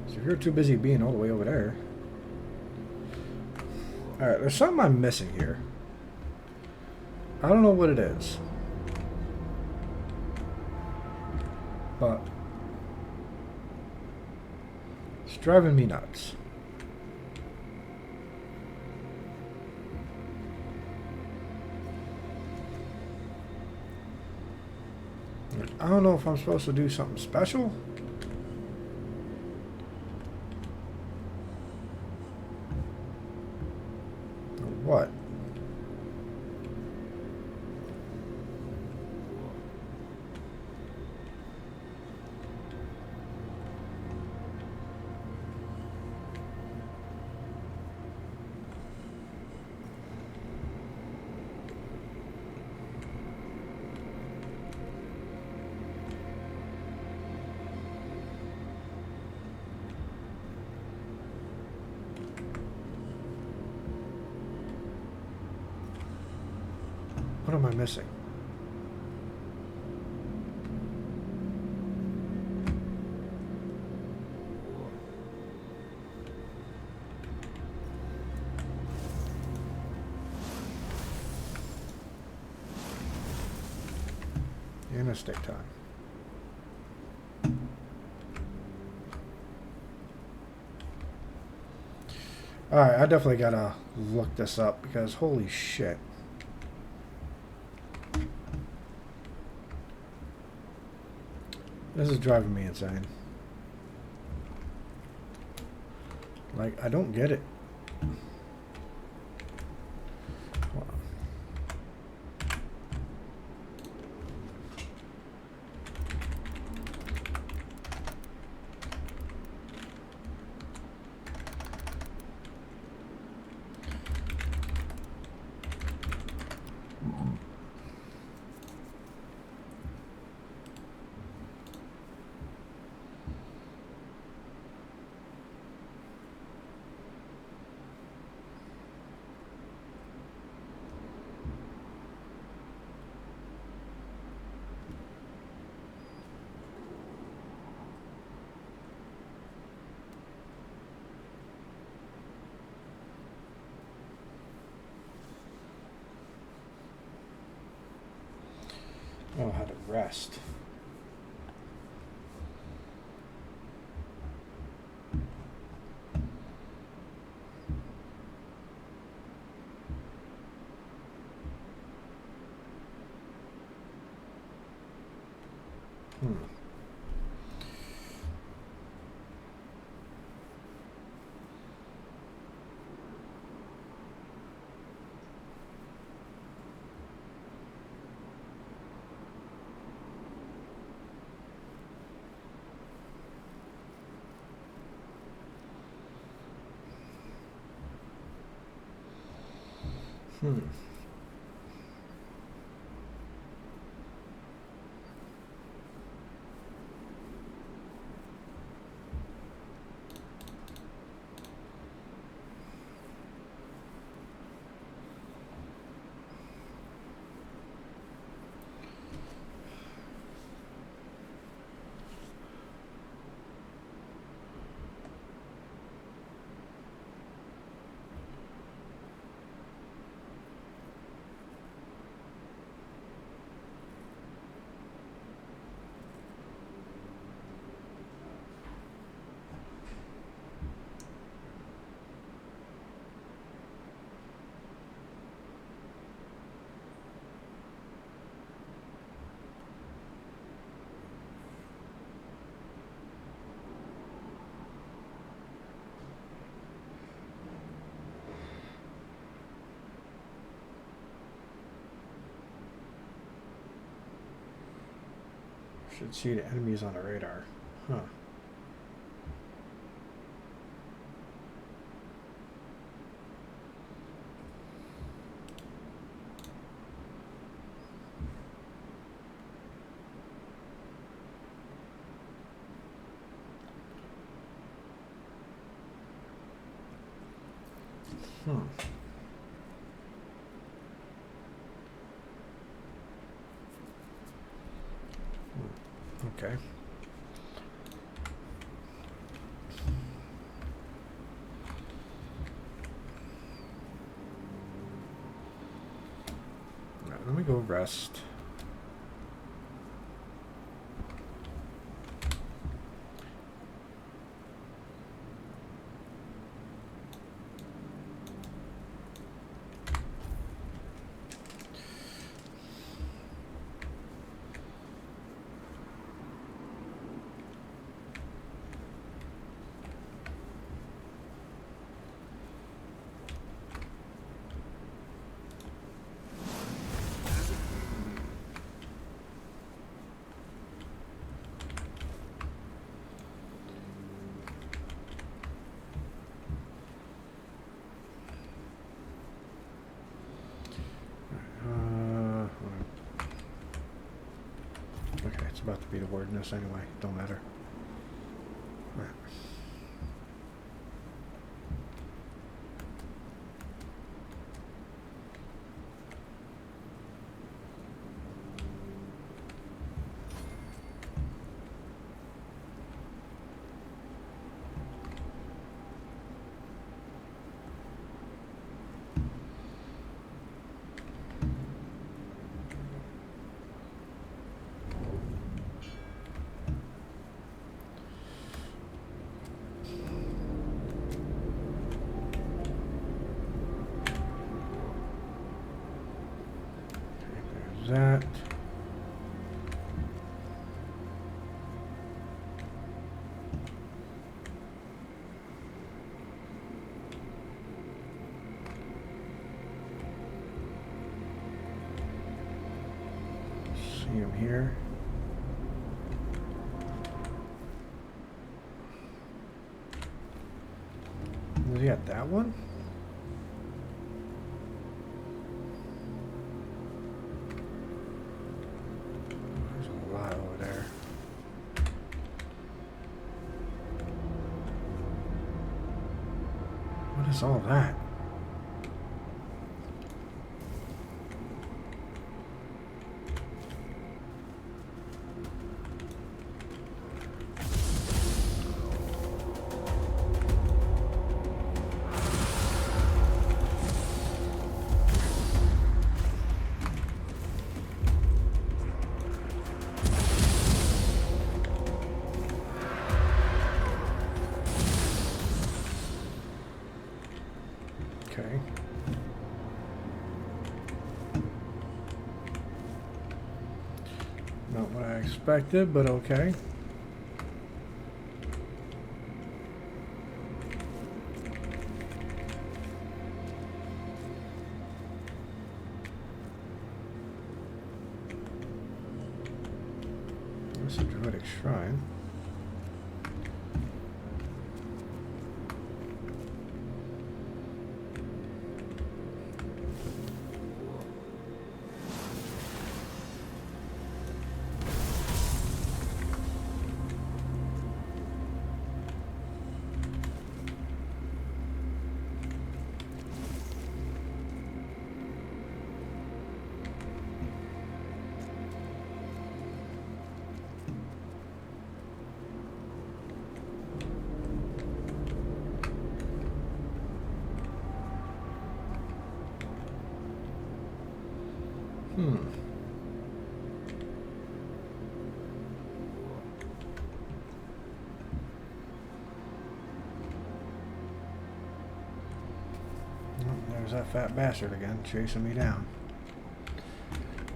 So if you're too busy being all the way over there. Alright, there's something I'm missing here. I don't know what it is. But it's driving me nuts. I don't know if I'm supposed to do something special. Or what? What am I missing? And a stick time. Alright, I definitely gotta look this up because holy shit. This is driving me insane. Like, I don't get it. Oh, how to rest. Should see the enemies on the radar. Huh. Okay. Right, let me go rest. It's about to be the wordness anyway. Don't matter. Right. That. here. Was he at that one? There's a lot over there. What is all that? Okay. Not what I expected, but okay. This is a druidic shrine. There's that fat bastard again, chasing me down.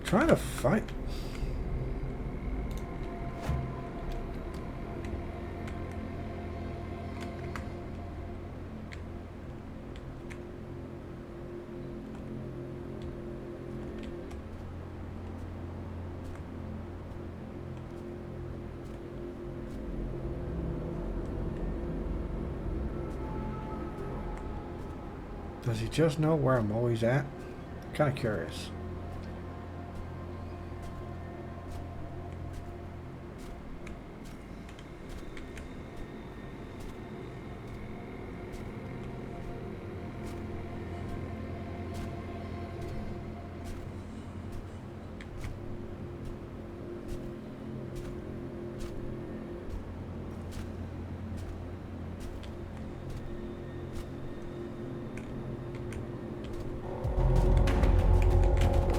Trying to fight. Does he just know where I'm always at? Kind of curious.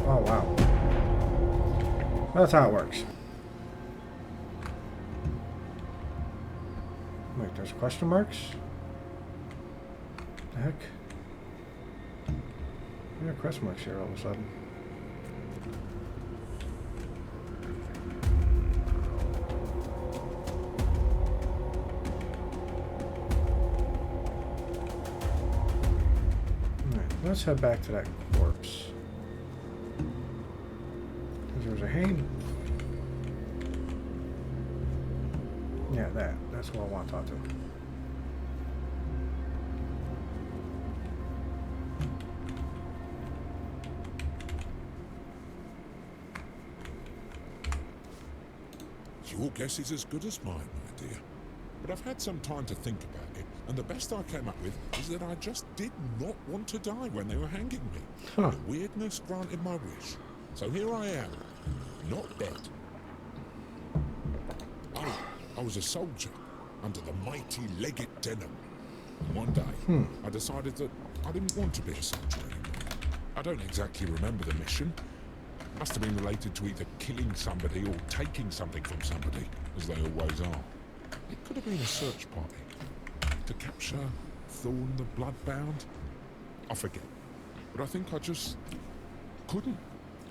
Oh, wow. That's how it works. Wait, there's question marks? The heck? There are question marks here all of a sudden. Alright, let's head back to that corpse. There's a hang. Yeah, that's what I want to talk to. Your guess is as good as mine, my dear. But I've had some time to think about it, and the best I came up with is that I just did not want to die when they were hanging me. Huh. The weirdness granted my wish. So here I am, not dead. I was a soldier under the mighty Legate Denham. And one day, I decided that I didn't want to be a soldier anymore. I don't exactly remember the mission. Must have been related to either killing somebody or taking something from somebody, as they always are. It could have been a search party. To capture Thorn the Bloodbound? I forget. But I think I just couldn't.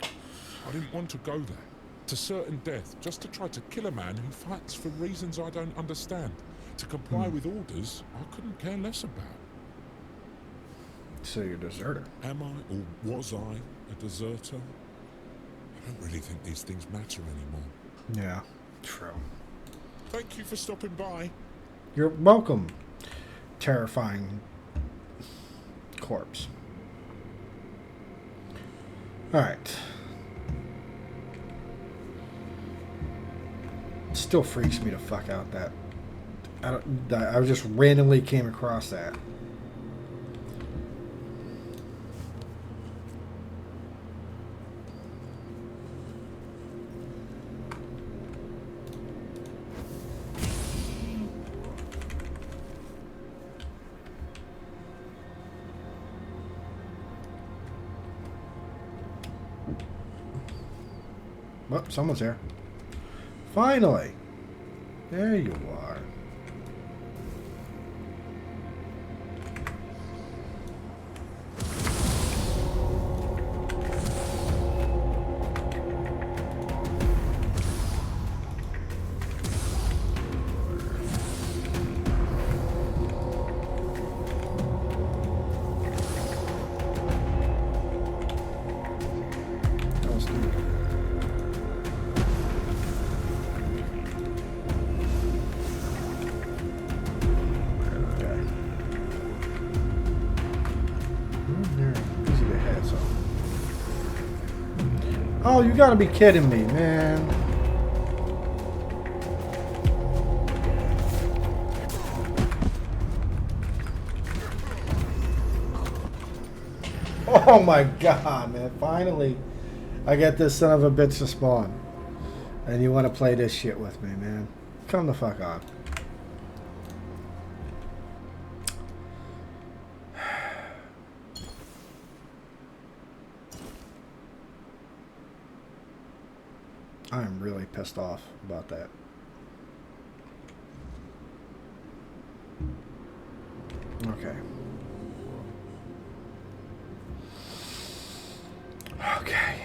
I didn't want to go there. To certain death, just to try to kill a man who fights for reasons I don't understand. To comply with orders I couldn't care less about. So you're a deserter. Am I, or was I, a deserter? I don't really think these things matter anymore. Yeah, true. Thank you for stopping by. You're welcome, terrifying corpse. Alright. Still freaks me the fuck out that I just randomly came across that. Well, someone's here. Finally! There you are. Oh, you gotta be kidding me, man. Oh my god, man. Finally, I get this son of a bitch to spawn. And you want to play this shit with me, man. Come the fuck on. I am really pissed off about that. Okay. Okay.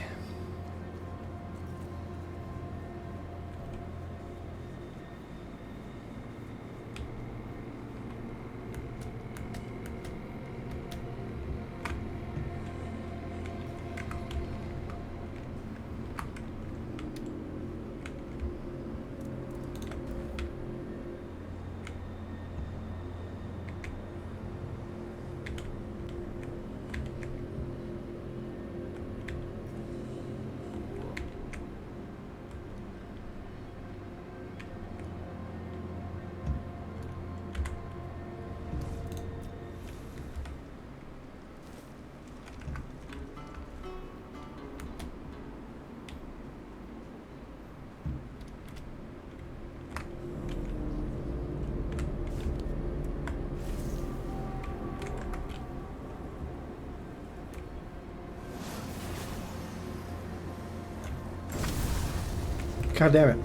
God damn it.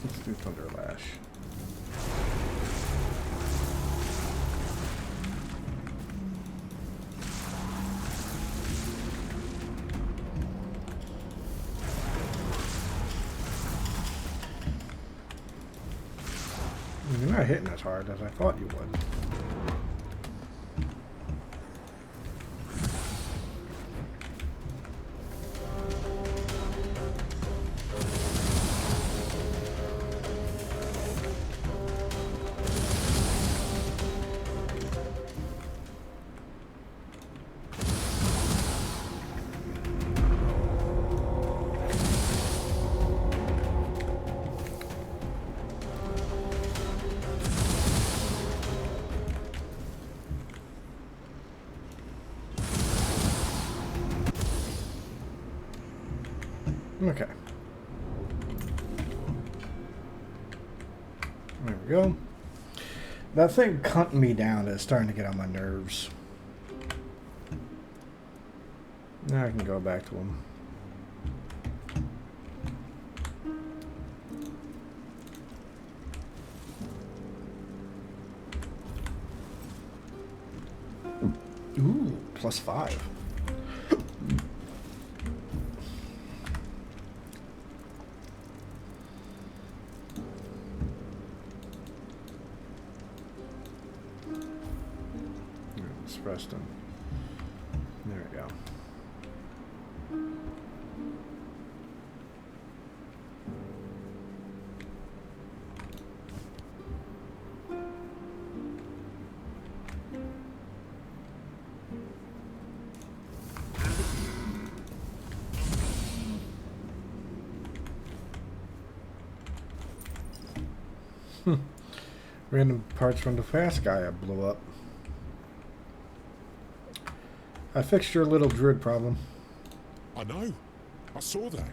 Let's do Thunder Lash. You're not hitting as hard as I thought you would. Okay. There we go. That thing cutting me down is starting to get on my nerves. Now I can go back to him. Ooh, +5. Preston. There we go. Random parts from the fast guy I blew up. I fixed your little druid problem. I know. I saw that.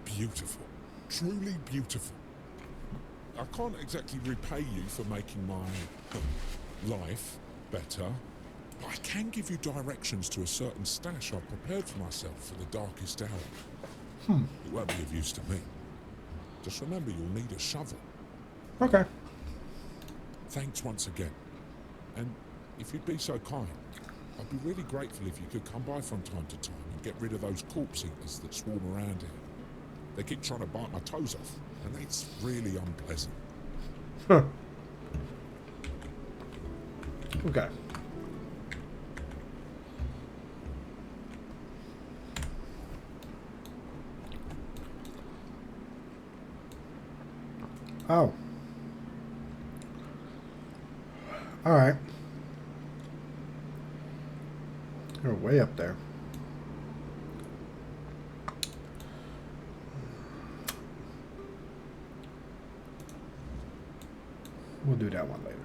Beautiful. Truly beautiful. I can't exactly repay you for making my life better, but I can give you directions to a certain stash I've prepared for myself for the darkest hour. It won't be of use to me. Just remember you'll need a shovel. Okay. Thanks once again. And if you'd be so kind, I'd be really grateful if you could come by from time to time and get rid of those corpse eaters that swarm around here. They keep trying to bite my toes off, and it's really unpleasant. Huh. Okay. Oh. All right. They're way up there. We'll do that one later.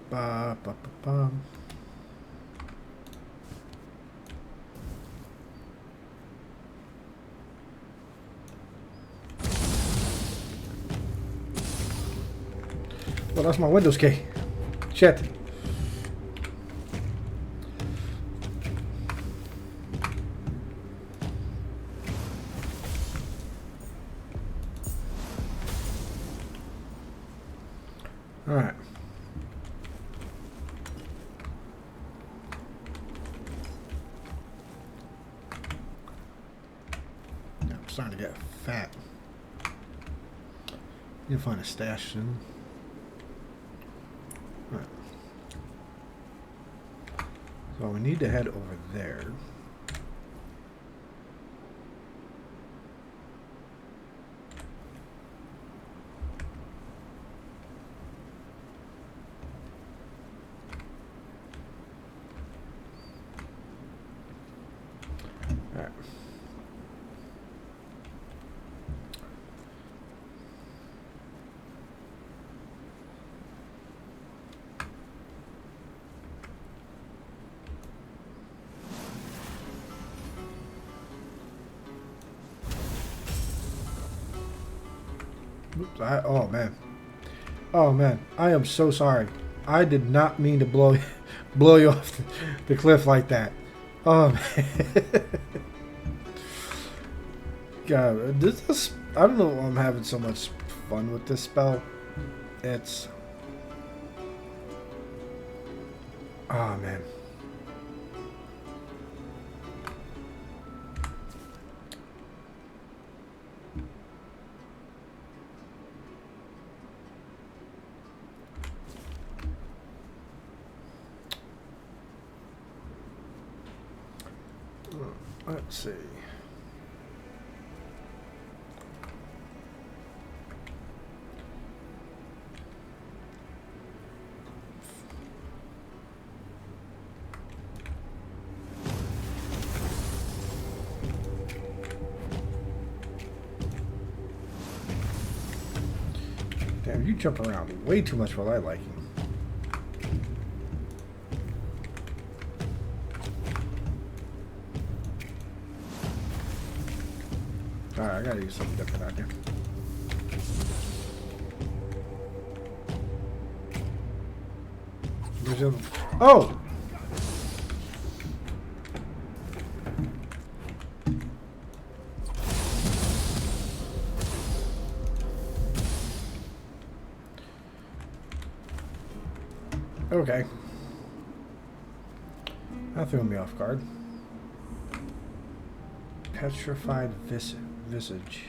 Ba, ba, ba, ba. Well, that's my Windows key. Shit. All right. Yeah, I'm starting to get fat. You'll find a stash soon. All right. So we need to head over there. Oops, oh man. Oh man, I am so sorry. I did not mean to blow you off the cliff like that. Oh man. God, this I don't know why I'm having so much fun with this spell. It's oh man. Let's see. Damn, you jump around way too much for my liking. Alright, I gotta use something different out here. There's a... Oh! Okay. That threw me off guard. Petrified visage.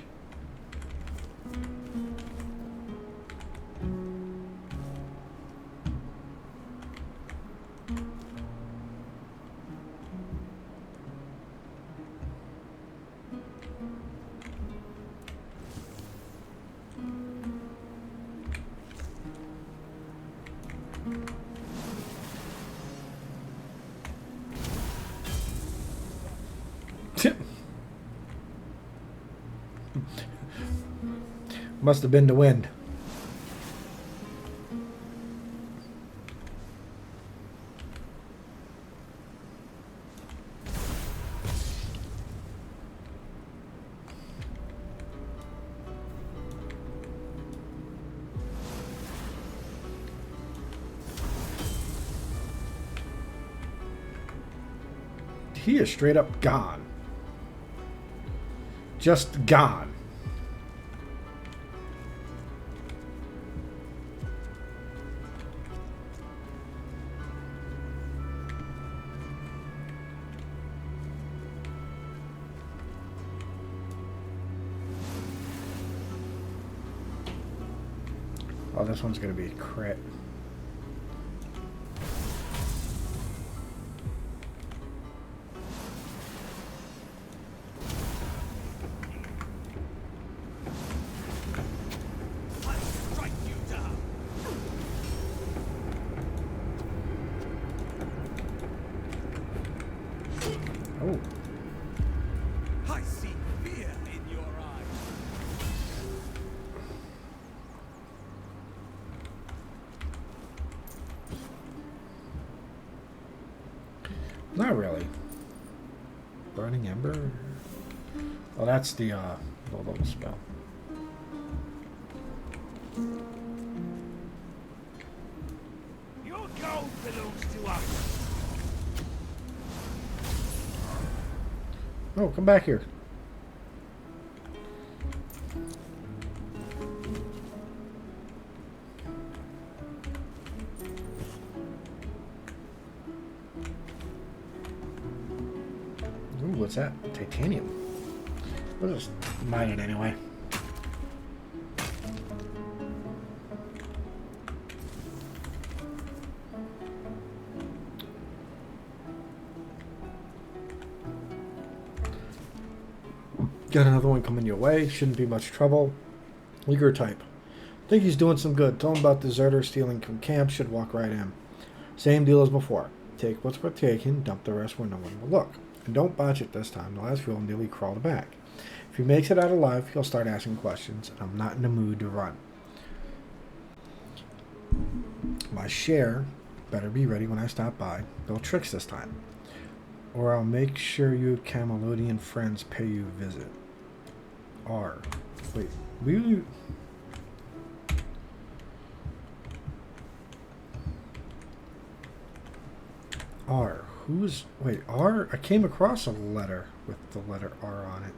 Must have been the wind. He is straight up gone. Just gone. Oh, this one's going to be a crit. Oh. I see fear in your eyes. Not really. Burning Ember? Oh, that's the little spell. Your gold belongs to us. Oh, come back here. Ooh, what's that? Titanium. We'll just mine it anyway. Got another one coming your way. Shouldn't be much trouble. Leaguer type. Think he's doing some good. Tell him about deserters stealing from camp. Should walk right in. Same deal as before. Take what's worth taking. Dump the rest where no one will look. And don't botch it this time. The last fuel nearly crawled back. If he makes it out alive, he'll start asking questions. And I'm not in the mood to run. My share better be ready when I stop by. No tricks this time. Or I'll make sure you Kamalodian friends pay you a visit. R. Wait, will you... R. Who's... Wait, R? I came across a letter with the letter R on it.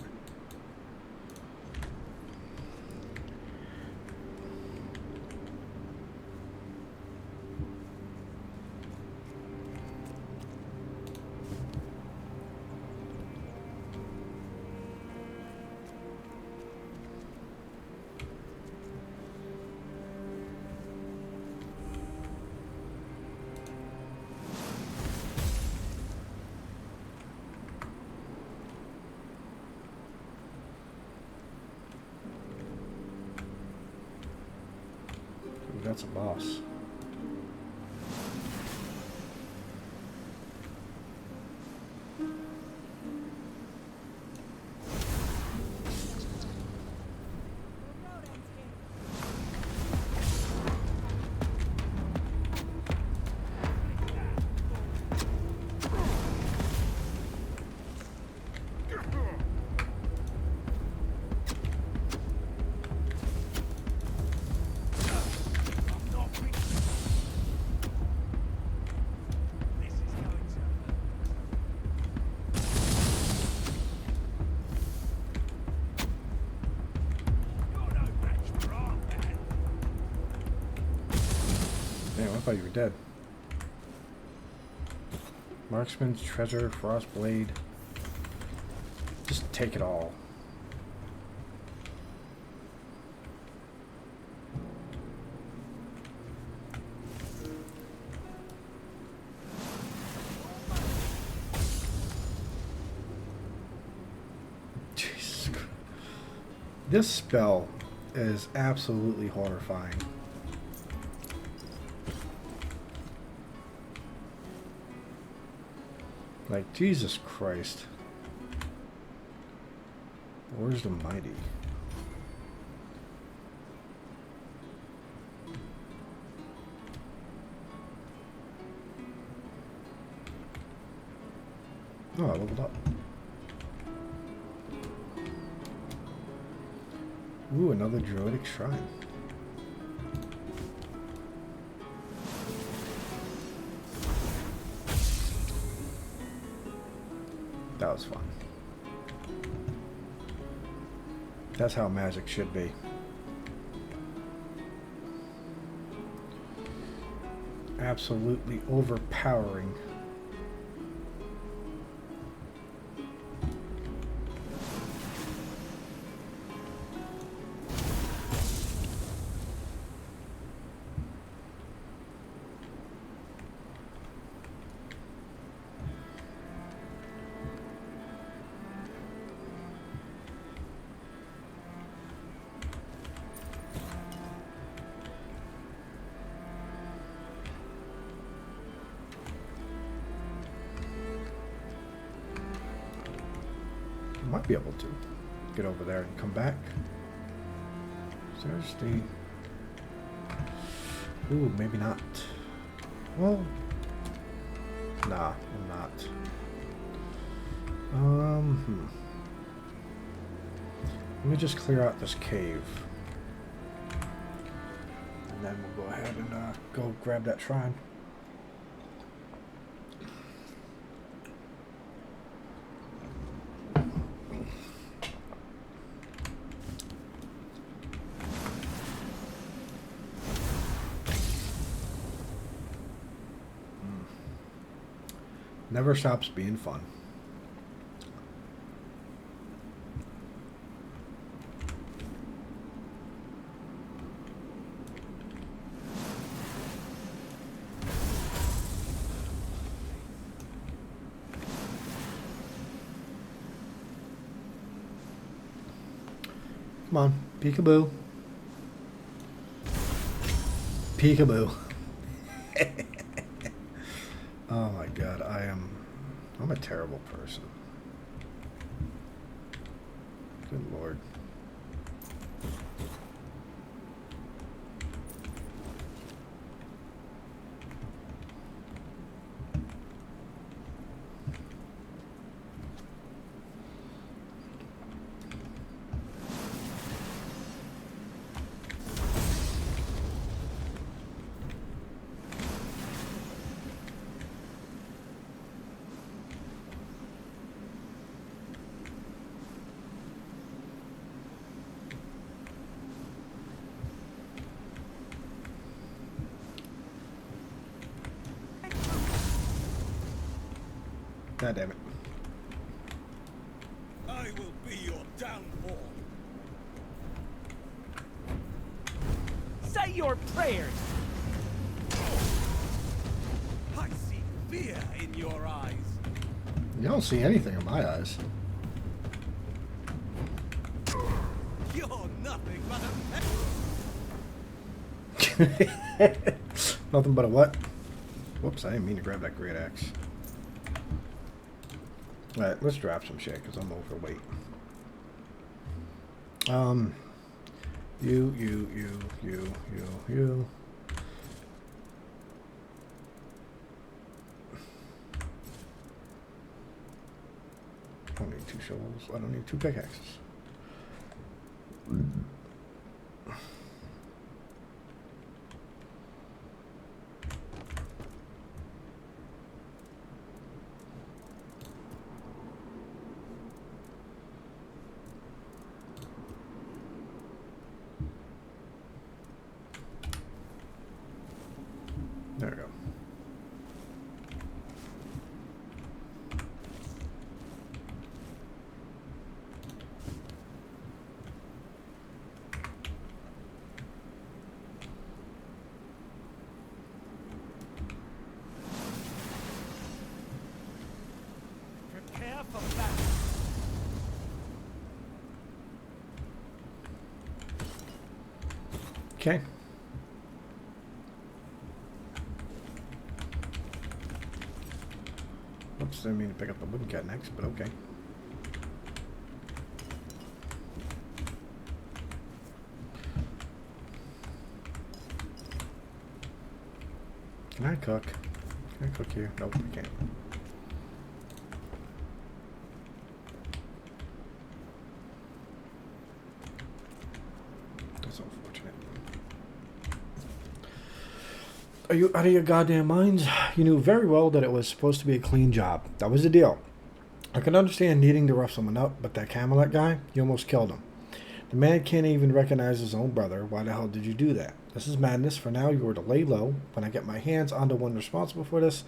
That's a boss. I thought you were dead. Marksman's treasure, frost blade. Just take it all. Jesus Christ. This spell is absolutely horrifying. Like, Jesus Christ. Where's the mighty? Oh, I leveled up. Ooh, another druidic shrine. That was fun. That's how magic should be. Absolutely overpowering. Might be able to get over there and come back. So there's the... Ooh, maybe not. Well, nah, I'm not. Let me just clear out this cave. And then we'll go ahead and go grab that shrine. Never stops being fun. Come on, peekaboo. Peekaboo. Oh my god, I'm a terrible person. Good lord. God damn it. I will be your downfall. Say your prayers. I see fear in your eyes. You don't see anything in my eyes. You're nothing but a... Nothing but a what? Whoops, I didn't mean to grab that great axe. Alright, let's drop some shit because I'm overweight. You. I don't need 2 shovels. I don't need 2 pickaxes. There we go. Prepare for battle. Okay. Oops, didn't mean to pick up the wooden cat next, but okay. Can I cook? Can I cook here? Nope, I can't. That's unfortunate. Are you out of your goddamn minds? You knew very well that it was supposed to be a clean job. That was the deal. I can understand needing to rough someone up, but that Kamalot guy, you almost killed him. The man can't even recognize his own brother. Why the hell did you do that? This is madness. For now, you are to lay low. When I get my hands on the one responsible for this,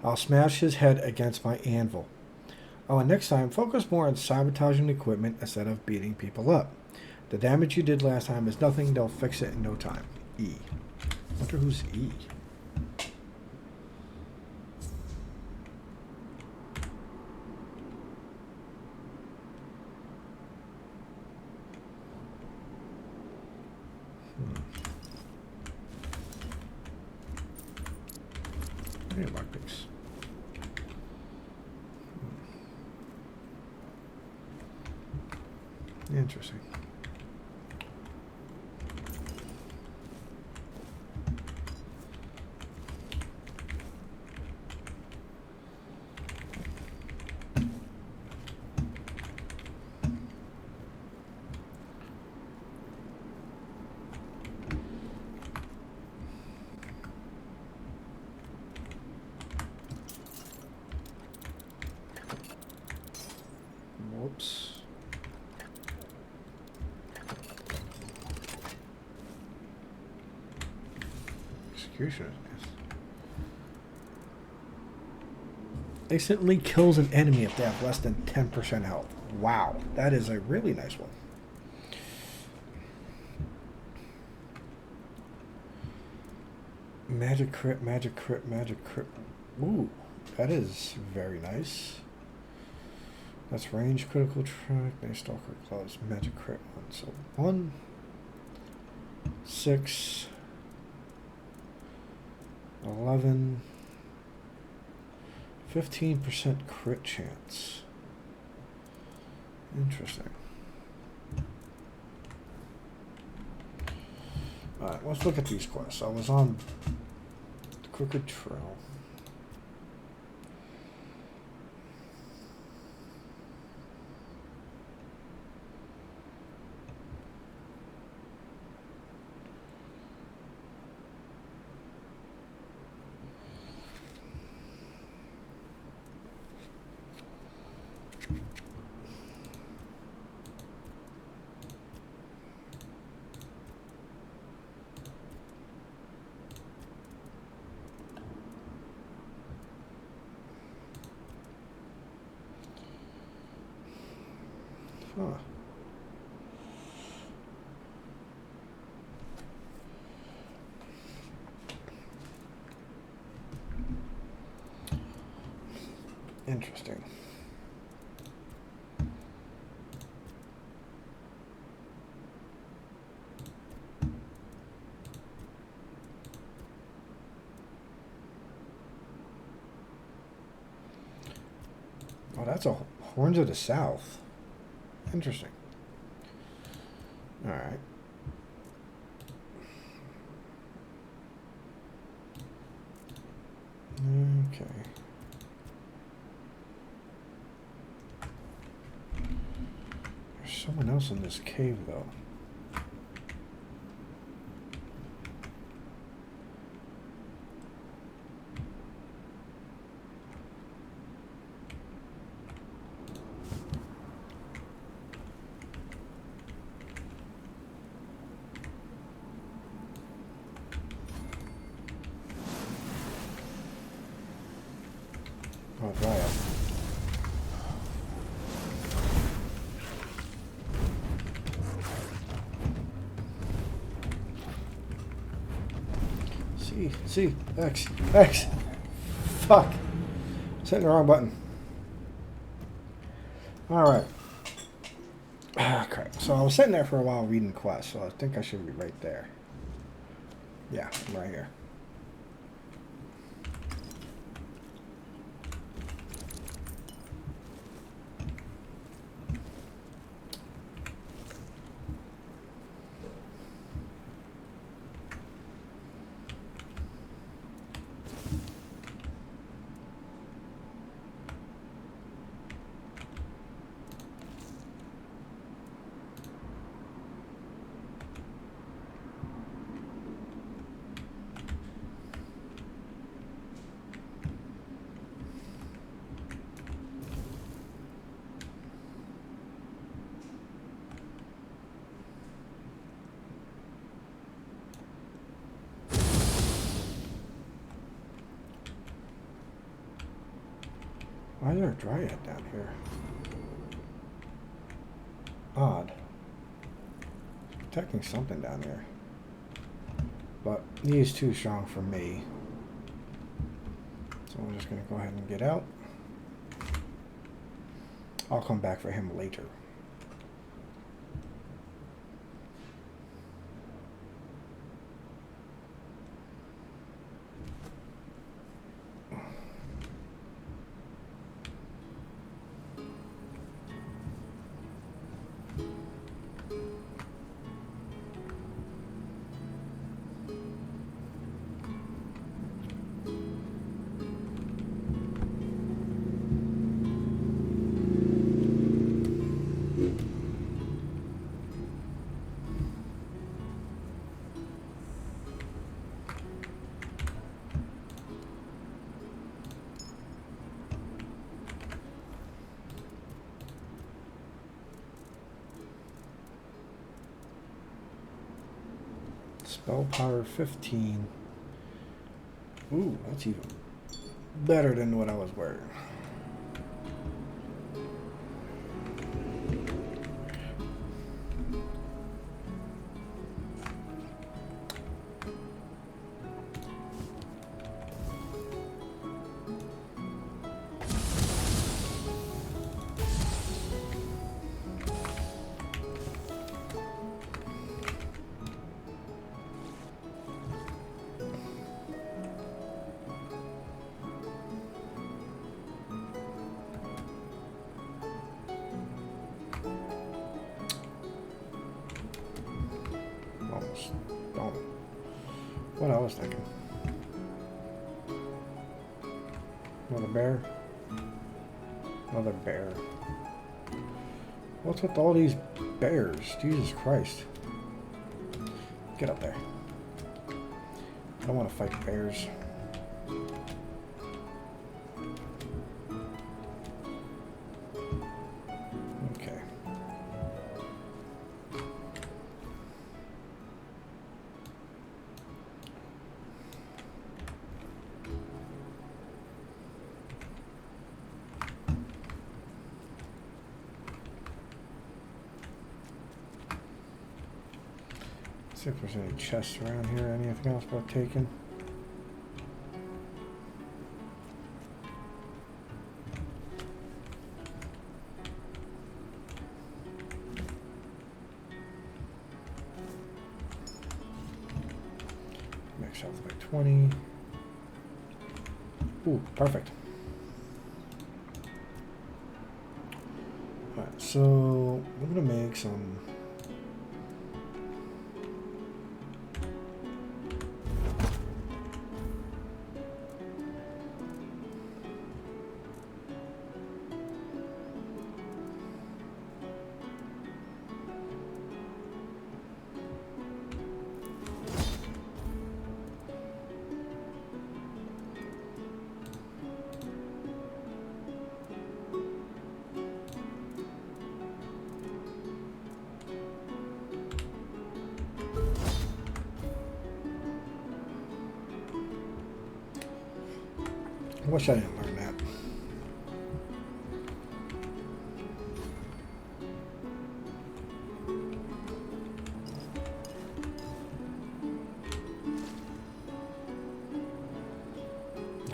I'll smash his head against my anvil. Oh, and next time, focus more on sabotaging equipment instead of beating people up. The damage you did last time is nothing. They'll fix it in no time. E. Wonder who's E. Hey, lockpicks. Interesting. Whoops. Executioner. Instantly kills an enemy if they have less than 10% health. Wow, that is a really nice one. Magic crit, magic crit, magic crit. Ooh, that is very nice. That's range, critical track, nice stalker claws, magic crit one. So 1, 6, 11, 15% crit chance. Interesting. Alright, let's look at these quests. I was on the Crooked Trail. Huh. Interesting. Oh, that's a Horns of the South. Interesting. All right. Okay. There's someone else in this cave, though. Oh, dryad. C, X. Fuck. It's hitting the wrong button. Alright. Ah, crap. So I was sitting there for a while reading quests, so I think I should be right there. Yeah, I'm right here. Why is there a dryad down here? Odd. It's protecting something down here. But he's too strong for me. So I'm just going to go ahead and get out. I'll come back for him later. Spell power 15. Ooh, that's even better than what I was wearing. What I was thinking. Another bear. Another bear. What's with all these bears? Jesus Christ. Get up there. I don't want to fight bears. Okay. See if there's any chests around here. Anything else worth taking? Max health by 20. Ooh, perfect. Alright, so I'm gonna make some. I wish I didn't learn that.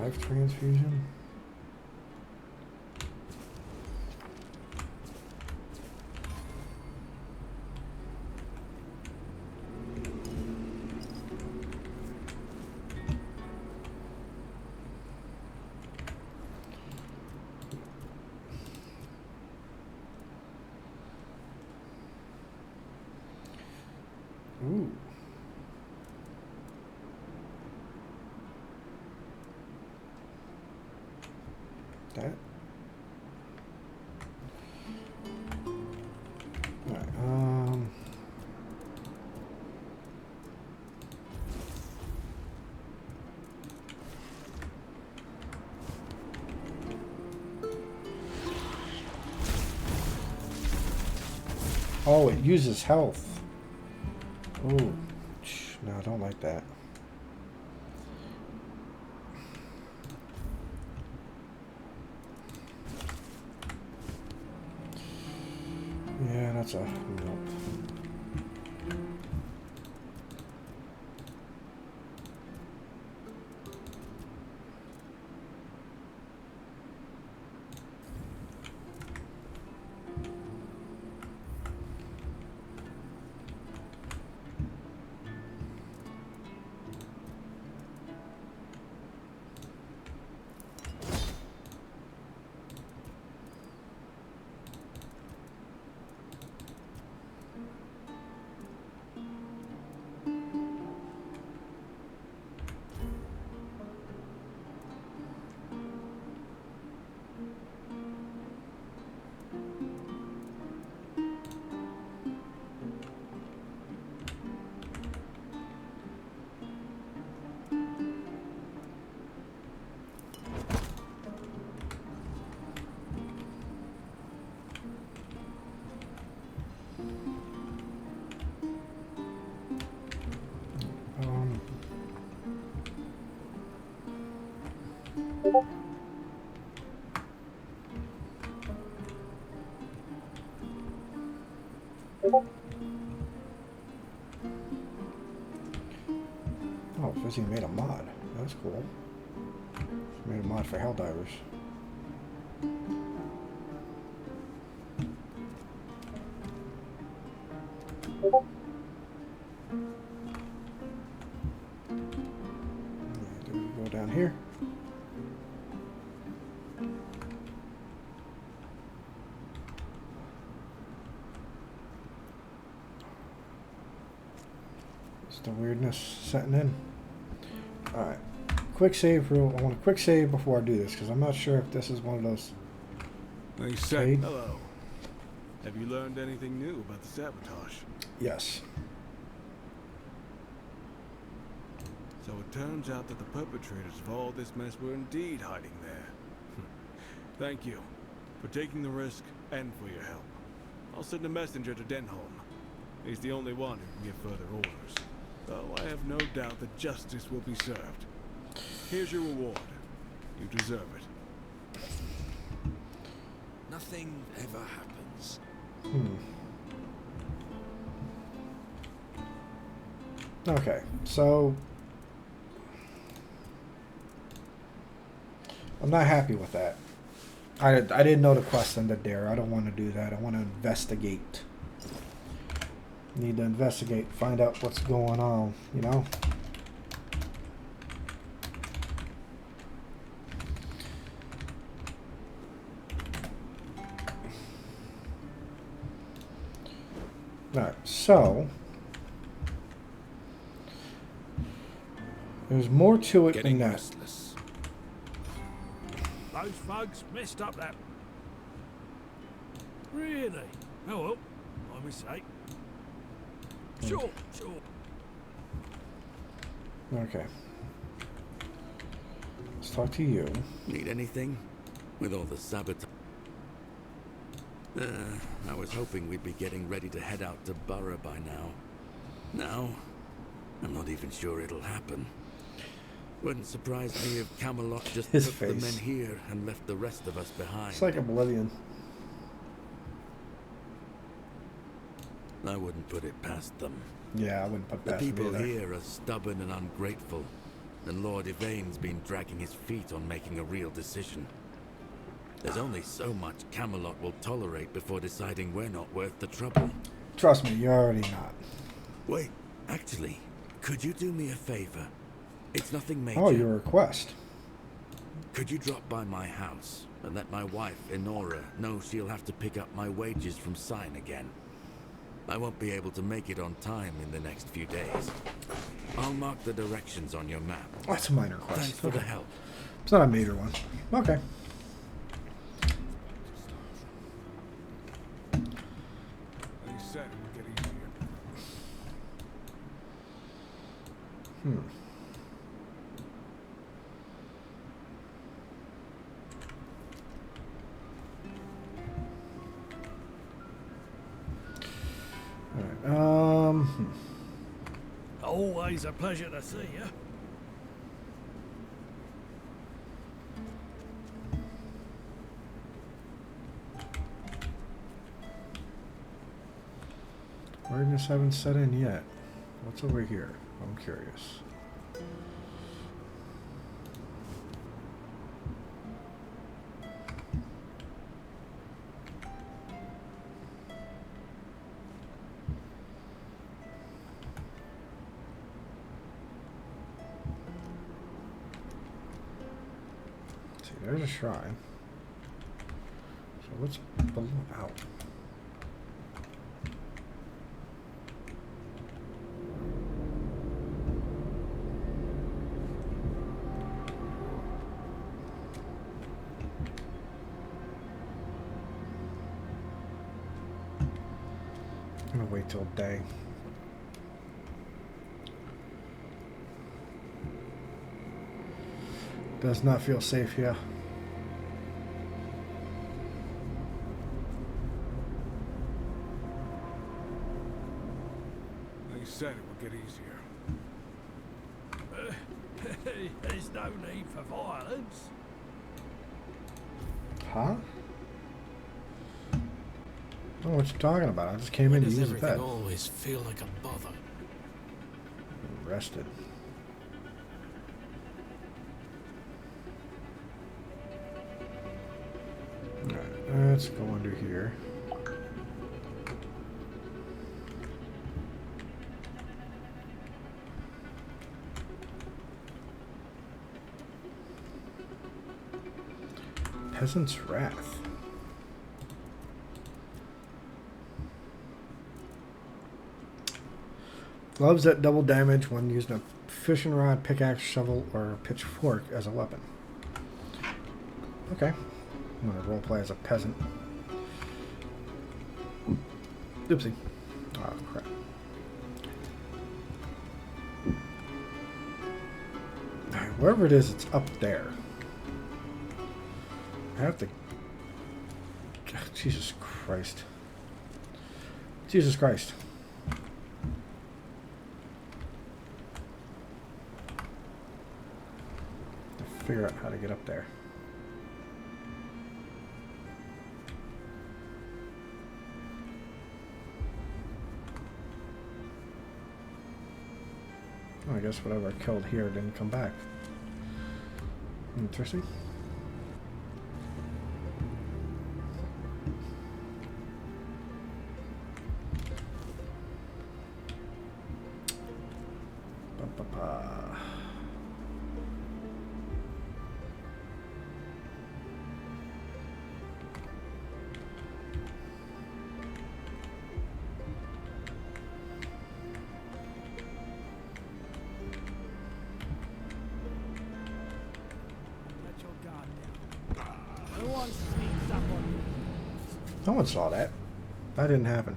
Life transfusion. Ooh. That. All right. Oh, it uses health. Oh, no, I don't like that. Yeah, that's a nope. Oh, Fizzy made a mod. That's cool. Made a mod for Helldivers. Do we go down here? Is the weirdness setting in? Alright. Quick save rule. I want a quick save before I do this because I'm not sure if this is one of those. They said hello. Have you learned anything new about the sabotage? Yes. So it turns out that the perpetrators of all this mess were indeed hiding there. Thank you for taking the risk and for your help. I'll send a messenger to Denholm. He's the only one who can give further orders. Though I have no doubt that justice will be served. Here's your reward. You deserve it. Nothing ever happens. Okay, so I'm not happy with that. I didn't know the quest ended there. I don't want to do that. I want to investigate. Need to investigate, find out what's going on, you know? Alright, so there's more to it than that. Restless. Those thugs messed up that. Really? Oh well, my mistake. Sure. Okay. Let's talk to you. Need anything? With all the sabotage. I was hoping we'd be getting ready to head out to Borough by now. Now, I'm not even sure it'll happen. Wouldn't surprise me if Kamalot just took the men here and left the rest of us behind. It's like Oblivion. I wouldn't put it past them. Yeah, I wouldn't put the past them people either. here are stubborn and ungrateful. and Lord Yvain's been dragging his feet on making a real decision. There's only so much Kamalot will tolerate before deciding we're not worth the trouble. Trust me, you're already not. Wait, actually, could you do me a favor? It's nothing major. Oh, your request. Could you drop by my house and let my wife, Enora, know she'll have to pick up my wages from Sign again? I won't be able to make it on time in the next few days. I'll mark the directions on your map. That's a minor request. Thanks for the help. It's not a major one. Okay. They said it would get easier. Alright, Always a pleasure to see you. Weirdness haven't set in yet. What's over here? I'm curious. See, there's a shrine. So what's below? Out. I'm gonna wait till day. Does not feel safe here. They said it would get easier. There's no need for violence. Huh? I don't know what you're talking about. I just came in to use the bed. Always feel like a bother. Rested. Alright, let's go under here. Peasant's Wrath. Gloves that double damage when using a fishing rod, pickaxe, shovel, or pitchfork as a weapon. Okay. I'm going to roleplay as a peasant. Oopsie. Oh, crap. Alright, wherever it is, it's up there. I have to... Jesus Christ. Jesus Christ. Figure out how to get up there. Oh, I guess whatever I killed here didn't come back. Interesting. No one saw that. That didn't happen.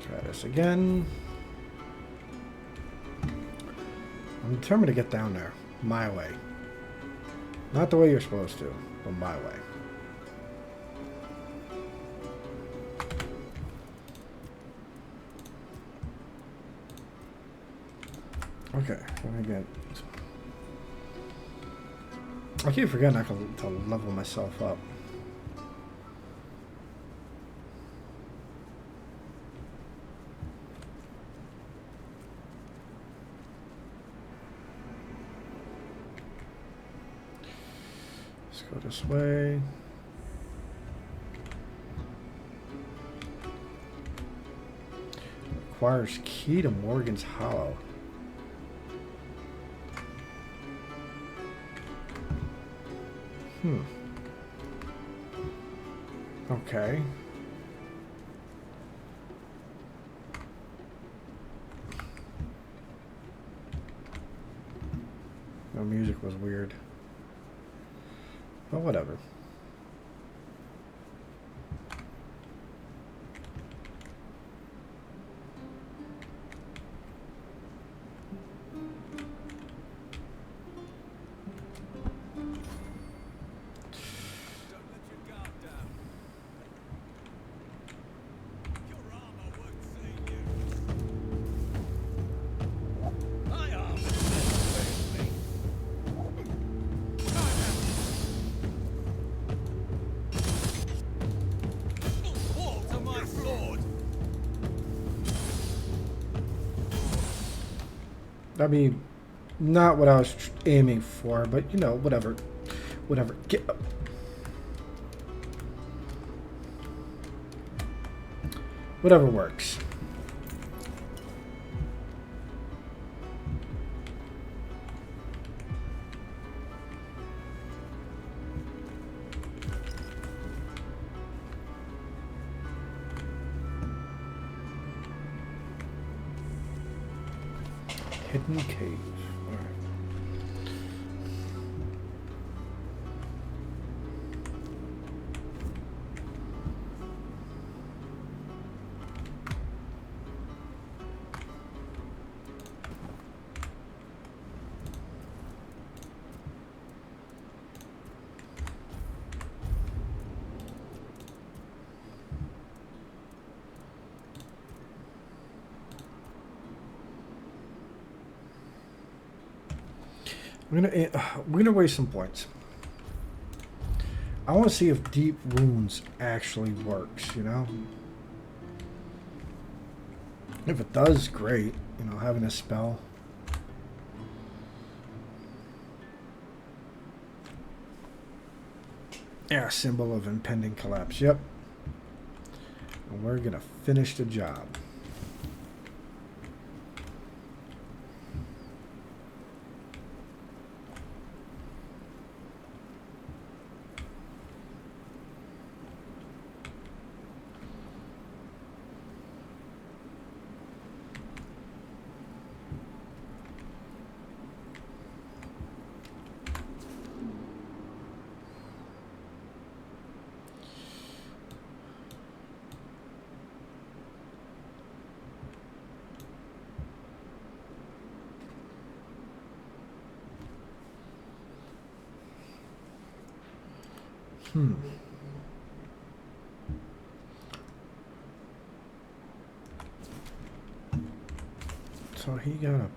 Try this again. I'm determined to get down there. My way. Not the way you're supposed to, but my way. Okay, again. I keep forgetting I can to level myself up. Let's go this way. Requires key to Morgan's Hollow. Okay. The music was weird. But whatever. I mean, not what I was aiming for, but you know, whatever. Whatever. Get up. Whatever works. Hidden cave. All right. We're gonna waste some points. I want to see if deep runes actually works. You know, if it does, great. You know, having a spell. Yeah, symbol of impending collapse. Yep. And we're gonna finish the job. So he got a...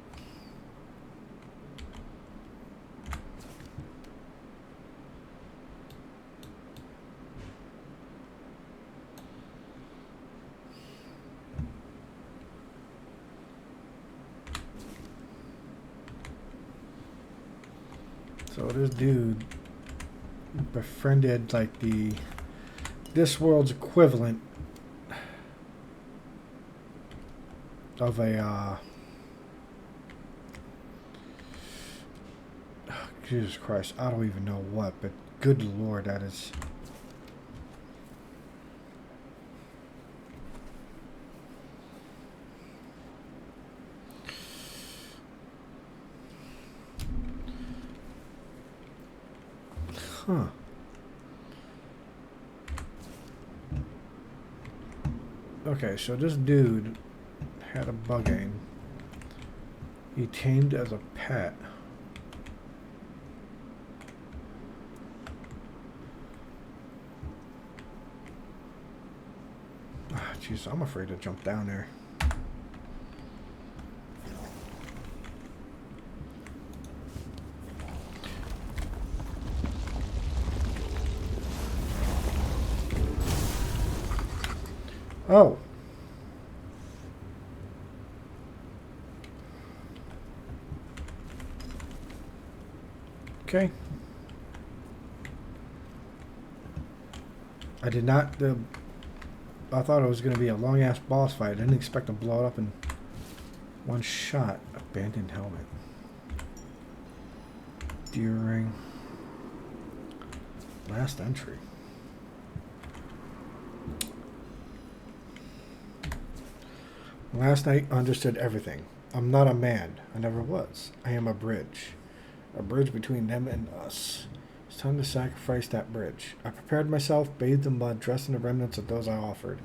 So this dude befriended like this world's equivalent of a Jesus Christ, I don't even know what, but good Lord, that is... Huh. Okay, so this dude had a bugging. He tamed as a pet. Jeez, I'm afraid to jump down there. Oh. Okay. I did not. I thought it was going to be a long ass boss fight. I didn't expect to blow it up in one shot. Abandoned helmet. Deer ring. Last entry. Last night I understood everything. I'm not a man. I never was. I am a bridge. A bridge between them and us. It's time to sacrifice that bridge. I prepared myself, bathed in blood, dressed in the remnants of those I offered.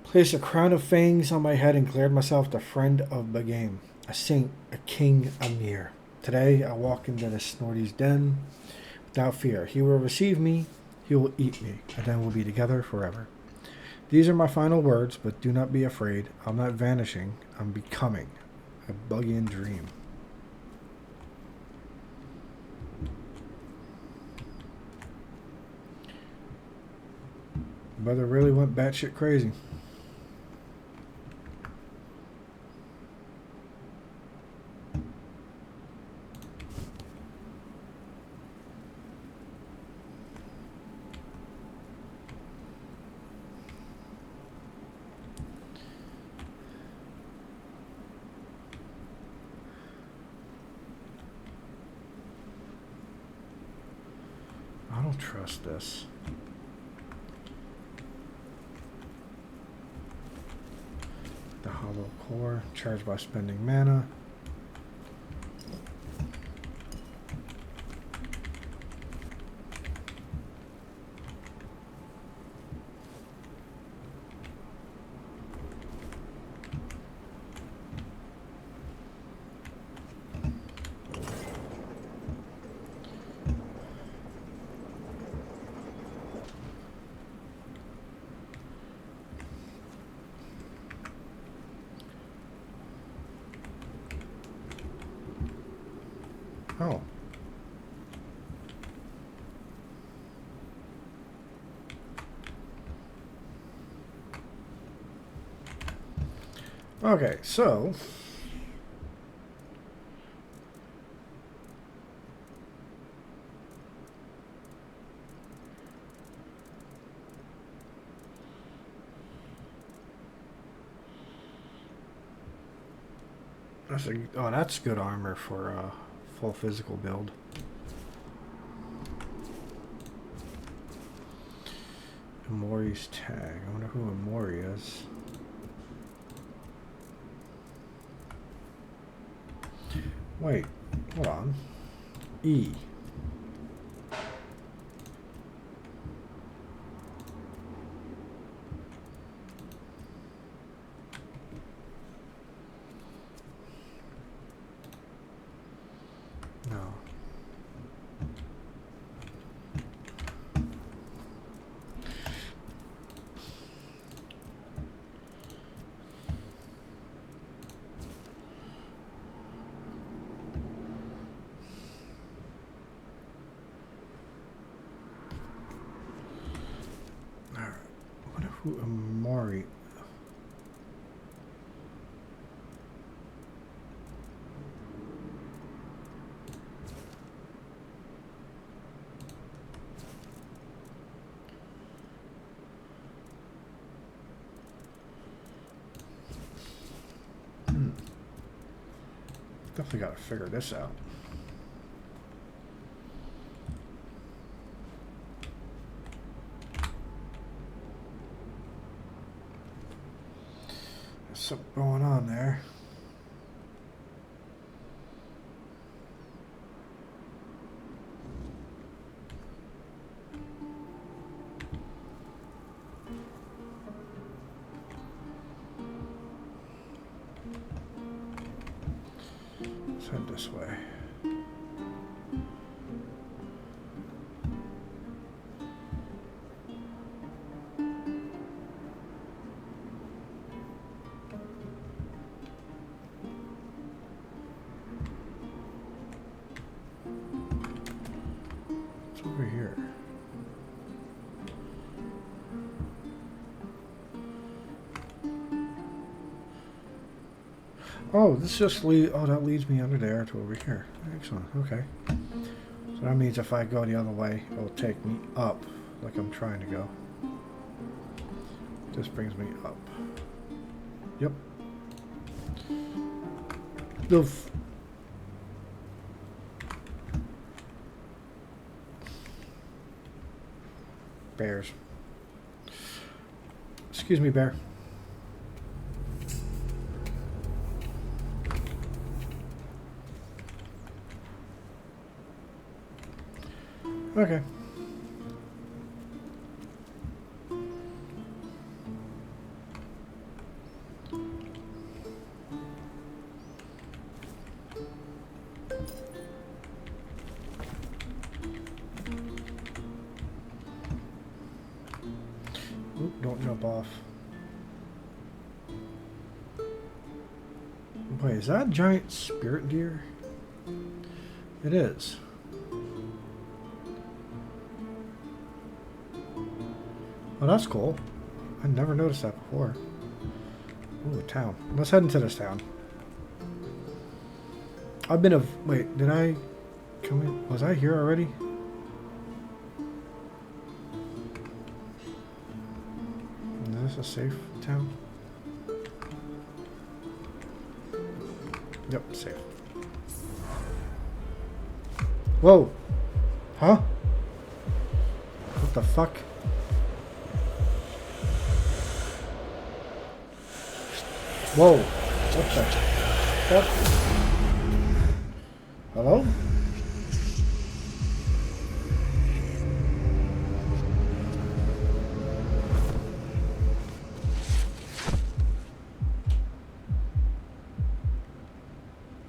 Placed a crown of fangs on my head and declared myself the friend of the game. A saint, a king, a mere. Today I walk into the Snorty's den without fear. He will receive me, he will eat me, and then we'll be together forever. These are my final words, but do not be afraid. I'm not vanishing, I'm becoming. A Buggin dream. Brother really went batshit crazy. I don't trust this. The hollow core, charged by spending mana. Oh. Okay, so that's good armor for full physical build. Amori's tag. I wonder who Amori is. Wait, hold on. E. No. Alright. I wonder who Amori. Definitely got to figure this out. There's something going on there. Let's head this way. What's over here? Oh, this just that leads me under there to over here. Excellent. Okay. So that means if I go the other way, it'll take me up, like I'm trying to go. This brings me up. Yep. Oof. Bears. Excuse me, bear. Okay. Oop, don't jump off. Wait, is that a giant spirit deer? It is. Oh, that's cool. I never noticed that before. Ooh, a town. Let's head into this town. I've been wait, did I come in? Was I here already? Is this a safe town? Yep, safe. Whoa! Huh? What the fuck? Whoa! What the fuck? Hello?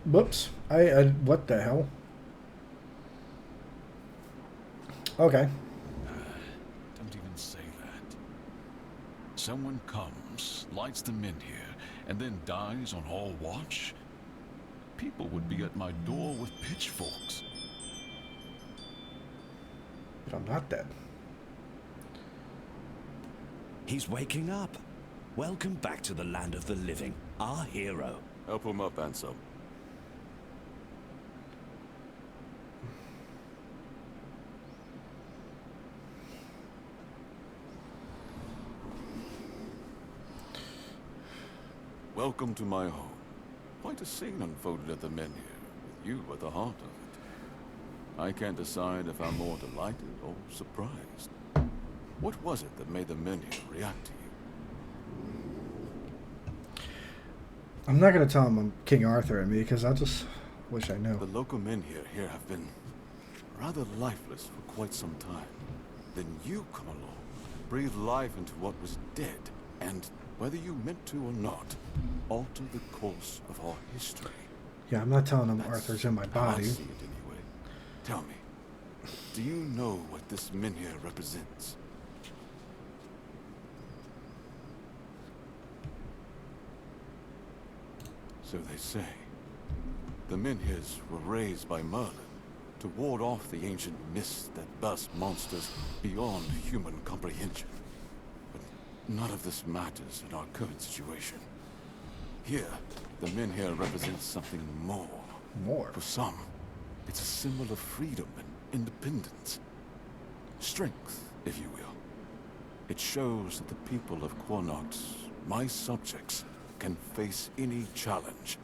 Whoops. What the hell? Okay. Don't even say that. Someone comes, lights them in here, and then dies on all watch? People would be at my door with pitchforks. But I'm not dead. He's waking up. Welcome back to the land of the living, our hero. Help him up, Ansel. Welcome to my home. Quite a scene unfolded at the men here, with you at the heart of it. I can't decide if I'm more delighted or surprised. What was it that made the men here react to you? I'm not going to tell him I'm King Arthur and me, because I just wish I knew. The local men here have been rather lifeless for quite some time. Then you come along, breathe life into what was dead, and whether you meant to or not, alter the course of our history. Yeah, I'm not telling him Arthur's in my How I body. see it anyway. Tell me, do you know what this menhir represents? So they say. The menhirs were raised by Merlin to ward off the ancient mist that burst monsters beyond human comprehension. None of this matters in our current situation. Here, the menhir represents something more. More? For some, it's a symbol of freedom and independence. Strength, if you will. It shows that the people of Quanax, my subjects, can face any challenge,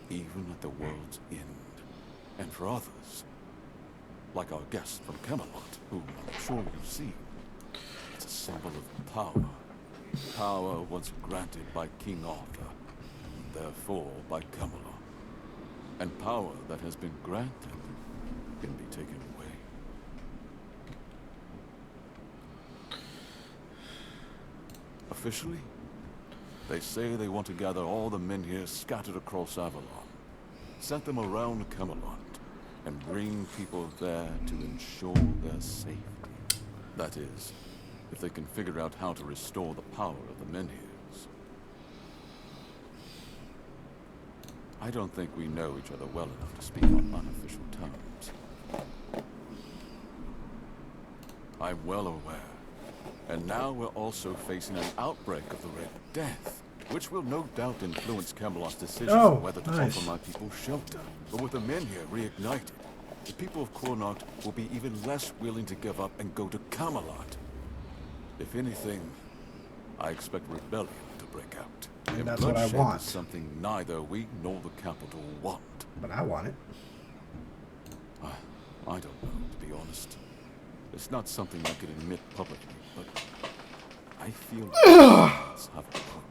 even at the world's end. And for others, like our guest from Kamalot, whom I'm sure you've seen, it's a symbol of power. Power once granted by King Arthur, and therefore by Kamalot. And power that has been granted can be taken away. Officially, they say they want to gather all the men here scattered across Avalon, set them around Kamalot, and bring people there to ensure their safety. That is, if they can figure out how to restore the power of the menhirs. I don't think we know each other well enough to speak on unofficial terms. I'm well aware. And now we're also facing an outbreak of the Red Death. which will no doubt influence Camelot's decision Oh, on whether to nice. offer my people shelter. But with the men here reignited, the people of Connacht will be even less willing to give up and go to Kamalot. If anything, I expect rebellion to break out. And that's what I bloodshed want. is something neither we nor the capital want. But I want it. I don't know, to be honest. It's not something I could admit publicly, but I feel have a point.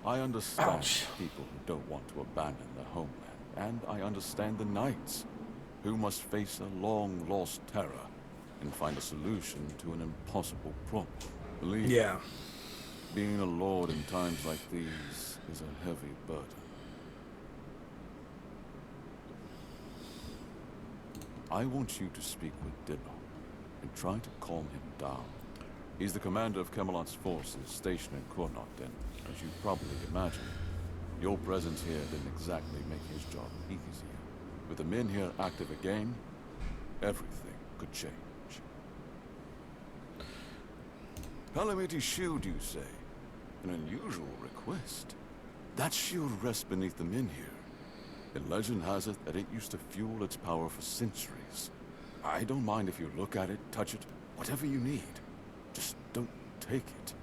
I understand people who don't want to abandon their homeland, and I understand the knights who must face a long-lost terror and find a solution to an impossible problem. Believe me, being a lord in times like these is a heavy burden. I want you to speak with Dibbo and try to calm him down. He's the commander of Camelot's forces stationed in Connacht, and as you probably imagine, your presence here didn't exactly make his job easier. With the men here active again, everything could change. Calamity shield, you say? An unusual request. That shield rests beneath the men here. And legend has it that it used to fuel its power for centuries. I don't mind if you look at it, touch it, whatever you need. Just don't take it.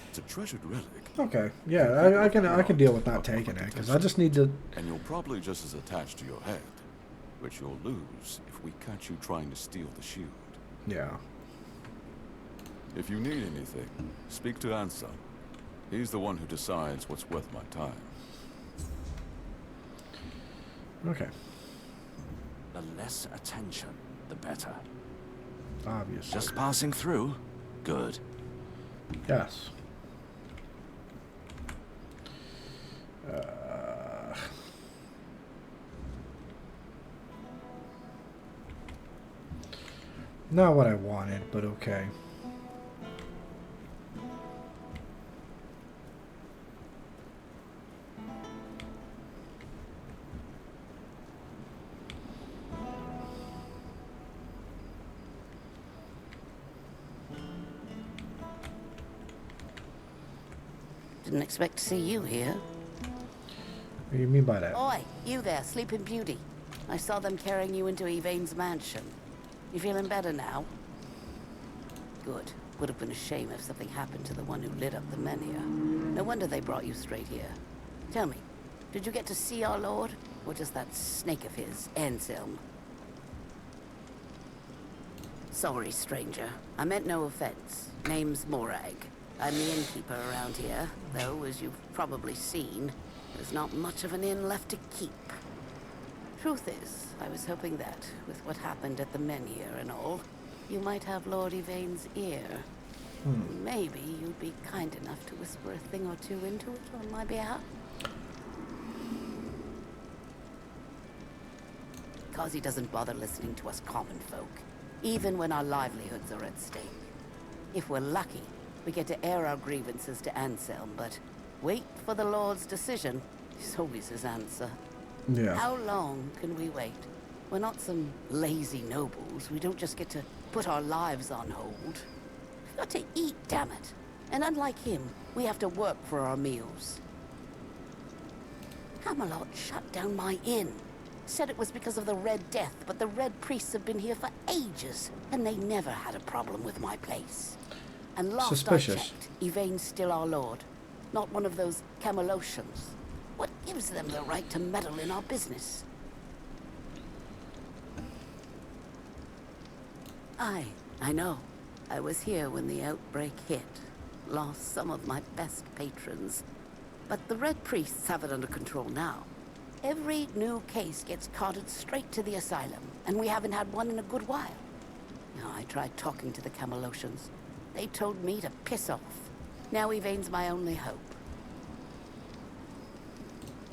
It's a treasured relic. Okay, yeah, I can deal with not taking it, because I just need to... And you're probably just as attached to your head, which you'll lose if we catch you trying to steal the shield. Yeah. If you need anything, speak to Ansa. He's the one who decides what's worth my time. Okay. The less attention, the better. Obviously. Just passing through? Good. Yes. Not what I wanted, but okay. Didn't expect to see you here. What do you mean by that? Oi, you there, Sleeping Beauty. I saw them carrying you into Yvain's mansion. You feeling better now? Good. Would have been a shame if something happened to the one who lit up the men here. No wonder they brought you straight here. Tell me, did you get to see our lord? Or just that snake of his, Anselm? Sorry, stranger. I meant no offense. Name's Morag. I'm the innkeeper around here, though, as you've probably seen, there's not much of an inn left to keep. Truth is, I was hoping that, with what happened at the men here and all, you might have Lord Yvain's ear. Maybe you'd be kind enough to whisper a thing or two into it on my behalf. Cause he doesn't bother listening to us common folk, even when our livelihoods are at stake. If we're lucky, we get to air our grievances to Anselm, but wait for the Lord's decision is always his answer. Yeah. How long can we wait? We're not some lazy nobles. We don't just get to put our lives on hold. We've got to eat, damn it. And unlike him, we have to work for our meals. Kamalot shut down my inn. Said it was because of the Red Death, but the Red Priests have been here for ages, and they never had a problem with my place. And last Suspicious. I checked, Yvain's still our lord. Not one of those Camalotians. What gives them the right to meddle in our business? I know. I was here when the outbreak hit. Lost some of my best patrons. But the Red Priests have it under control now. Every new case gets carted straight to the asylum, and we haven't had one in a good while. Now, I tried talking to the Camalotians. They told me to piss off. Now Yvain's my only hope.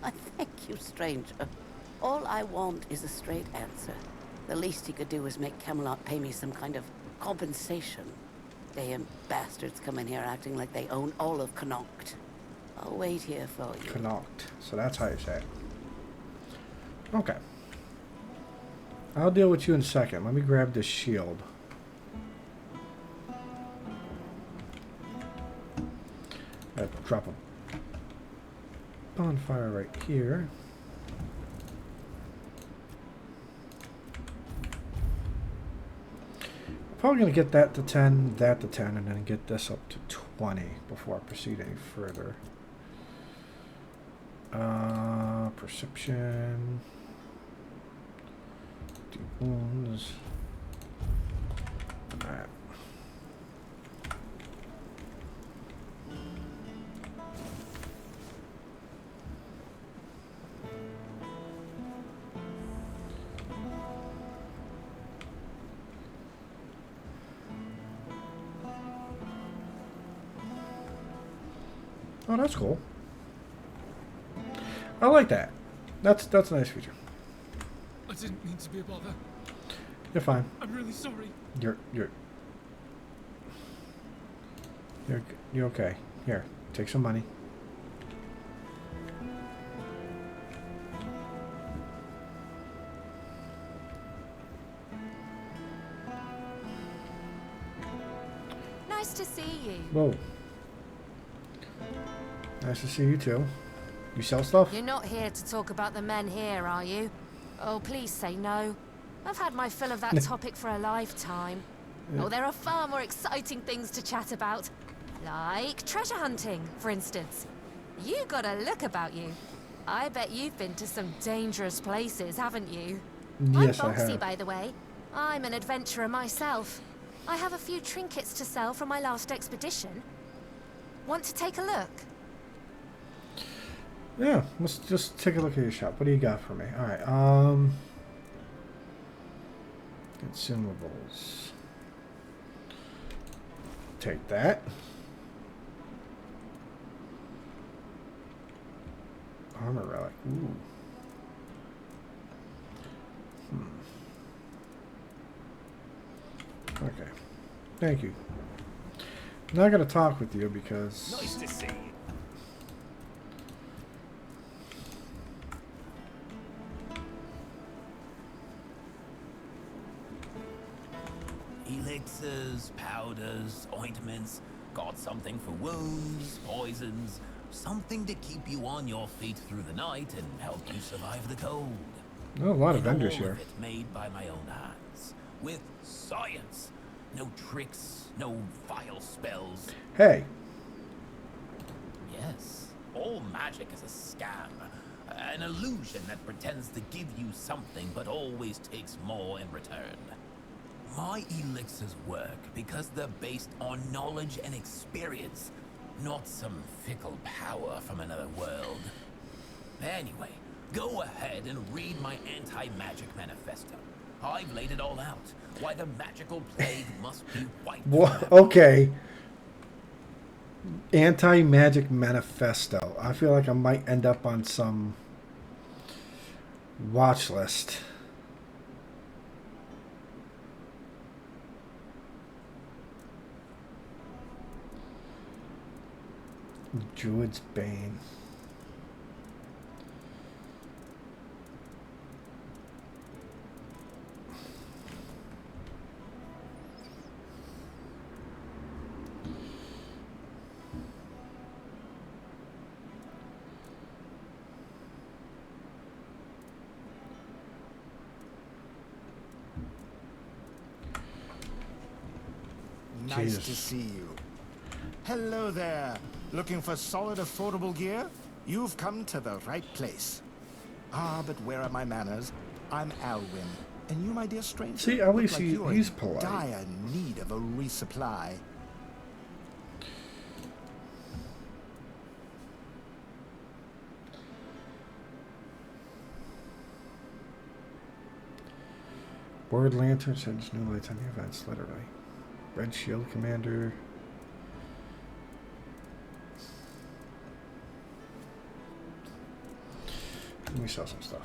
I thank you, stranger. All I want is a straight answer. The least he could do is make Camelot pay me some kind of compensation. Damn bastards come in here acting like they own all of Connacht. I'll wait here for you. Connacht. So that's how you say it. Okay. I'll deal with you in a second. Let me grab this shield. Drop bonfire right here. Probably going to get that to 10, that to 10, and then get this up to 20 before I proceed any further. Perception. Do wounds. Alright. Oh, that's cool. I like that. That's a nice feature. I didn't mean to be a bother. You're fine. I'm really sorry. You're okay. Here, take some money. Nice to see you. Whoa. Nice to see you too. You sell stuff? You're not here to talk about the men here, are you? Oh, please say no. I've had my fill of that topic for a lifetime. Oh, there are far more exciting things to chat about. Like treasure hunting, for instance. You got a look about you. I bet you've been to some dangerous places, haven't you? Yes, I'm I Boxy, have. by the way. I'm an adventurer myself. I have a few trinkets to sell from my last expedition. Want to take a look? Yeah, let's just take a look at your shop. What do you got for me? Alright, consumables. Take that. Armor relic. Ooh. Okay. Thank you. I'm not gonna talk with you because Nice to see you. Elixirs, powders, ointments, got something for wounds, poisons, something to keep you on your feet through the night and help you survive the cold. oh, a lot of And vendors all here. of it made by my own hands, with science. No tricks, no vile spells. Hey. Yes, all magic is a scam. An illusion that pretends to give you something but always takes more in return. My elixirs work because they're based on knowledge and experience, not some fickle power from another world. Anyway, go ahead and read my anti-magic manifesto. I've laid it all out. Why the magical plague must be wiped. What? Okay. Anti-magic manifesto. I feel like I might end up on some watch list. Druid's Bane. Nice Jesus. to see you. Hello there. Looking for solid, affordable gear? You've come to the right place. Ah, but where are my manners? I'm Alwyn, and you, my dear stranger, See, at look least like he- you're he's in polite. dire need of a resupply. Word Lantern sends new lights on the events, literally. Red Shield Commander. Let me sell some stuff.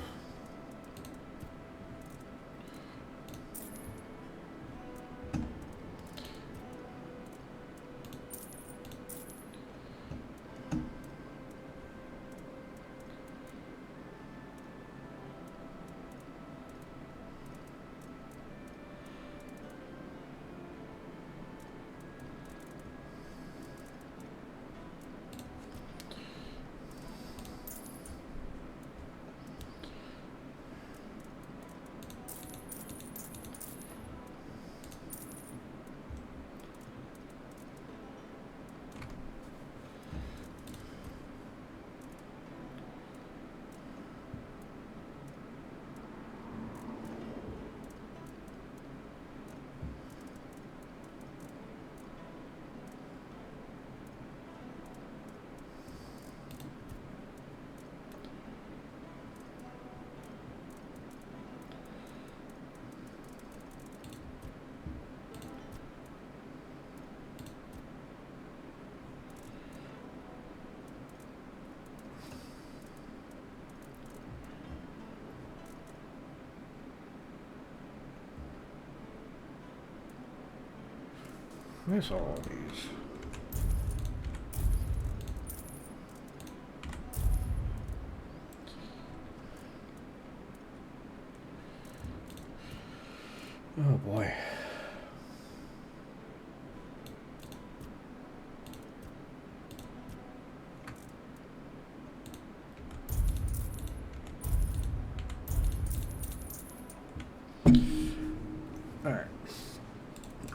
Where's all these? Oh boy. Alright.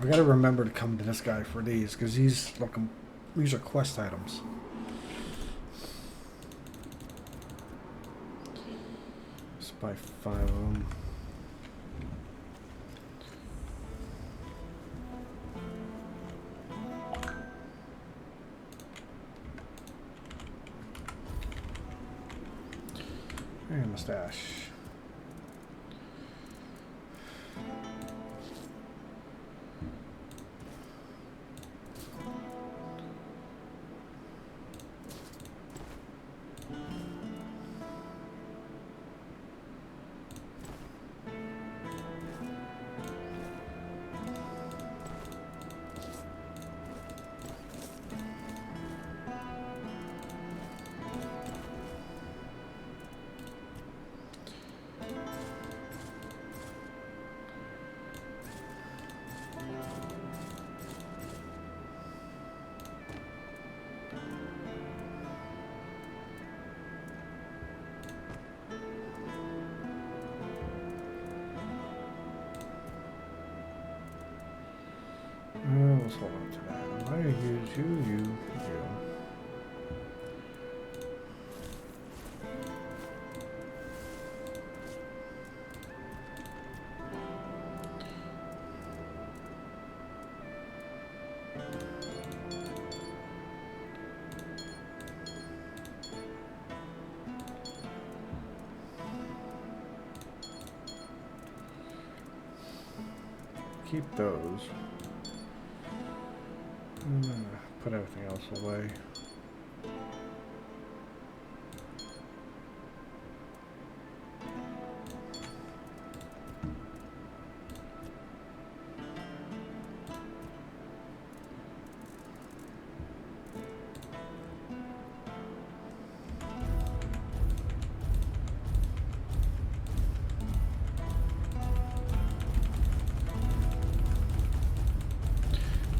We gotta remember to come to this guy for these, because these are quest items. Let's buy 5 of them. And mustache. Let's hold on to that. I'm going to use you. Keep those. Put everything else away.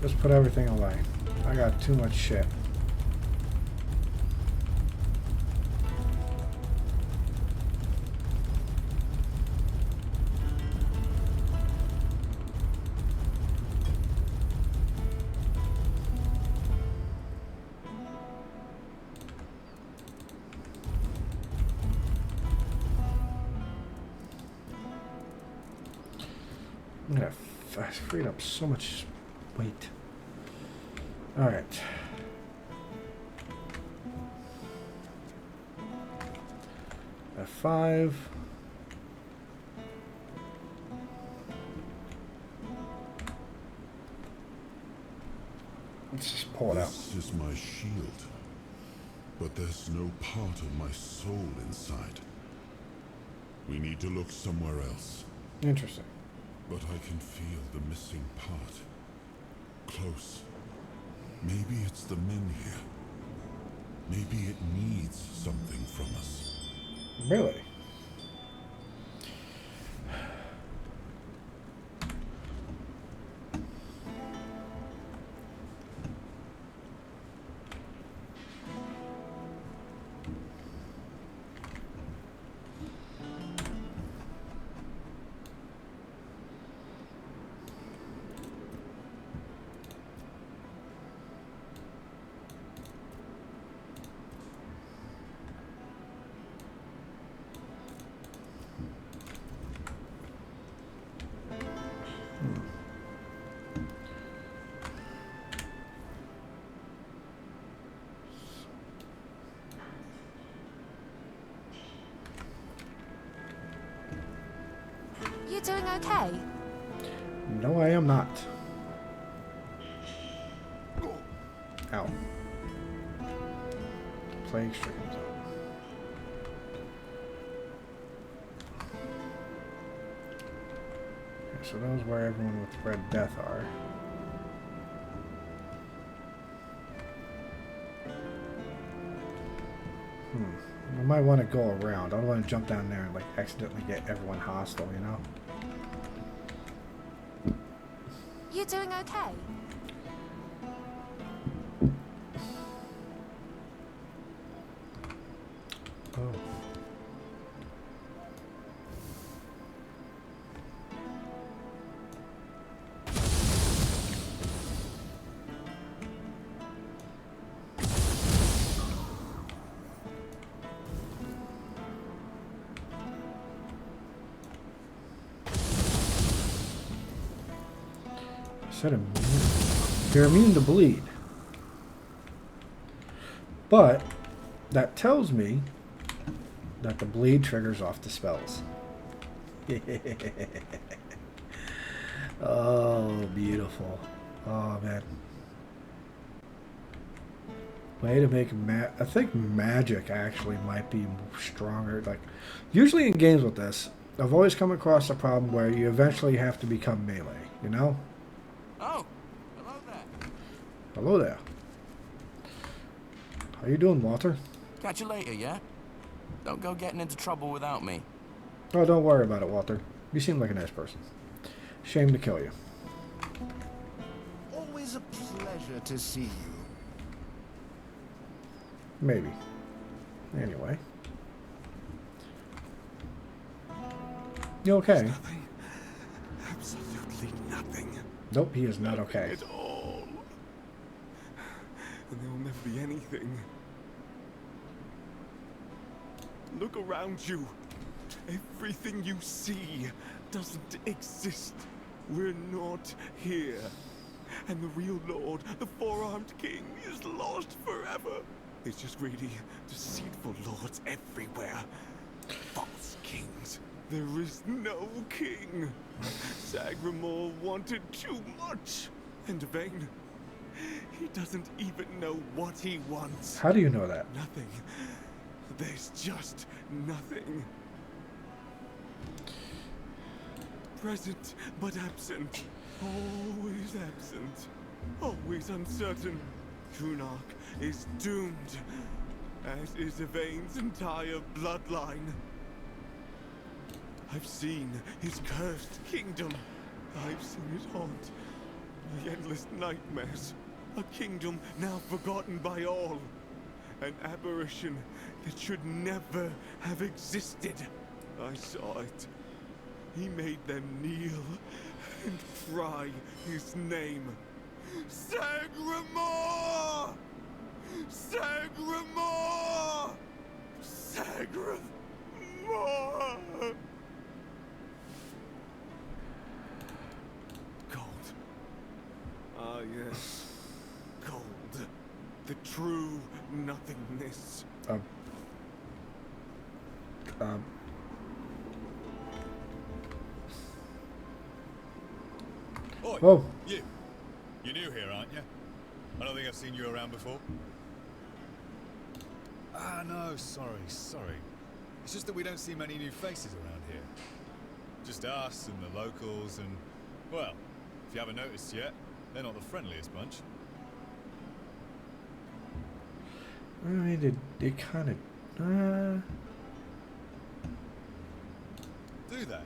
Just put everything away. I got too much shit. I freed up so much weight. All right. F5. Let's just pull it out. This is my shield, but there's no part of my soul inside. We need to look somewhere else. Interesting. But I can feel the missing part. Close. Maybe it's the men here. Maybe it needs something from us. Really? You doing okay? No, I am not. Ow. Plague streams. Okay, so those where everyone with Red Death are. I might want to go around. I don't want to jump down there and like accidentally get everyone hostile, you know? You doing okay? Oh. They're immune to bleed. But that tells me that the bleed triggers off the spells. Oh, beautiful. Oh, man. Way to make I think magic actually might be stronger. Like, usually in games with this, I've always come across a problem where you eventually have to become melee, you know? Oh, hello there. Hello there. How you doing, Walter? Catch you later, yeah? Don't go getting into trouble without me. Oh, don't worry about it, Walter. You seem like a nice person. Shame to kill you. Always a pleasure to see you. Maybe. Anyway. You okay? Nothing. Absolutely nothing. Nope, he is not okay. At all. And there will never be anything. Look around you. Everything you see doesn't exist. We're not here. And the real Lord, the four-armed king, is lost forever. It's just greedy, deceitful lords everywhere. False kings. There is no king. Sagramore wanted too much. And vain. He doesn't even know what he wants. How do you know that? Nothing. There's just nothing. Present, but absent. Always absent. Always uncertain. Kunark is doomed, as is Yvain's entire bloodline. I've seen his cursed kingdom. I've seen it haunt my endless nightmares. A kingdom now forgotten by all. An aberration that should never have existed. I saw it. He made them kneel and cry his name. Sagramore! Sagramore! Sagramore! Gold. Ah, yes. Gold. The true nothingness. Oi, Whoa. You're new here, aren't you? I don't think I've seen you around before. Ah, no, sorry. It's just that we don't see many new faces around here. Just us and the locals and, well, if you haven't noticed yet, they're not the friendliest bunch. I mean, they kind of... Do they?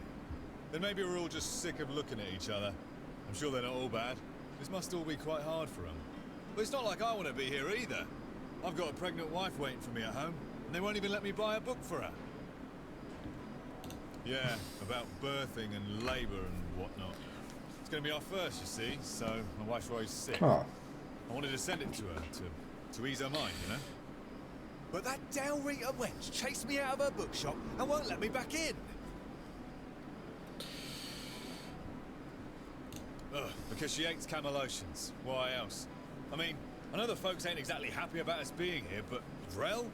Then maybe we're all just sick of looking at each other. I'm sure they're not all bad. This must all be quite hard for them. But it's not like I want to be here either. I've got a pregnant wife waiting for me at home, and they won't even let me buy a book for her. Yeah, about birthing and labour and whatnot. It's going to be our first, you see, so my wife's always sick. Oh. I wanted to send it to her, to ease her mind, you know? But that Dalrita wench chased me out of her bookshop and won't let me back in. Ugh, because she hates Kamalotians. Why else? I mean, I know the folks ain't exactly happy about us being here, but Drell?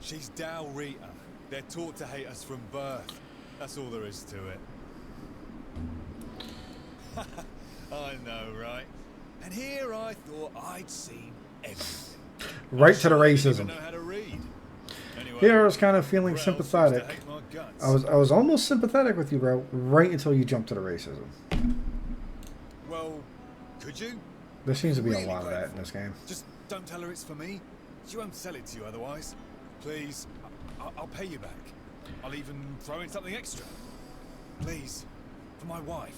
She's Dalrita. They're taught to hate us from birth. That's all there is to it. I know, right? And here I thought I'd seen everything. Right to the racism. Know how to read. Anyway, Here I was kind of feeling sympathetic. I was almost sympathetic with you, bro, right until you jumped to the racism. Well, could you? There seems to be a lot of that in this game. Just don't tell her it's for me. She won't sell it to you otherwise. Please, I'll pay you back. I'll even throw in something extra. Please, for my wife.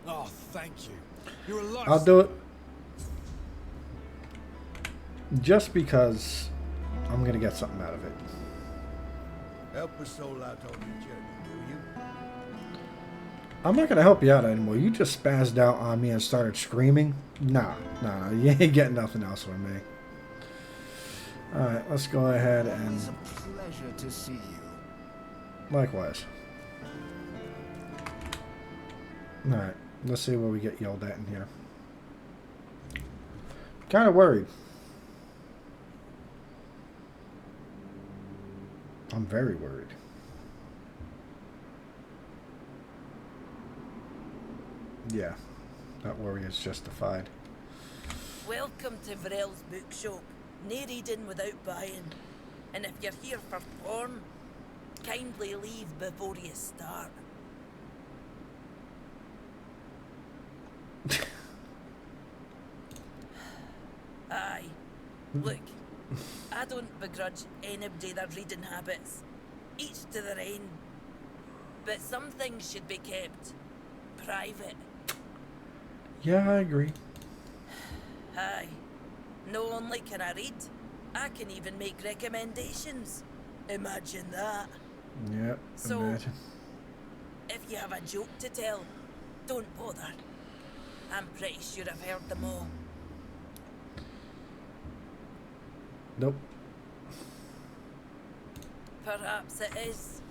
Oh, thank you. You're a lifesaver. I'll do it. Just because I'm going to get something out of it. Help a soul out on the journey, will you? I'm not going to help you out anymore. You just spazzed out on me and started screaming. Nah. You ain't getting nothing else from me. Alright, let's go ahead and... It's a pleasure to see you. Likewise. Alright, let's see what we get yelled at in here. Kind of worried. I'm very worried. Yeah, that worry is justified. Welcome to Vrel's bookshop. No reading without buying. And if you're here for porn, kindly leave before you start. Aye. Look, I don't begrudge anybody their reading habits. Each to their own. But some things should be kept private. Yeah, I agree. Aye. Not only can I read, I can even make recommendations. Imagine that. Yep, so, imagine. If you have a joke to tell, don't bother. I'm pretty sure I've heard them all. Nope. Perhaps it is.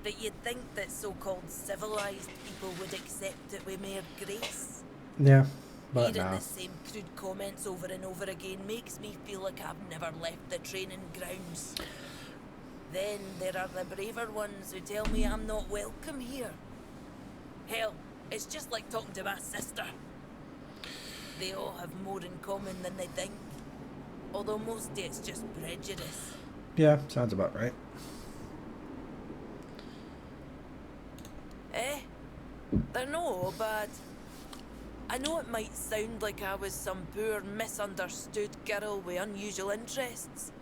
But you'd think that so-called civilized people would accept it with mere grace. Yeah, but Hearing nah. the same crude comments over and over again makes me feel like I've never left the training grounds. Then there are the braver ones who tell me I'm not welcome here. Hell, it's just like talking to my sister. They all have more in common than they think. Although mostly it's just prejudice. Yeah, sounds about right. They're not all bad. I know it might sound like I was some poor, misunderstood girl with unusual interests,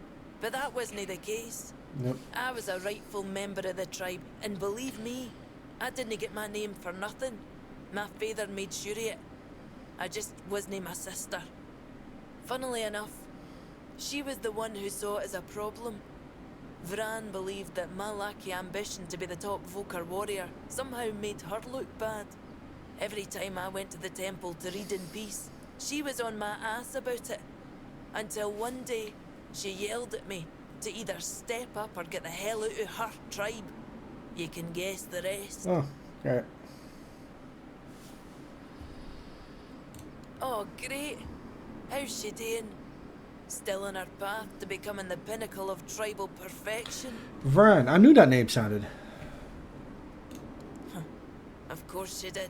but that wasn't the case. Nope. I was a rightful member of the tribe, and believe me, I didn't get my name for nothing. My father made sure of it. I just wasn't my sister. Funnily enough, she was the one who saw it as a problem. Vran believed that my lackey ambition to be the top Vtuber warrior somehow made her look bad. Every time I went to the temple to read in peace, she was on my ass about it. Until one day, she yelled at me to either step up or get the hell out of her tribe. You can guess the rest. Oh, okay. Oh, great. How's she doing? Still on her path to becoming the pinnacle of tribal perfection? Vran, I knew that name sounded. Of course she did.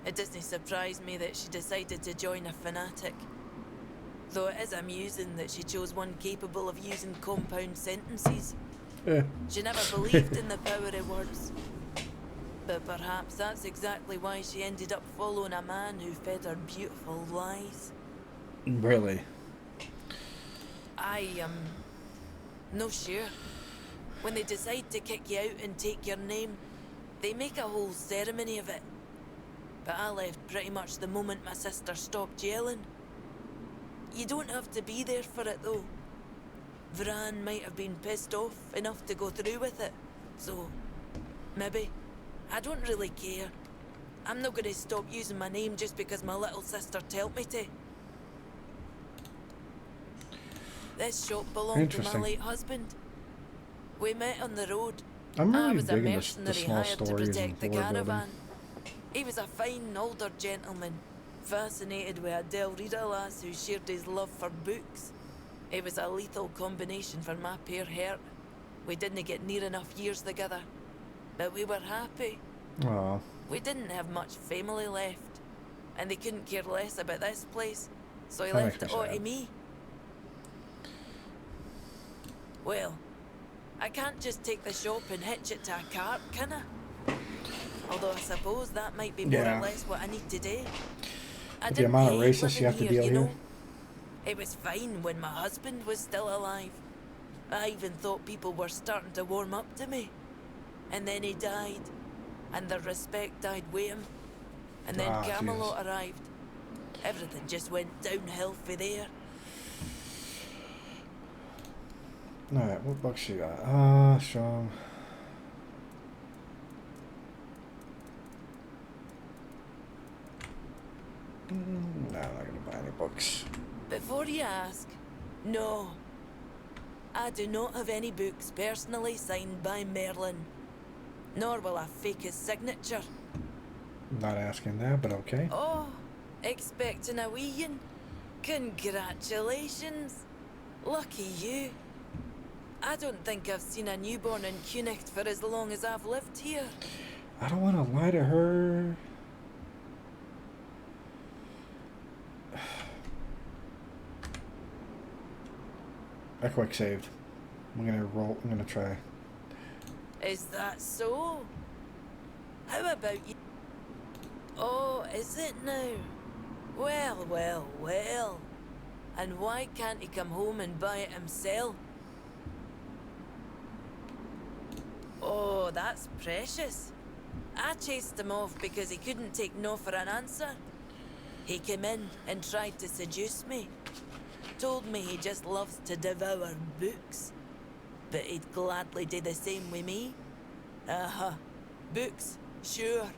It doesn't surprise me that she decided to join a fanatic. Though it is amusing that she chose one capable of using compound sentences. She never believed in the power of words. But perhaps that's exactly why she ended up following a man who fed her beautiful lies. Really? I am no sure. When they decide to kick you out and take your name, they make a whole ceremony of it. But I left pretty much the moment my sister stopped yelling. You don't have to be there for it though. Vran might have been pissed off enough to go through with it. So, maybe. I don't really care. I'm not going to stop using my name just because my little sister told me to. This shop belonged to my late husband. We met on the road. I'm really I was a digging the mercenary small hired to stories protect the and lore building. caravan. He was a fine older gentleman, fascinated with a Del Rita lass who shared his love for books. It was a lethal combination for my poor heart. We didn't get near enough years together, but we were happy. Aww. We didn't have much family left, and they couldn't care less about this place, so he That left makes it me all to sad. me. Well, I can't just take the shop and hitch it to a cart, can I? Although I suppose that might be more Yeah. or less what I need to do. I With the didn't amount of hate racists you have to living deal you here. know. It was fine when my husband was still alive. I even thought people were starting to warm up to me. And then he died, and the respect died with him. And then Kamalot arrived. Everything just went downhill for there. Alright, what books you got? Show 'em. No, I'm not gonna buy any books. Before you ask, no. I do not have any books personally signed by Merlin. Nor will I fake his signature. Not asking that, but okay. Oh, expecting a wee one? Congratulations. Lucky you. I don't think I've seen a newborn in Cunicht for as long as I've lived here. I don't want to lie to her. I quick saved. I'm gonna try. Is that so? How about you? Oh, is it now? Well, well, well. And why can't he come home and buy it himself? Oh, that's precious. I chased him off because he couldn't take no for an answer. He came in and tried to seduce me. Told me he just loves to devour books. But he'd gladly do the same with me. Books, sure.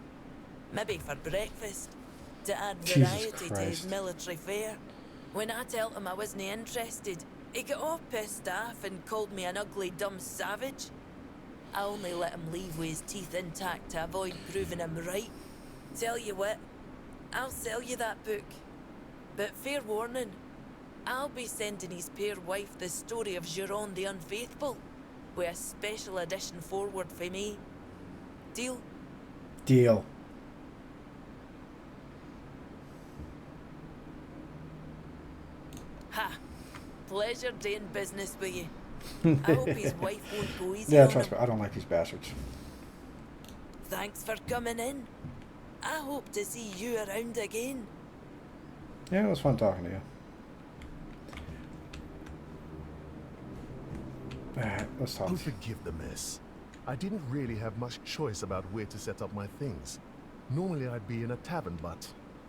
Maybe for breakfast. To add variety to his military fare. When I told him I wasn't interested, he got all pissed off and called me an ugly, dumb savage. I only let him leave with his teeth intact to avoid proving him right. Tell you what, I'll sell you that book. But fair warning, I'll be sending his fair wife the story of Giron the Unfaithful, with a special edition forward for me. Deal? Deal. Ha! Pleasure doing business with you. I hope his wife won't go easy Yeah, on trust him. me, I don't like these bastards. Thanks for coming in. I hope to see you around again. Yeah, it was fun talking to you. Alright, let's talk. Oh, forgive the mess. I didn't really have much choice about where to set up my things. Normally I'd be in a tavern, but,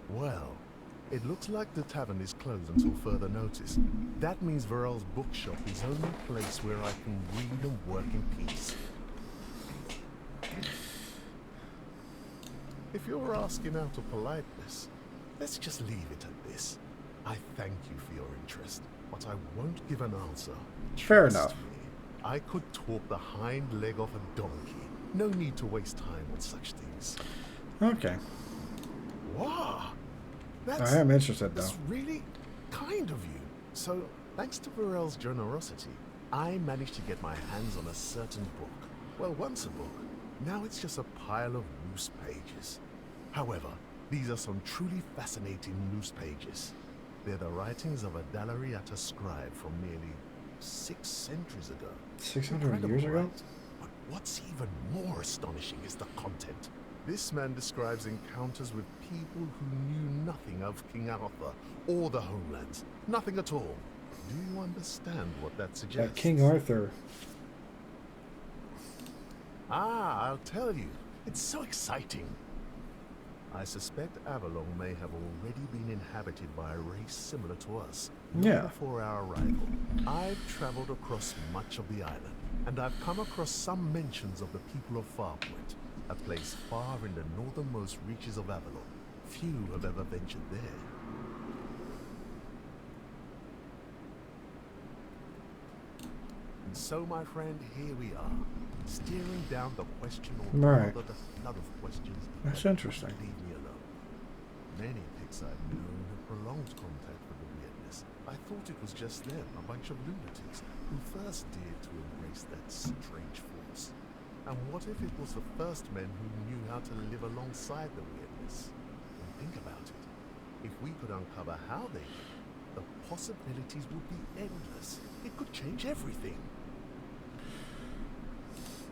well, it looks like the tavern is closed until further notice. That means Varel's bookshop is the only place where I can read and work in peace. If you're asking out of politeness, let's just leave it at this. I thank you for your interest, but I won't give an answer. Fair Trust enough. me, I could talk the hind leg off a donkey. No need to waste time on such things. Okay. Wow. I am interested, though. That's really kind of you. So, thanks to Varel's generosity, I managed to get my hands on a certain book. Well, once a book. Now it's just a pile of loose pages. However, these are some truly fascinating loose pages. They're the writings of a Dalariata scribe from nearly 6 centuries ago. 600 years ago? Right? But what's even more astonishing is the content. This man describes encounters with people who knew nothing of King Arthur or the homelands. Nothing at all. Do you understand what that suggests? King Arthur. Ah, I'll tell you. It's so exciting. I suspect Avalon may have already been inhabited by a race similar to us. Yeah. Before our arrival, I've traveled across much of the island, and I've come across some mentions of the people of Farpoint, a place far in the northernmost reaches of Avalon. Few have ever ventured there. And so, my friend, here we are, staring down the question or Right. rather the flood of questions. That's that interesting. won't Leave me alone. Many pigs I've known have prolonged contact with the weirdness. I thought it was just them, a bunch of lunatics, who first dared to embrace that strange force. And what if it was the first men who knew how to live alongside the weirdness? And think about it. If we could uncover how they did, the possibilities would be endless. It could change everything.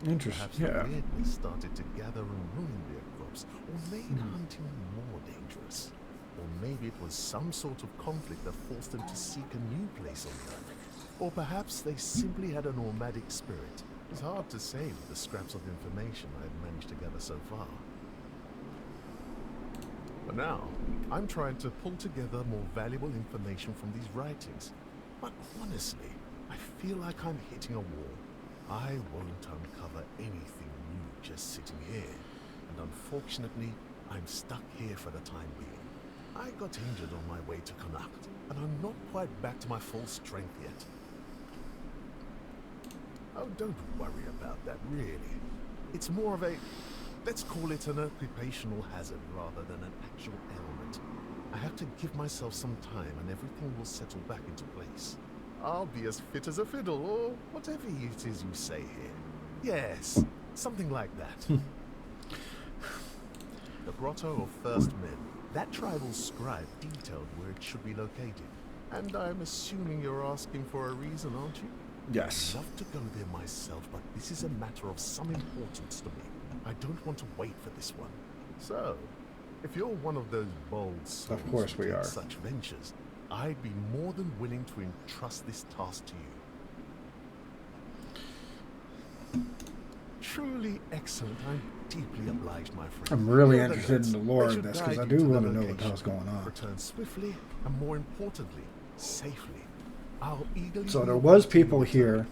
Interesting. Perhaps Yeah. the weirdness started to gather and ruin their crops, or made hunting more dangerous. Or maybe it was some sort of conflict that forced them to seek a new place on Earth. Or perhaps they simply had a nomadic spirit. It's hard to say with the scraps of information I've managed to gather so far. But now, I'm trying to pull together more valuable information from these writings. But honestly, I feel like I'm hitting a wall. I won't uncover anything new just sitting here. And unfortunately, I'm stuck here for the time being. I got injured on my way to Connacht, and I'm not quite back to my full strength yet. Oh, don't worry about that, really. It's more of a, let's call it an occupational hazard rather than an actual ailment. I have to give myself some time and everything will settle back into place. I'll be as fit as a fiddle, or whatever it is you say here. Yes, something like that. The Grotto of First Men. That tribal scribe detailed where it should be located. And I'm assuming you're asking for a reason, aren't you? Yes. I'd love to go there myself, but this is a matter of some importance to me. I don't want to wait for this one. So, if you're one of those bold souls of course we who take are. such ventures, I'd be more than willing to entrust this task to you. Truly excellent. I'm deeply obliged, my friend. I'm really Here are the interested in notes. the lore They of should this guide because I you do to the want to know what the location. hell's going on. Return swiftly, and more importantly, safely. I'll eagerly So there move was on to your people return. here.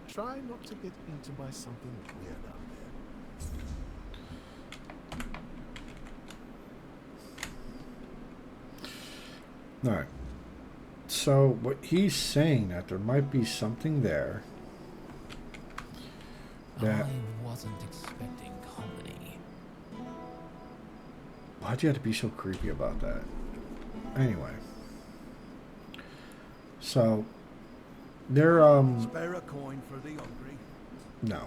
Try not to get eaten by something weird out there. Alright. So what he's saying that there might be something there that I wasn't expecting company. why'd you have to be so creepy about that? Anyway. So they're Spare a coin for the hungry. no.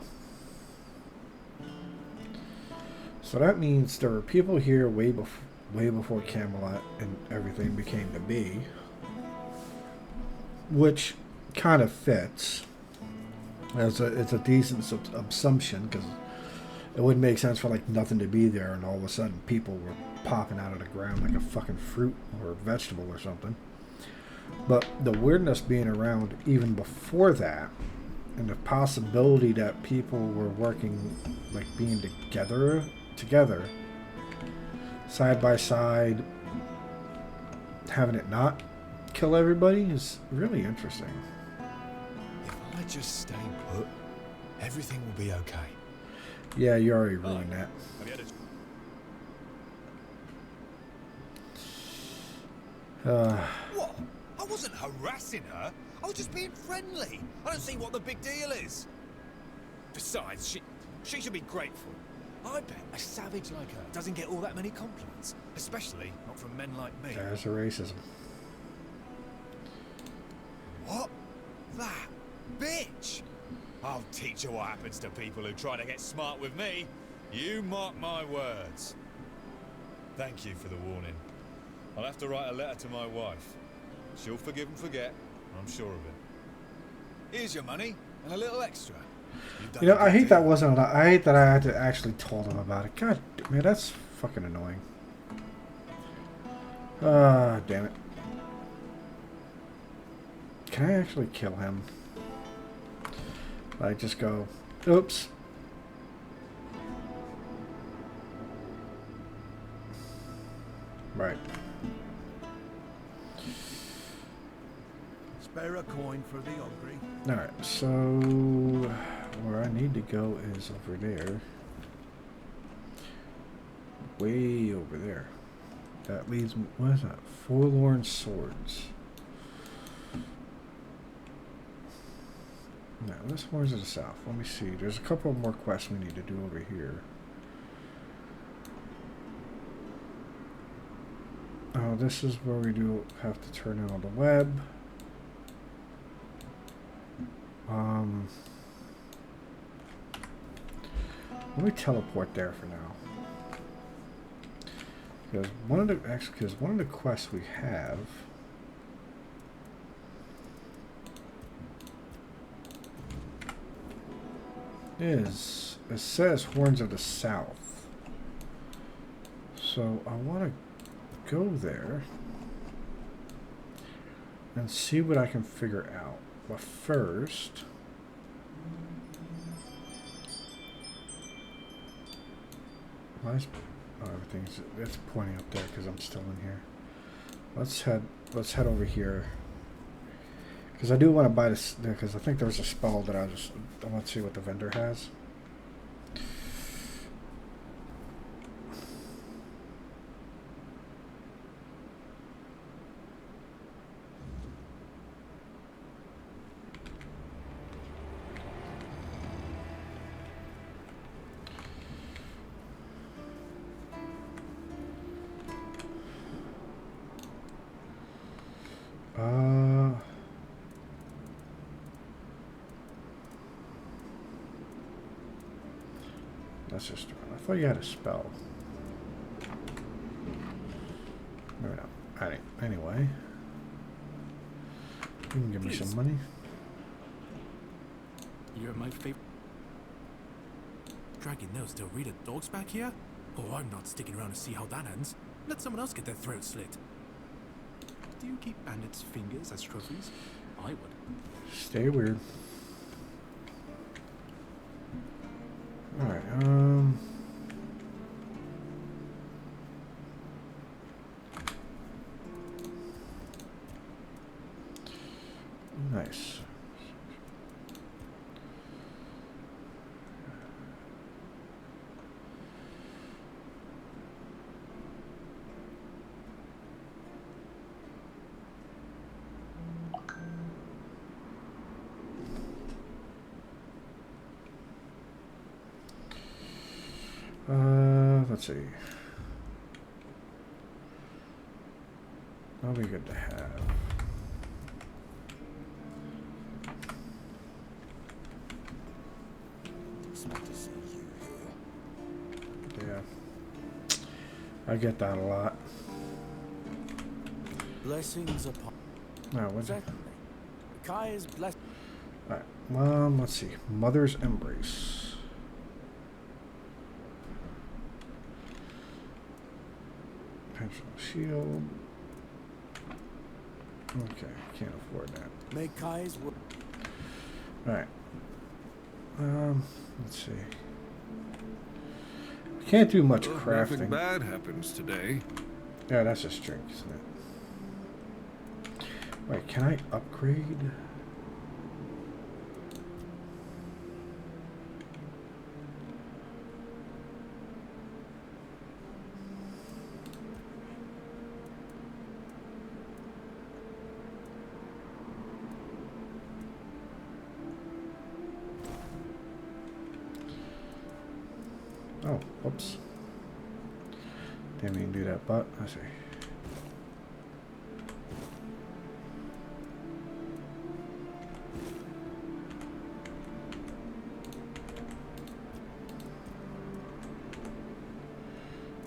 So that means there were people here way before Kamalot and everything became to be, which kind of fits. It's a decent assumption because it wouldn't make sense for like nothing to be there and all of a sudden people were popping out of the ground like a fucking fruit or vegetable or something. But the weirdness being around even before that, and the possibility that people were working, like being together, side by side, having it not kill everybody is really interesting. If I just stay put, everything will be okay. Yeah, you already ruined that. Have you had What? I wasn't harassing her. I was just being friendly. I don't see what the big deal is. Besides, she should be grateful. I bet a savage like her doesn't get all that many compliments, especially not from men like me. There's the racism. What? That bitch? I'll teach her what happens to people who try to get smart with me. You mark my words. Thank you for the warning. I'll have to write a letter to my wife. She'll forgive and forget, I'm sure of it. Here's your money and a little extra. You know, I hate that wasn't. I hate that I had to actually told him about it. God, man, that's fucking annoying. Damn it. Can I actually kill him? Like, just go, oops. Right. Spare a coin for the hungry. Alright, so where I need to go is over there. Way over there. That leads me, what is that? Forlorn Swords. No, this one's to the south. Let me see. There's a couple more quests we need to do over here. Oh, this is where we do have to turn on the web. Let me teleport there for now. Because one of the quests we have is, it says Horns of the South. So I want to go there and see what I can figure out. But first, everything's it's pointing up there because I'm still in here. Let's head over here because I do want to buy this because I think there's a spell that I want to see what the vendor has. That's just. I thought you had a spell. Maybe not. Anyway, you can give me some money. You're my favorite. Dragging those still read at dogs back here? Oh, I'm not sticking around to see how that ends. Let someone else get their throat slit. Do you keep bandits' fingers as trophies? I would. Stay weird. Alright, nice. Let's see. That'll be good to have. Smart to see you here. Yeah. I get that a lot. Blessings upon. No, what's it? Kai is blessed. Alright, let's see. Mother's Embrace. Shield. Okay, can't afford that. Make Kai's work. Alright. Let's see. Can't do much crafting. Nothing bad happens today. Yeah, that's just drink, isn't it? Wait, can I upgrade? Oh, whoops. Didn't mean to do that, but I see.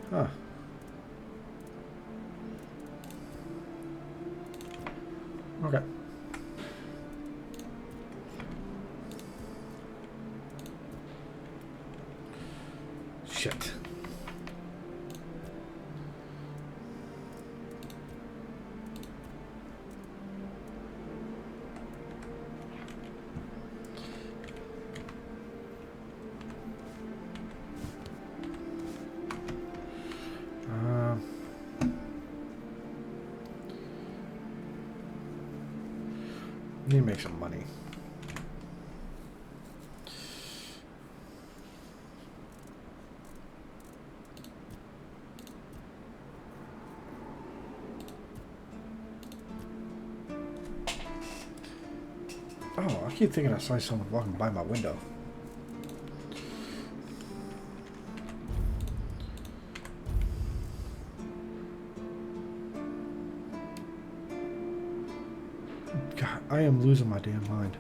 Huh. Okay. Shit. Need to make some money. Oh, I keep thinking I saw someone walking by my window. God, I am losing my damn mind.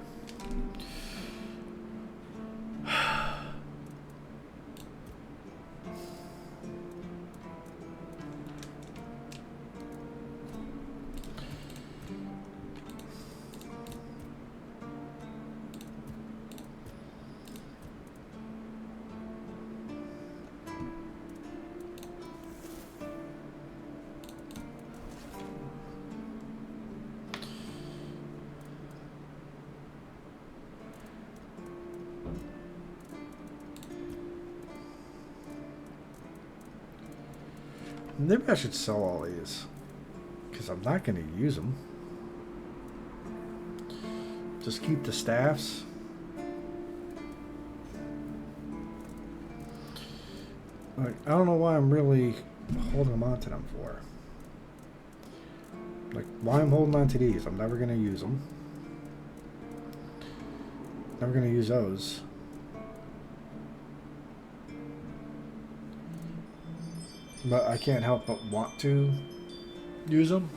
Maybe I should sell all these. Because I'm not going to use them. Just keep the staffs. Like, I don't know why I'm really holding them on to them for. Like, why I'm holding on to these. I'm never going to use them. Never going to use those. But I can't help but want to use them.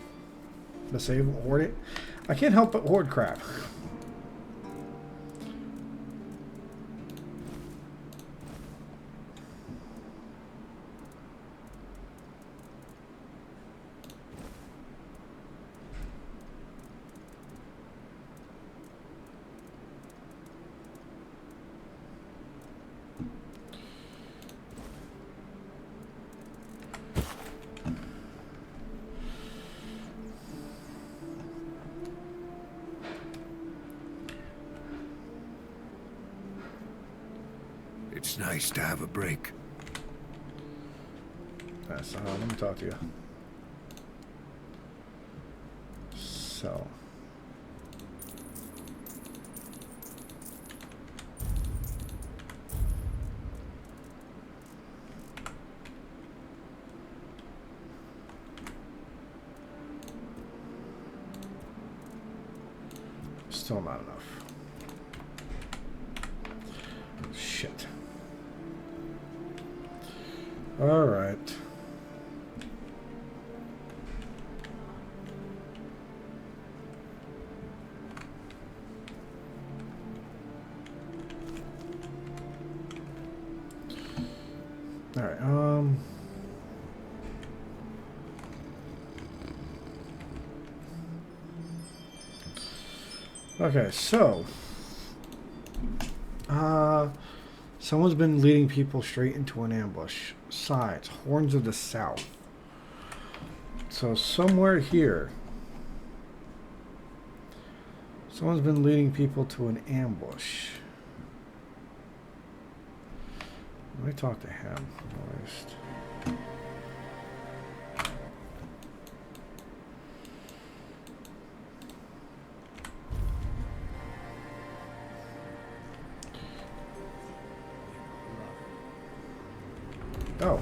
To save, hoard it. I can't help but hoard crap. It's nice to have a break. So let me talk to you. So. Still not enough. Shit. All right. All right. Okay, so someone's been leading people straight into an ambush. Sides, Horns of the South. So somewhere here, someone's been leading people to an ambush. Let me talk to him first. Oh.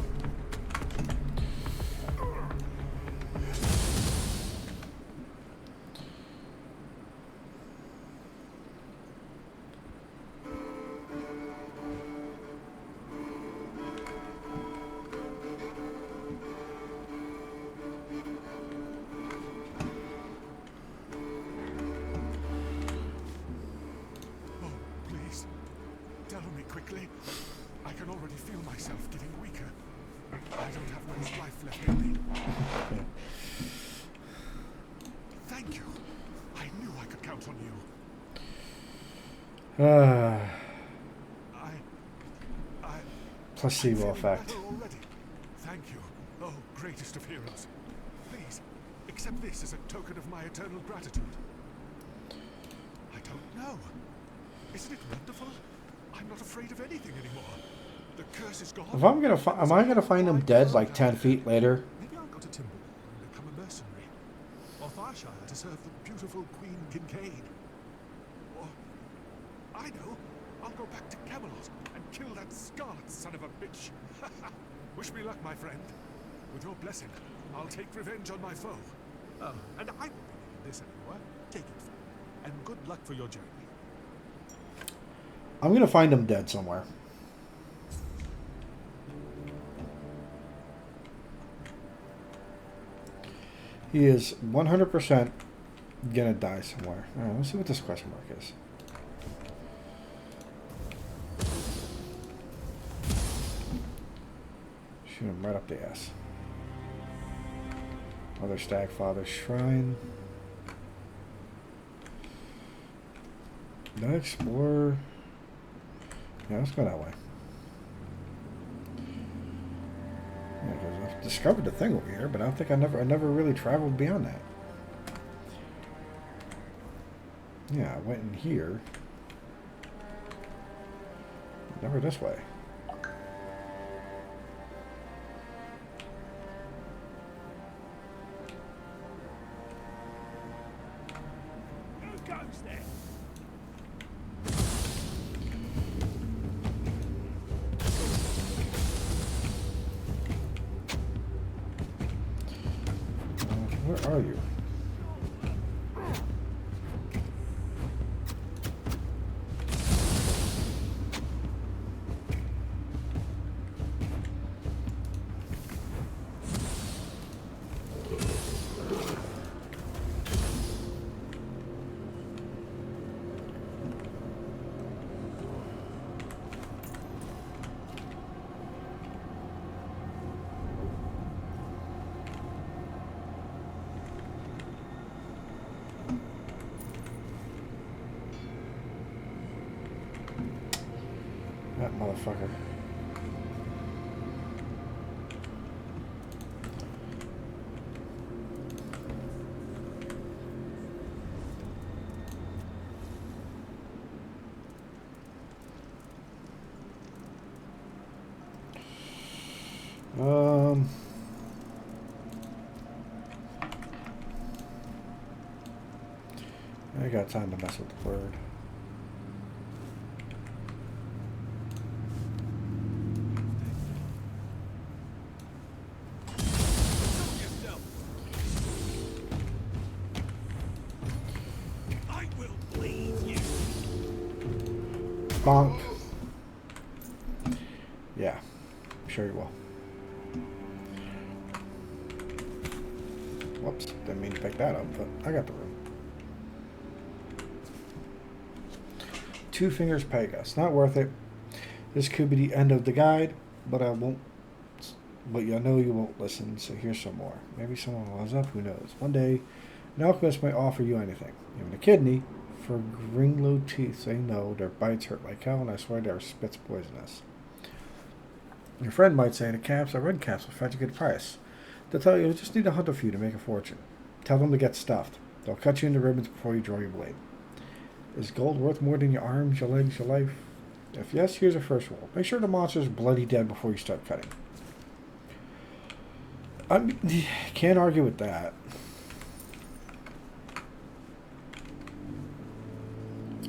Please, tell me quickly. I can already feel myself getting weaker. I don't have much life left in me. Thank you. I knew I could count on you. Placebo effect. Already. Thank you. Oh, greatest of heroes. Please, accept this as a token of my eternal gratitude. I don't know. Isn't it wonderful? I'm not afraid of anything anymore. The curse is gone. If I'm gonna, am I gonna find him dead like 10 feet later? Maybe I'll go to Timber and become a mercenary. Or Farshire to serve the beautiful Queen Kincaid. Or, I know, I'll go back to Kamalot and kill that Scarlet son of a bitch. Wish me luck, my friend. With your blessing, I'll take revenge on my foe. Oh, and I won't be needing this anymore. Take it, friend. And good luck for your journey. I'm gonna find him dead somewhere. He is 100% gonna die somewhere. Alright, let's see what this question mark is. Shoot him right up the ass. Mother Stagfather Shrine. Did I explore? Yeah, let's go that way. Yeah, 'cause I've discovered the thing over here, but I don't think I never really traveled beyond that. Yeah, I went in here. Never this way. goes then. Where are you? That motherfucker. I got time to mess with the bird. Bonk. Yeah, I'm sure you will. Whoops, didn't mean to pick that up, but I got the room. Two Fingers Pegasus. Not worth it. This could be the end of the guide, but I won't. But I know you won't listen, so here's some more. Maybe someone will rise up, who knows. One day, an alchemist might offer you anything, even a kidney. For Gringlow teeth, they know their bites hurt like hell, and I swear their spit's poisonous. Your friend might say the caps are red caps will fetch a good price. They'll tell you you just need to hunt a few to make a fortune. Tell them to get stuffed. They'll cut you into ribbons before you draw your blade. Is gold worth more than your arms, your legs, your life? If yes, here's a first rule. Make sure the monster's bloody dead before you start cutting. I can't argue with that. I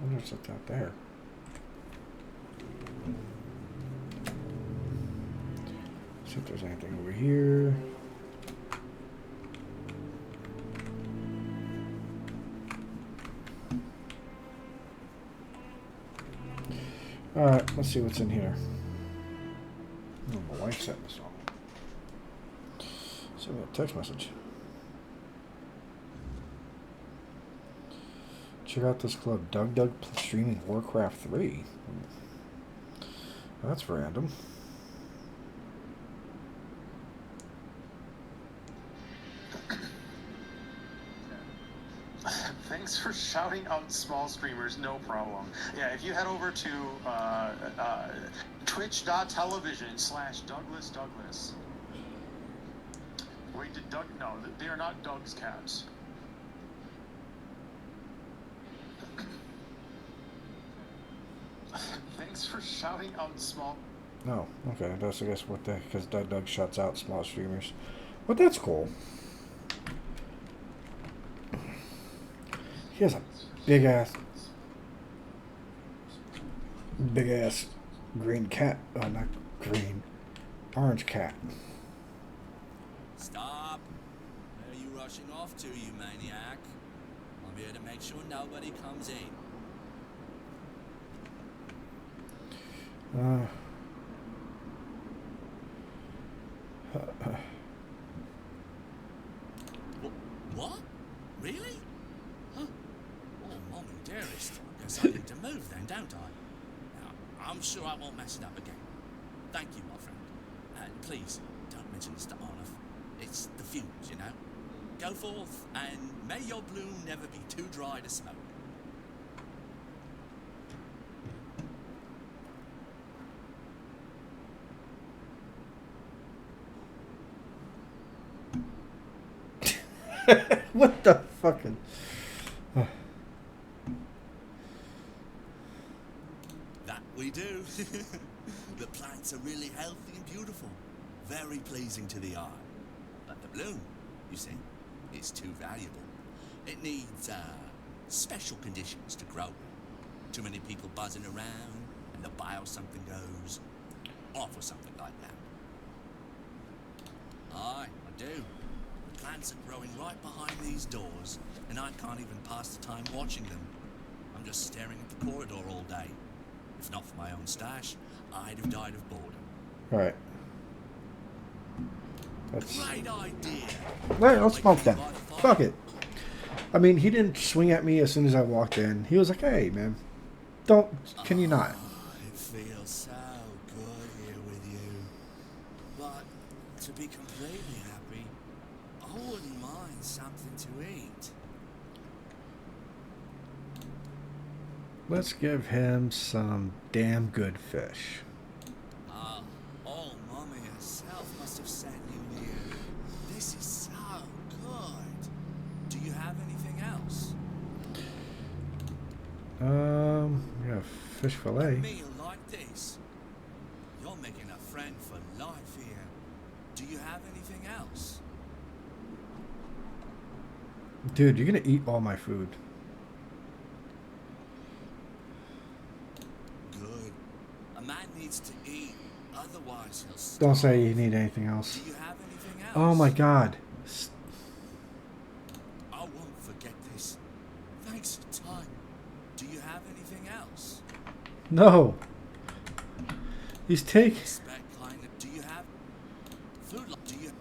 wonder what's out there. See if there's anything over here. Alright, let's see what's in here. Oh, my wife sent this on. Send me a text message. Check out this club, Doug streaming Warcraft 3. That's random. Thanks for shouting out small streamers, no problem. Yeah, if you head over to twitch.tv/Douglas. Wait, did Doug? No, they are not Doug's cats. Thanks for shouting out small. Oh, okay. That's I guess what the because Doug shuts out small streamers. But that's cool. He has a big ass green cat. Oh, not green, orange cat. Stop! Where are you rushing off to, you maniac? I'm here to make sure nobody comes in. What? Really? Huh? Oh, Mom and Dearest. Guess I need to move then, don't I? Now, I'm sure I won't mess it up again. Thank you, my friend. And please, don't mention this to Arnold. It's the fumes, you know? Go forth, and may your bloom never be too dry to smoke. What the fucking... That we do. The plants are really healthy and beautiful. Very pleasing to the eye. But the bloom, you see, is too valuable. It needs special conditions to grow. Too many people buzzing around, and the bile something goes off or something like that. Aye, I do. The plants are growing right behind these doors, and I can't even pass the time watching them. I'm just staring at the corridor all day. If not for my own stash, I'd have died of boredom. Alright. Great idea. Well, let's smoke them. Fuck it. I mean, he didn't swing at me as soon as I walked in. He was like, hey, man. Can you not? It feels so good here with you. But to be completely happy, I wouldn't mind something to eat. Let's give him some damn good fish. Mommy herself must have sent you here. This is so good. Do you have anything else? Yeah, fish fillet. A meal like this. You're making a friend for life here. Do you have anything else? Dude, you're gonna eat all my food. Good. A man needs to eat, otherwise he'll starve. Don't say you need anything else. Do you have anything else? Oh my god. I won't forget this. Thanks for time. Do you have anything else? No. He's taking. Do you have food? Do you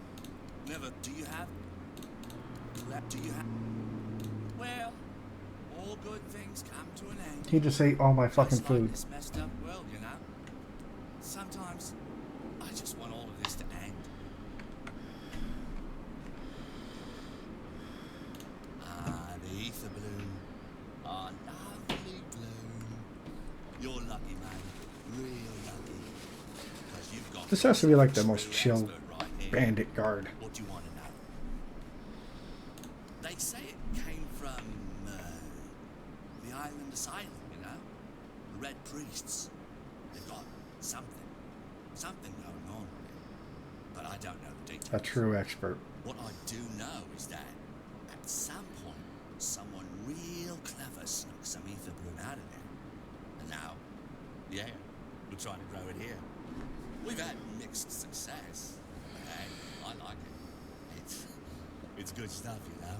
never? Do you have? Do you have? Well, all good things come to an end. He just ate all my fucking Just like food. this messed up world, you know. Sometimes I just want all of this to end. The ether bloom. Lovely bloom. You're lucky, man. Real lucky. 'Cause you've got This has to be like the true most chill expert right here. bandit guard. What do you want to know? They say it came from the island asylum, you know? The Red Priests. They've got something going on. But I don't know the details. A true expert. What I do know is that at some point, someone real clever snuck some ether bloom out of there. And now, yeah, we're trying to grow it here. We've had mixed success. But hey, I like it. It's good stuff, you know?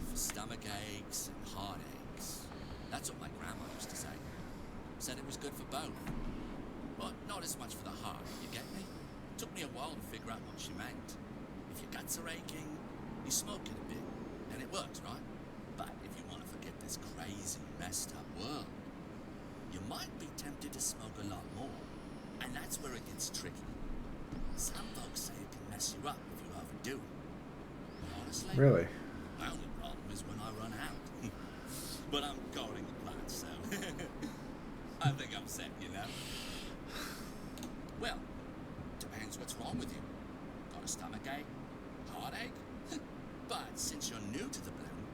For stomach aches and heartaches. That's what my grandma used to say. Said it was good for both. But not as much for the heart, you get me? Took me a while to figure out what she meant. If your guts are aching, you smoke it a bit, and it works, right? But if you want to forget this crazy, messed up world, you might be tempted to smoke a lot more. And that's where it gets tricky. Some folks say it can mess you up if you overdo it. But honestly, Really? my only problem is when I run out. But I'm guarding the plant, so I think I'm set, you know? Well, depends what's wrong with you. Got a stomach ache? Heartache? But since you're new to the bloom,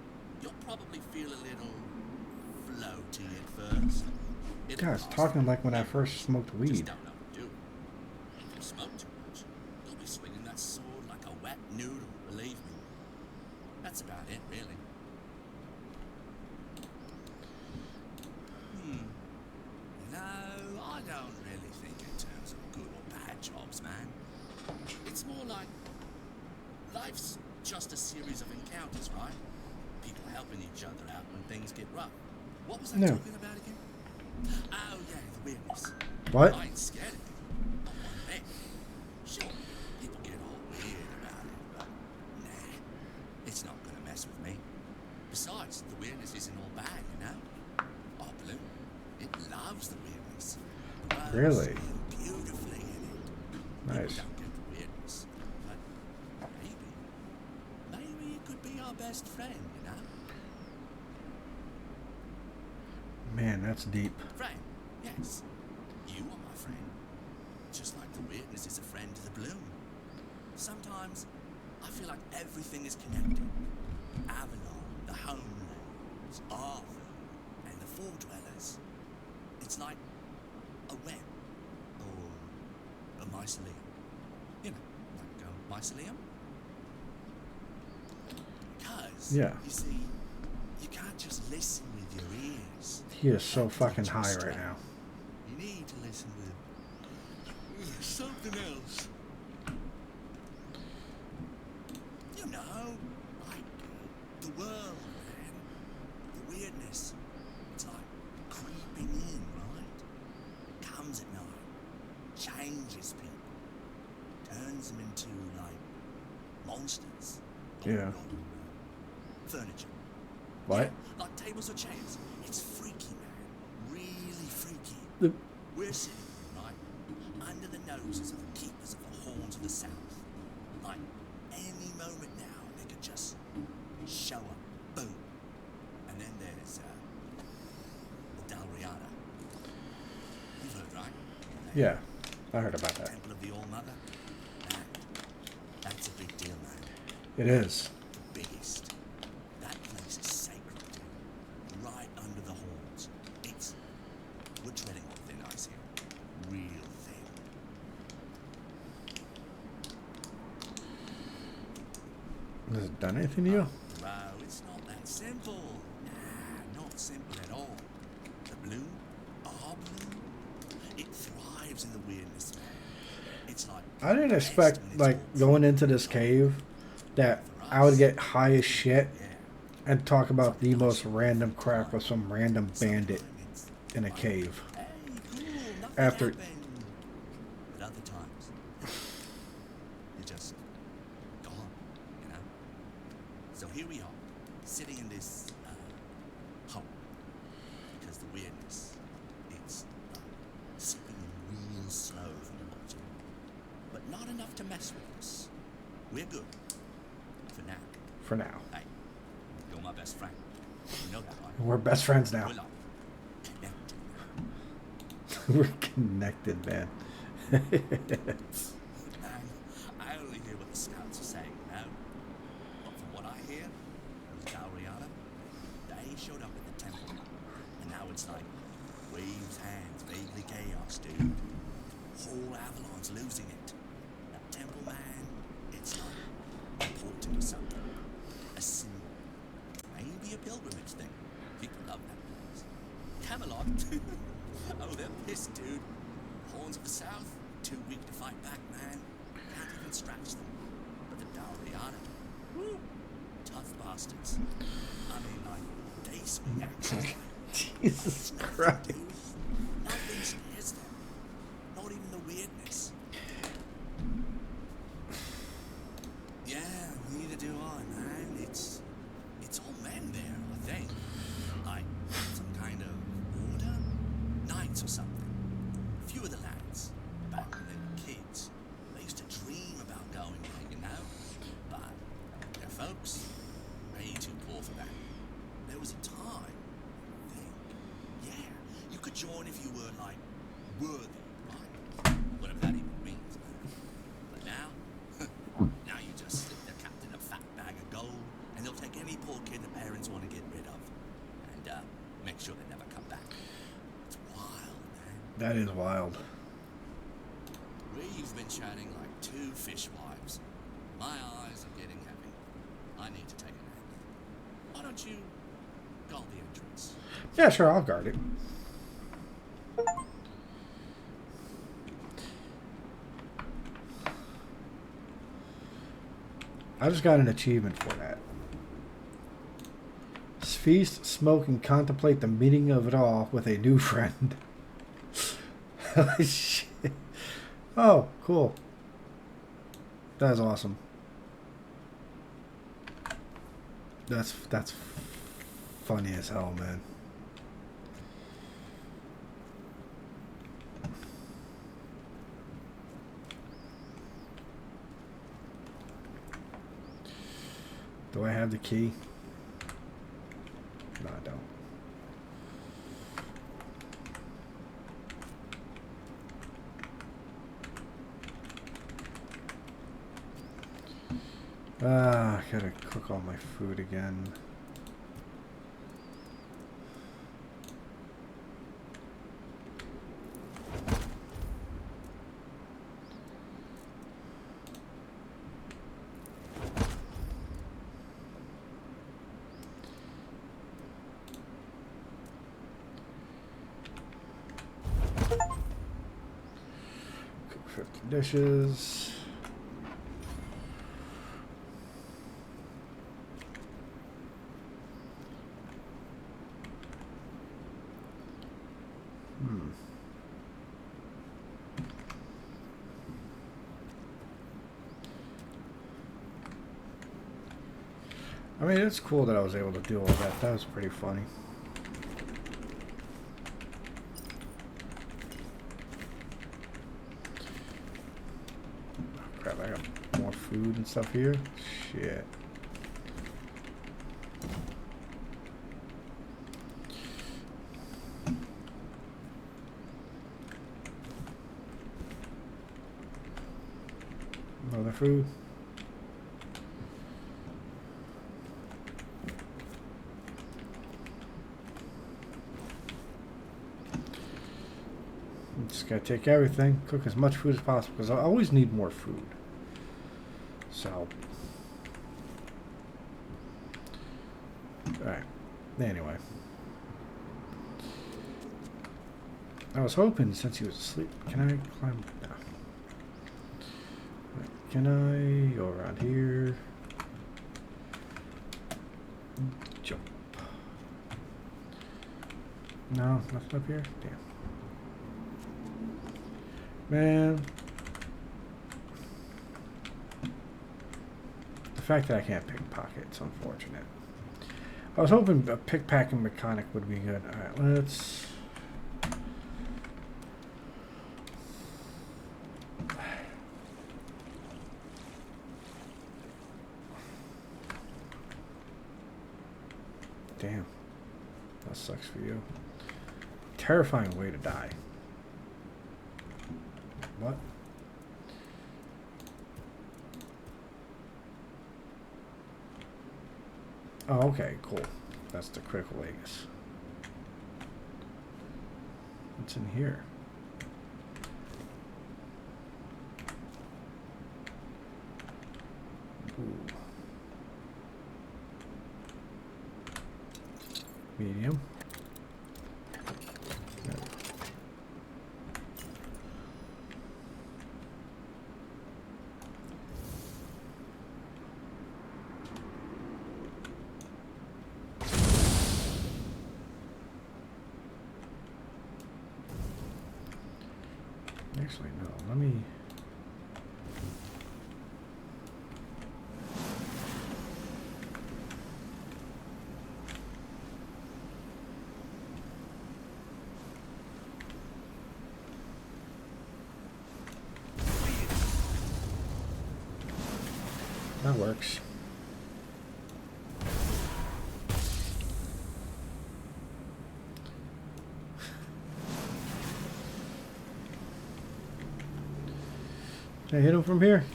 you'll probably feel a little floaty at first. God, it's talking like when I first smoked weed. Just don't overdo it. If you smoke too much, you'll be swinging that sword like a wet noodle, believe me. That's about it, really. No, I don't really think in terms of good or bad jobs, man. It's more like life's just a series of encounters, right? People helping each other out when things get rough. What was I talking about again? Oh, yeah, the weirdness. What? I ain't scared of it. Not one bit. Sure, people get all weird about it, but nah, it's not gonna mess with me. Besides, the weirdness isn't all bad, you know? Our bloom, it loves the weirdness. Really? Beautifully in it. Nice. People don't get the weirdness, but maybe it could be our best friend, you know? Man, that's deep. Friend, yes. You are my friend. Just like the weirdness is a friend to the bloom. Sometimes I feel like everything is connected. Avalon, the homelands, Arthur, and the Fall Dwellers. It's like a web, or a mycelium. You know, like a mycelium. Yeah. You see, you can't just listen with your ears. He is so fucking high right now. You need to listen with something else. You know, like the world, man. The weirdness. It's like creeping in, right? Comes at night, changes people, turns them into like monsters. Yeah. Furniture. What? Yeah, like tables or chairs. It's freaky, man. Really freaky. We're sitting, right, under the noses of the keepers of the horns of the south. Like, any moment now, they could just show up. Boom. And then there's, the Dalriada. You've heard, right? Yeah, I heard about that. Temple of the All-Mother. Man, that's a big deal, man. It is. The biggest. That place is sacred, dude. Right under the horns. We're treading on thin ice here. Real thin. Has it done anything to you? Bro, it's not that simple. Nah, not simple at all. The bloom, our bloom, it thrives in the weirdness, man. It's like I didn't expect, like, going into this cave that I would get high as shit and talk about the most random crap with some random bandit in a cave. After... But other times, you're just gone, you know? So here we are, sitting in this hole. Because the weirdness, it's sipping in real slow from the bottom. But not enough to mess with us. We're good. For now. For now. Hey, you're my best friend. You know that, right? We're best friends now. We're like connected. We're connected, man. Man, I only hear what the scouts are saying, you know? But from what I hear, those Dalriada, they showed up at the temple. And now it's like waves hands, vaguely chaos, dude. Whole Avalon's losing it. That temple, man, it's like important or something. A symbol. Maybe a pilgrimage thing. People love that place. Kamalot. Oh, they're pissed, dude. Horns of the South, too weak to fight back, man. Can't even scratch them. But the Dalriada, woo, tough bastards. I mean, like, they swing axes. Jesus Christ. Nothing scares them. Not even the weirdness. Yeah, neither do I, man. It's all men there, I think. Like, some kind of order? Knights or something. A few of the lads, back when they were kids, they used to dream about going there, you know? But their folks, way too poor for that. There was a time, I think, yeah, you could join if you were, like, worthy, right? Whatever that even means, man. But now, now you just slip the captain a fat bag of gold, and they'll take any poor kid the parents want to get rid of. And, make sure they never come back. It's wild, man. That is wild. We've been chatting like two fishwives. My eyes are getting heavy. I need to take a nap. Why don't you guard the entrance? Yeah, sure, I'll guard it. I just got an achievement for that. Feast, smoke, and contemplate the meaning of it all with a new friend. Shit. Oh, cool. That is awesome. That's funny as hell, man. Do I have the key? No, I don't. I gotta cook all my food again. the dishes. I mean, it's cool that I was able to do all that. That was pretty funny. Oh, crap, I got more food and stuff here. Shit. Another food. Just gotta take everything, cook as much food as possible, because I always need more food. So, alright. Anyway, I was hoping since he was asleep, can I climb? No. Right, can I go around here? Jump. No, nothing up here? Damn. Man, the fact that I can't pickpocket, it's unfortunate. I was hoping a pickpacking mechanic would be good. Alright, let's... Damn. That sucks for you. Terrifying way to die. What? Oh, okay, cool. That's the critical Aegis. What's in here? Ooh. Medium. Actually, no. Let me... That works. Can I hit him from here?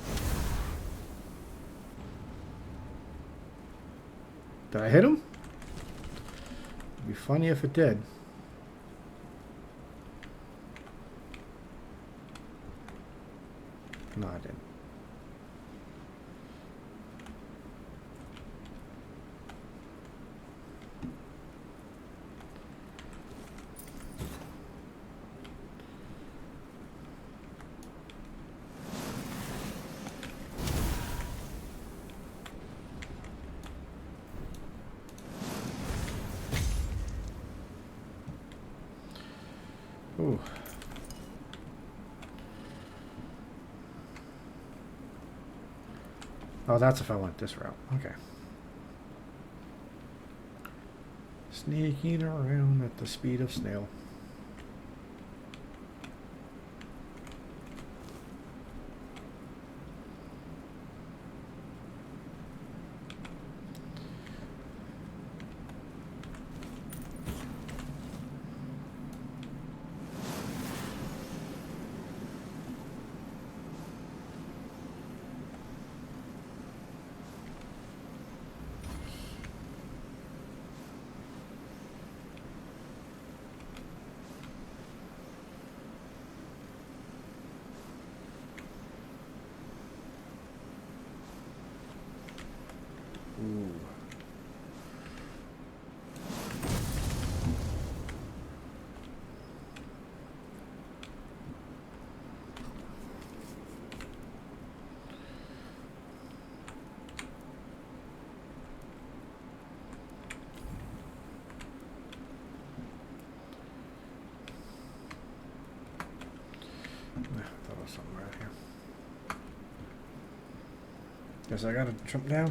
Did I hit him? It'd be funny if it did. No, I didn't. Ooh. Oh, that's if I went this route. Okay. Sneaking around at the speed of snail. Ooh. Guess I gotta jump down.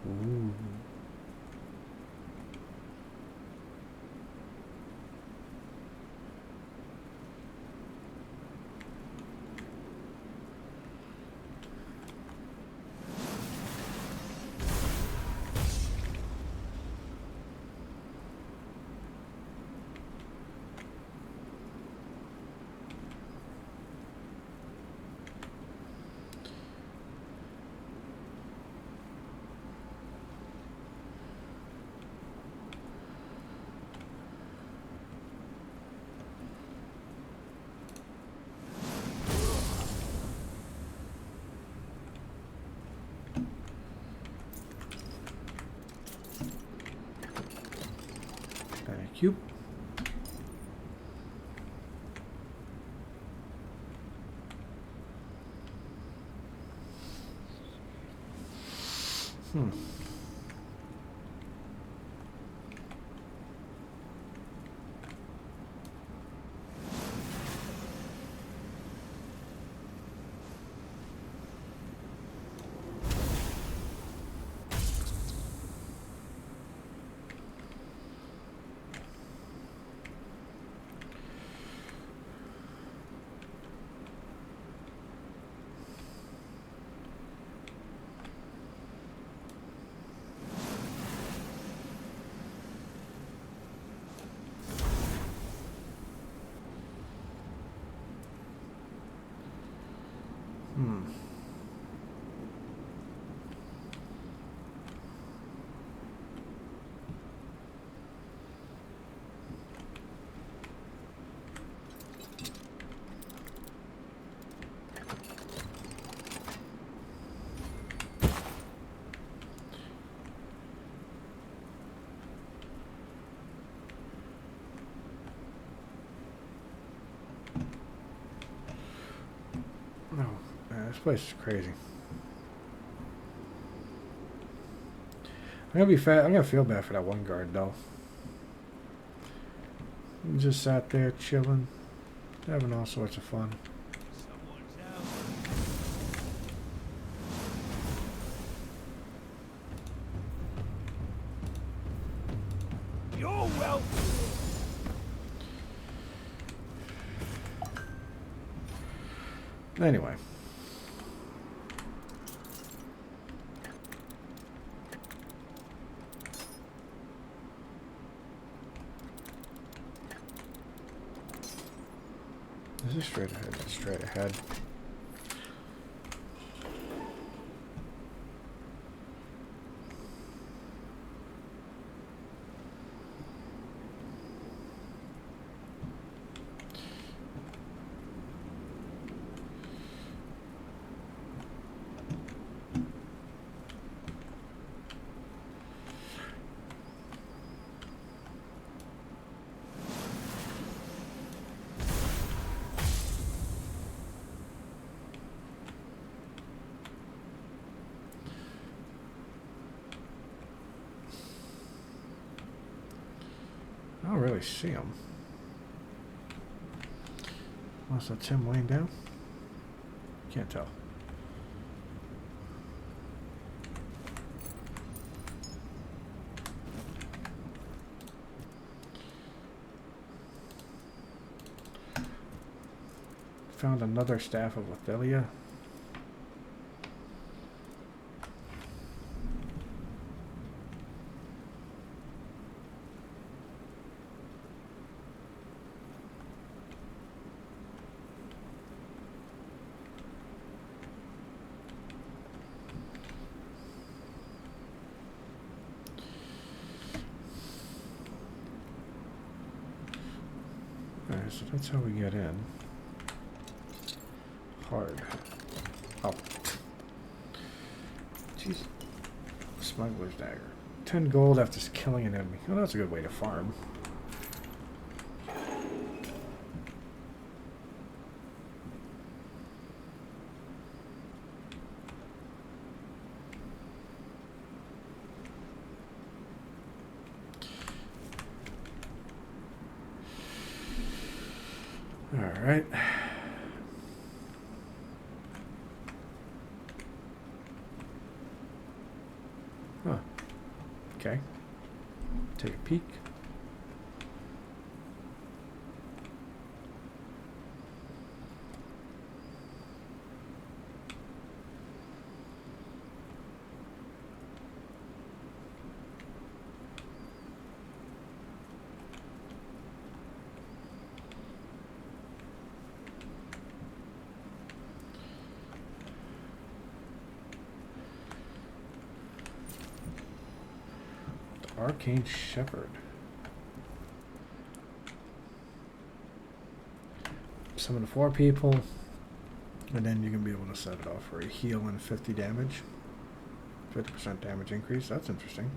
Ooh. Thank you. Oh, man, this place is crazy. I'm gonna feel bad for that one guard though. He just sat there chilling, having all sorts of fun. You're welcome. Anyway. Is this straight ahead? It's straight ahead. I don't really see him. Unless that's him laying down. Can't tell. Found another staff of Athelia. Alright, so that's how we get in. Hard. Up. Jeez. Smuggler's dagger. 10 gold after killing an enemy. Oh, that's a good way to farm. right. Huh. Okay. Take a peek. Arcane Shepherd. Summon 4 people, and then you can be able to set it off for a heal and 50 damage. 50% damage increase. That's interesting.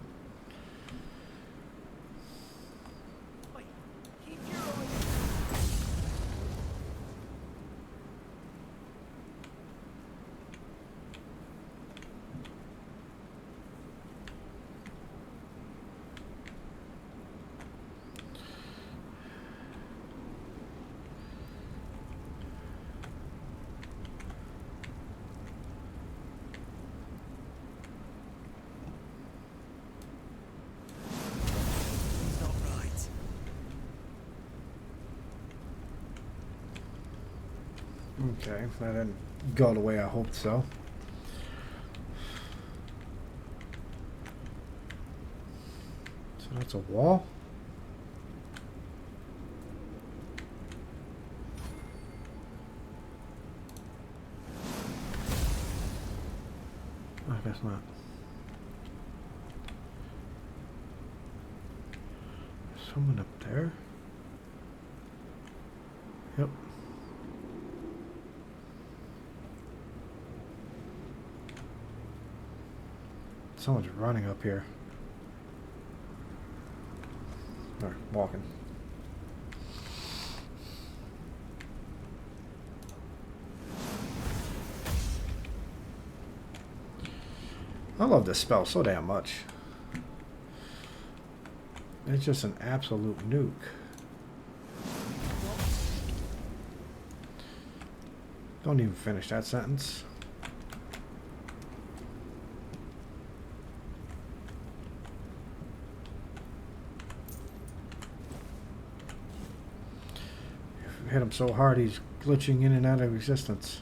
Okay, that didn't go the way I hoped so. So that's a wall. I guess not. Someone up there? Yep. Someone's running up here. Or walking. I love this spell so damn much. It's just an absolute nuke. Don't even finish that sentence. Hit him so hard he's glitching in and out of existence.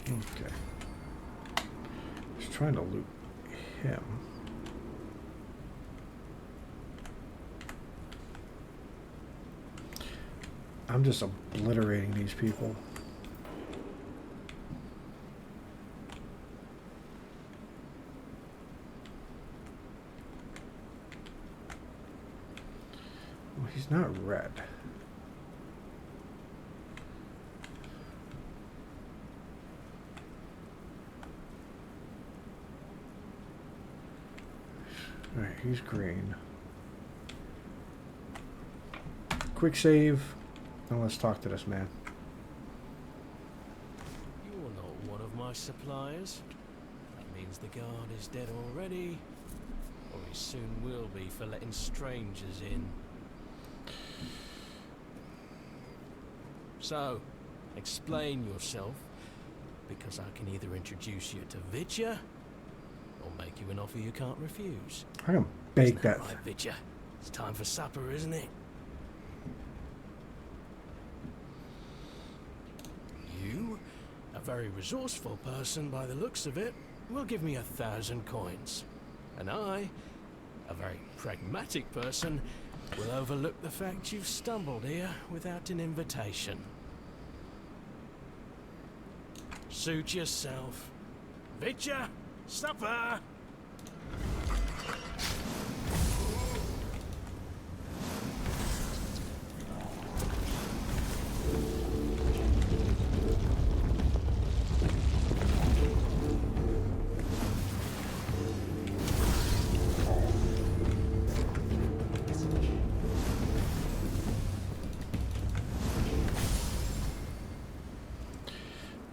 Okay. Just trying to loot him. I'm just obliterating these people. He's not red. Alright, he's green. Quick save. Now let's talk to this man. You're not one of my suppliers. That means the guard is dead already, or he soon will be for letting strangers in. So, explain yourself, because I can either introduce you to Vitya, or make you an offer you can't refuse. I can bake that. Right, Vitya? It's time for supper, isn't it? You, a very resourceful person by the looks of it, will give me 1,000 coins. And I, a very pragmatic person, will overlook the fact you've stumbled here without an invitation. Suit yourself. Vitya, supper!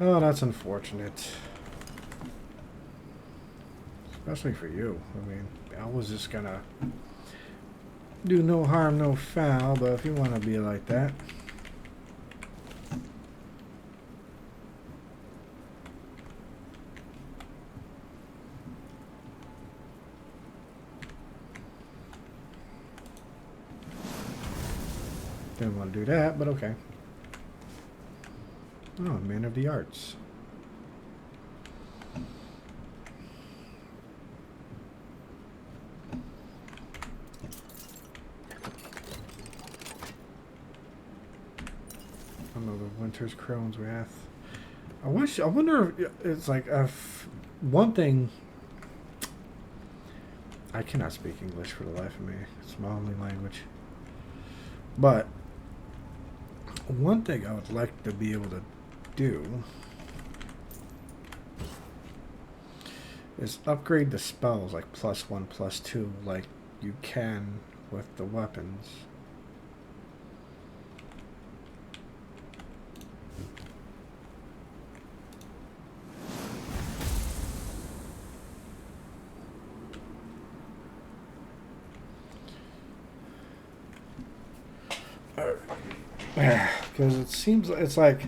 Oh, that's unfortunate. Especially for you. I mean, I was just gonna do no harm, no foul, but if you want to be like that. Didn't want to do that, but okay. Oh, man of the arts. Another Winter's Crone's Wrath. I wonder if it's like one thing. I cannot speak English for the life of me. It's my only language. But one thing I would like to be able to do is upgrade the spells like +1, +2, like you can with the weapons. Because it seems it's like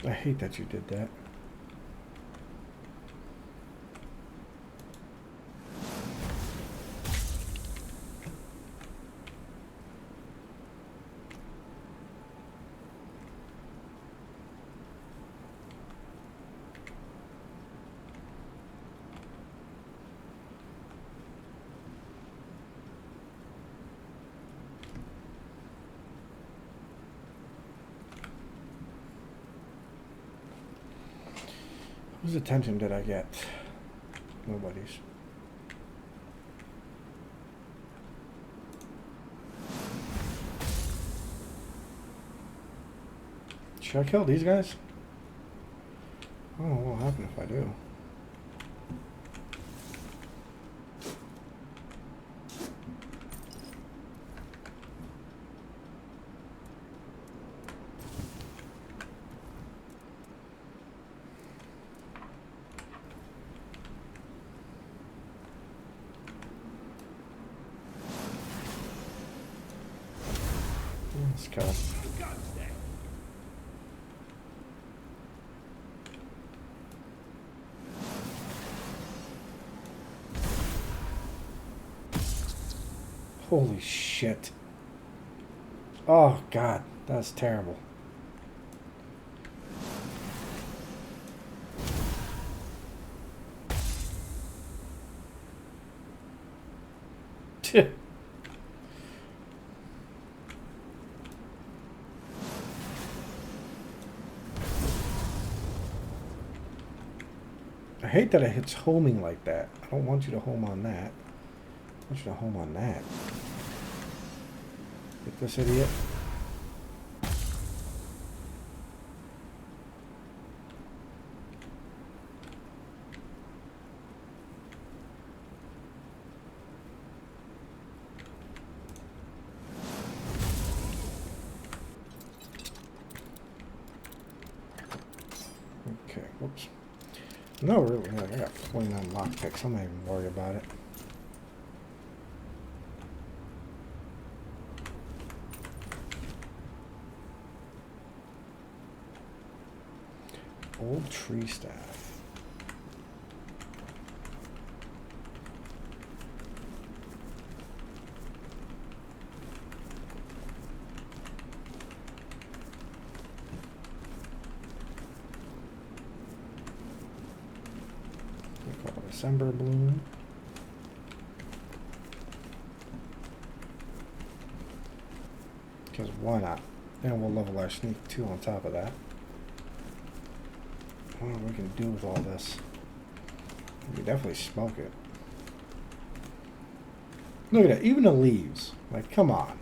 I hate that you did that. Whose attention did I get? Nobody's. Should I kill these guys? I don't know what will happen if I do. Let's go. Holy shit. Oh god, that's terrible. I hate that it hits homing like that. I don't want you to home on that. I want you to home on that. Get this idiot. Okay, whoops. No, really, I got 29 lockpicks. I'm not even worried about it. Old tree staff. December bloom. Because why not? And we'll level our sneak too on top of that. What are we going to do with all this? We can definitely smoke it. Look at that, even the leaves. Like, come on.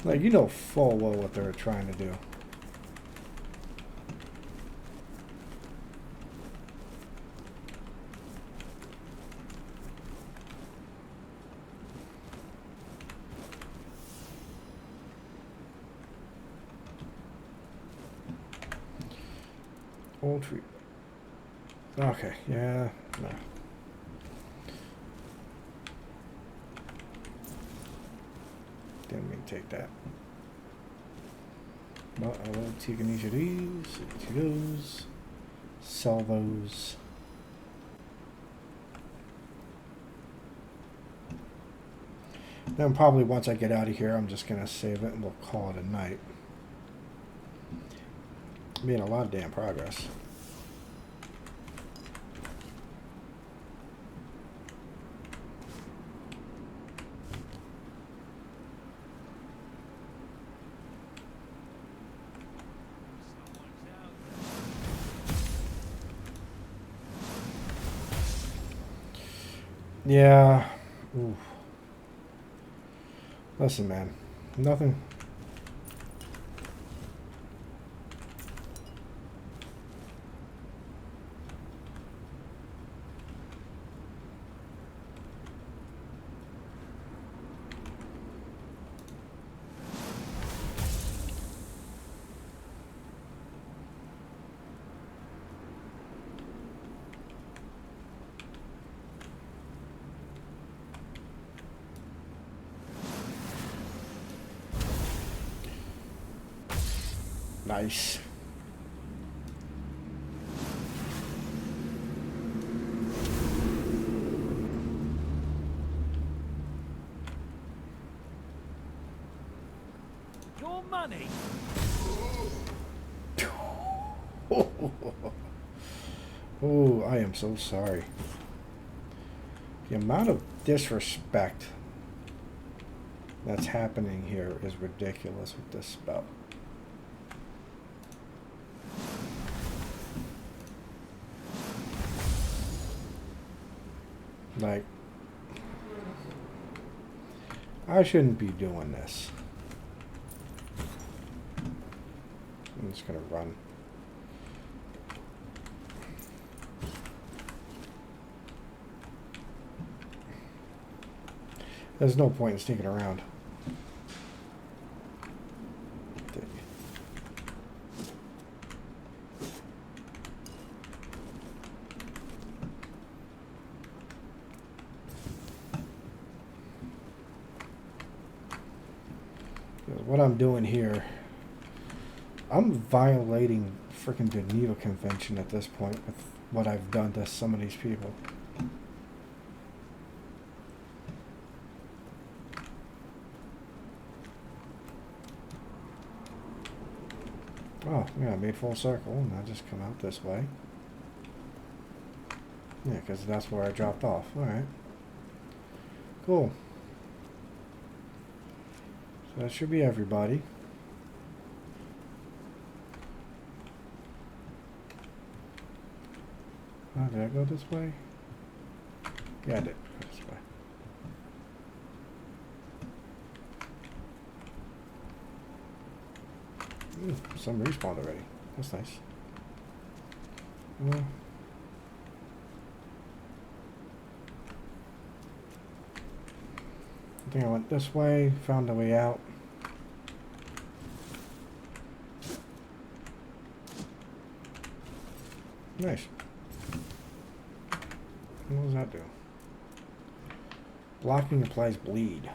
Like, you know full well what they're trying to do. Old tree. Okay, yeah, no. Didn't mean to take that. But I will take each of these, each of those, sell those. Then probably once I get out of here, I'm just gonna save it and we'll call it a night. Made a lot of damn progress. Yeah. Oof. Listen, man. Nothing. Nice. Your money. Oh, I am so sorry. The amount of disrespect that's happening here is ridiculous with this spell. Like, I shouldn't be doing this. I'm just gonna run. There's no point in sneaking around. What I'm doing here, I'm violating freaking Geneva Convention at this point with what I've done to some of these people. Oh, yeah, I made full circle and I just come out this way. Yeah, because that's where I dropped off. Alright. Cool. So that should be everybody. Oh, did I go this way? Yeah, I did go this way. Ooh, some respawned already. That's nice. Well, I think I went this way, found the way out. Nice. What does that do? Blocking applies bleed.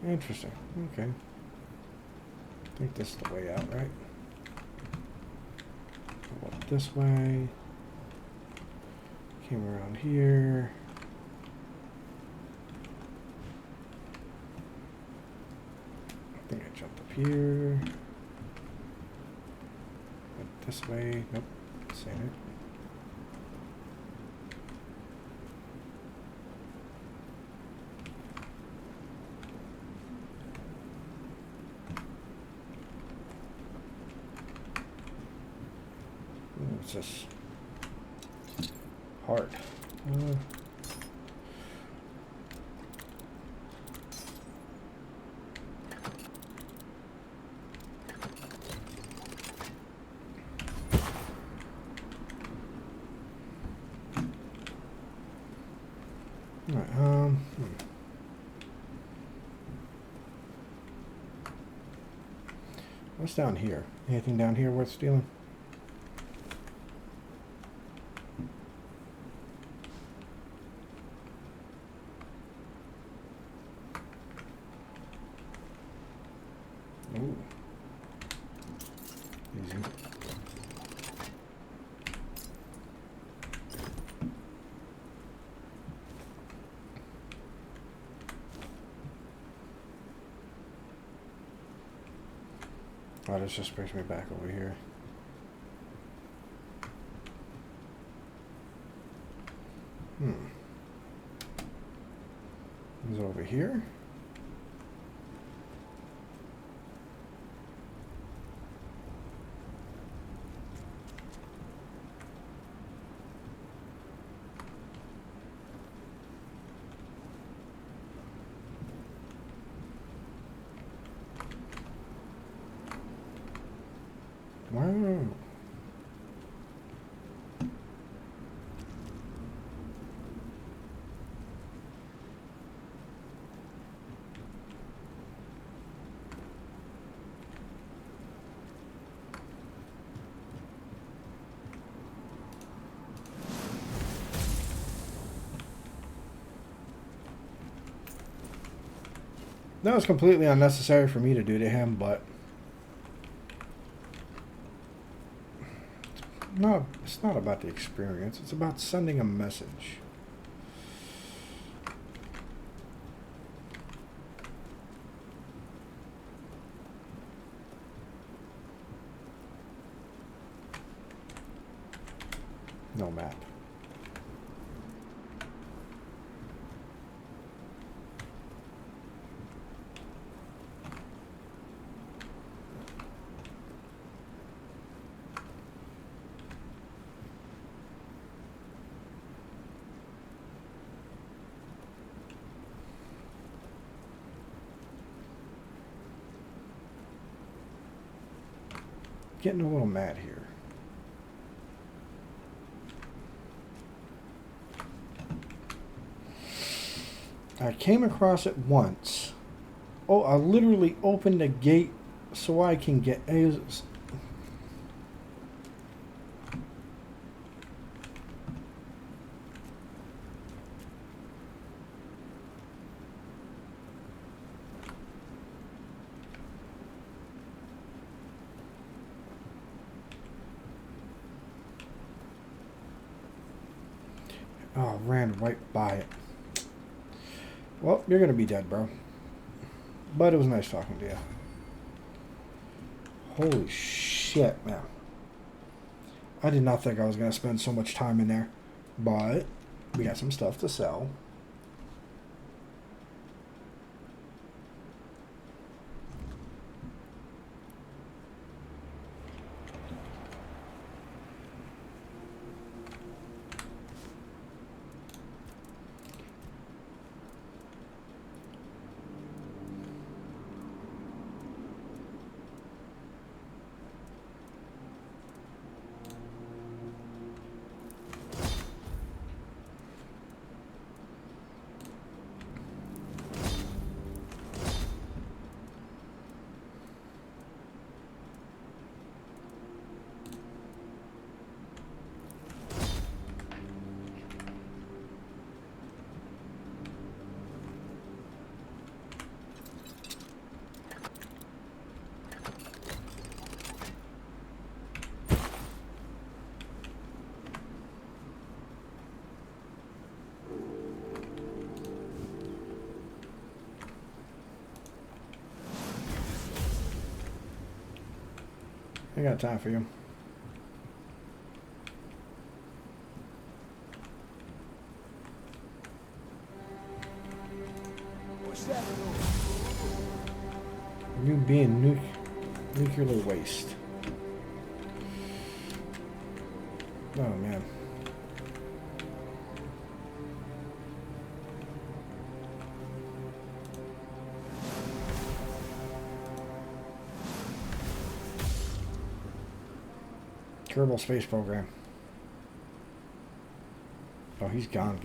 Interesting. Okay. I think this is the way out, right? Go up this way. Came around here. I think I jumped up here. Went this way. Nope. Save it. What's this? Heart. Alright, What's down here? Anything down here worth stealing? Ooh. Easy. Oh, this just brings me back over here. Is it over here? Wow. That was completely unnecessary for me to do to him, but no, it's not about the experience. It's about sending a message. No map. Getting a little mad here. I came across it once. Oh, I literally opened a gate so I can get A's. Oh, ran right by it. Well, you're gonna be dead, bro. But it was nice talking to you. Holy shit, man. I did not think I was gonna spend so much time in there. But we got some stuff to sell. I got time for you. New being nuclear waste. Oh man. Kerbal Space Program. Oh, he's gone.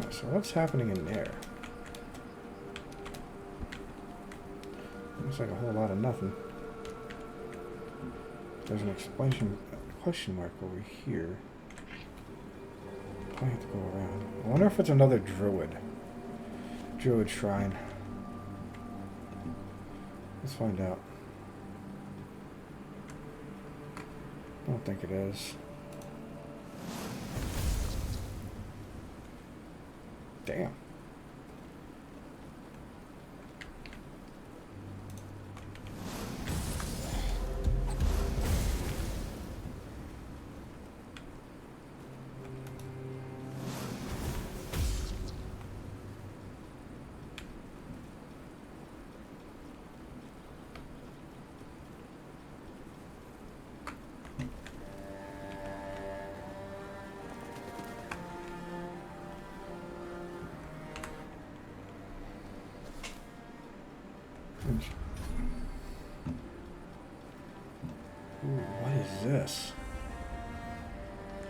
So what's happening in there? Looks like a whole lot of nothing. There's an question mark over here. I have to go around. I wonder if it's another druid shrine. Let's find out. I don't think it is. Damn. Ooh, what is this?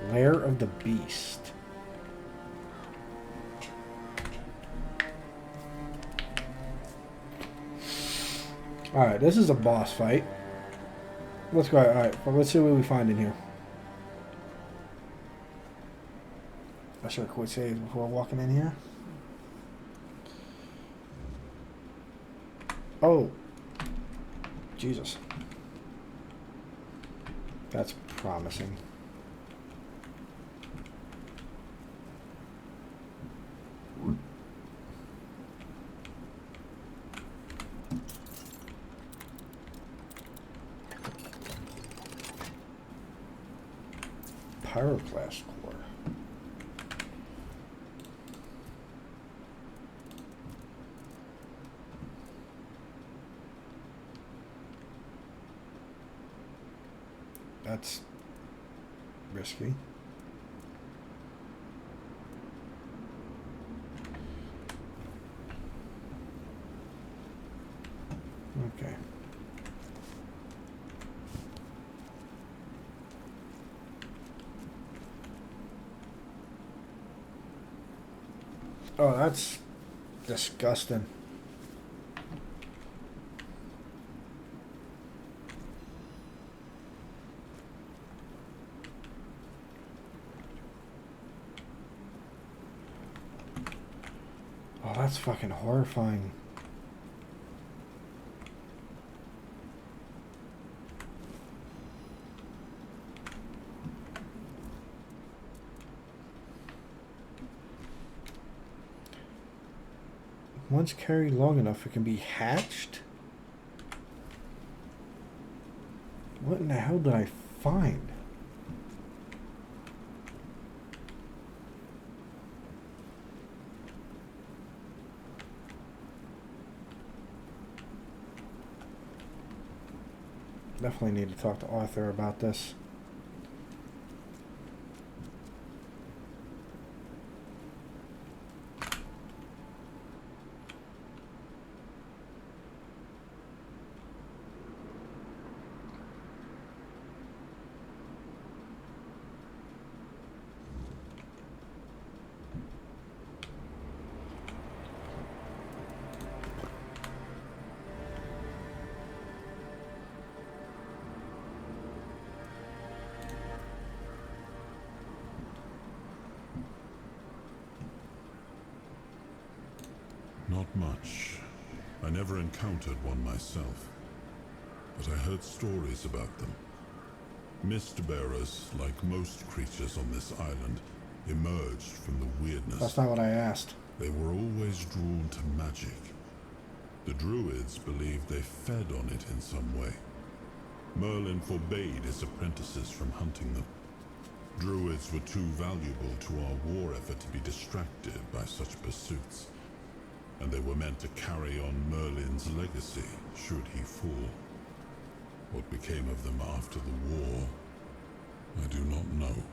Lair of the Beast. Alright, this is a boss fight. Let's go. Alright, well, let's see what we find in here. I should have quick save before walking in here. Oh. Jesus. That's promising. Pyroclast core. That's risky. Okay. Oh, that's disgusting. Oh, that's fucking horrifying. Once carried long enough, it can be hatched? What in the hell did I find? Definitely need to talk to Arthur about this. Not much. I never encountered one myself, but I heard stories about them. Mist bearers, like most creatures on this island, emerged from the weirdness. That's not what I asked. They were always drawn to magic. The druids believed they fed on it in some way. Merlin forbade his apprentices from hunting them. Druids were too valuable to our war effort to be distracted by such pursuits, and they were meant to carry on Merlin's legacy should he fall. What became of them after the war, I do not know.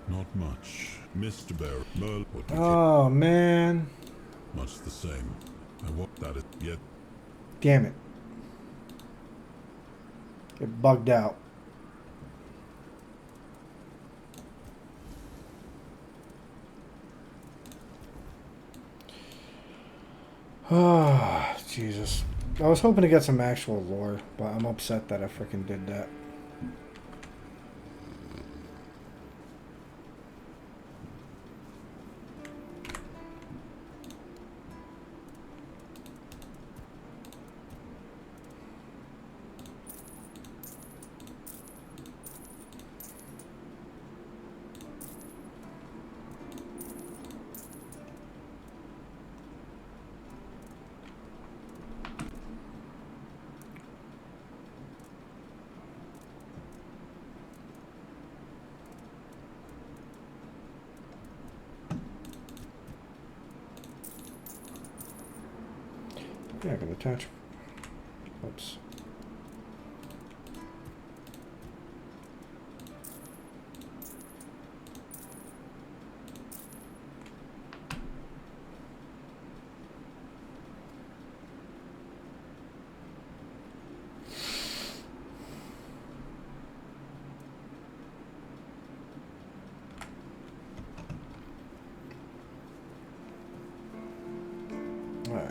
Not much. Mistbearer, Merlin. Oh man. Much the same. I want that yet. Damn it. Get bugged out. Oh, Jesus. I was hoping to get some actual lore, but I'm upset that I freaking did that. Yeah, I can attach. Oops. All right.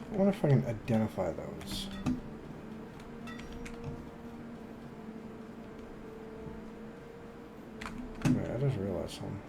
I wonder if I can identify those. Wait, I just realized something.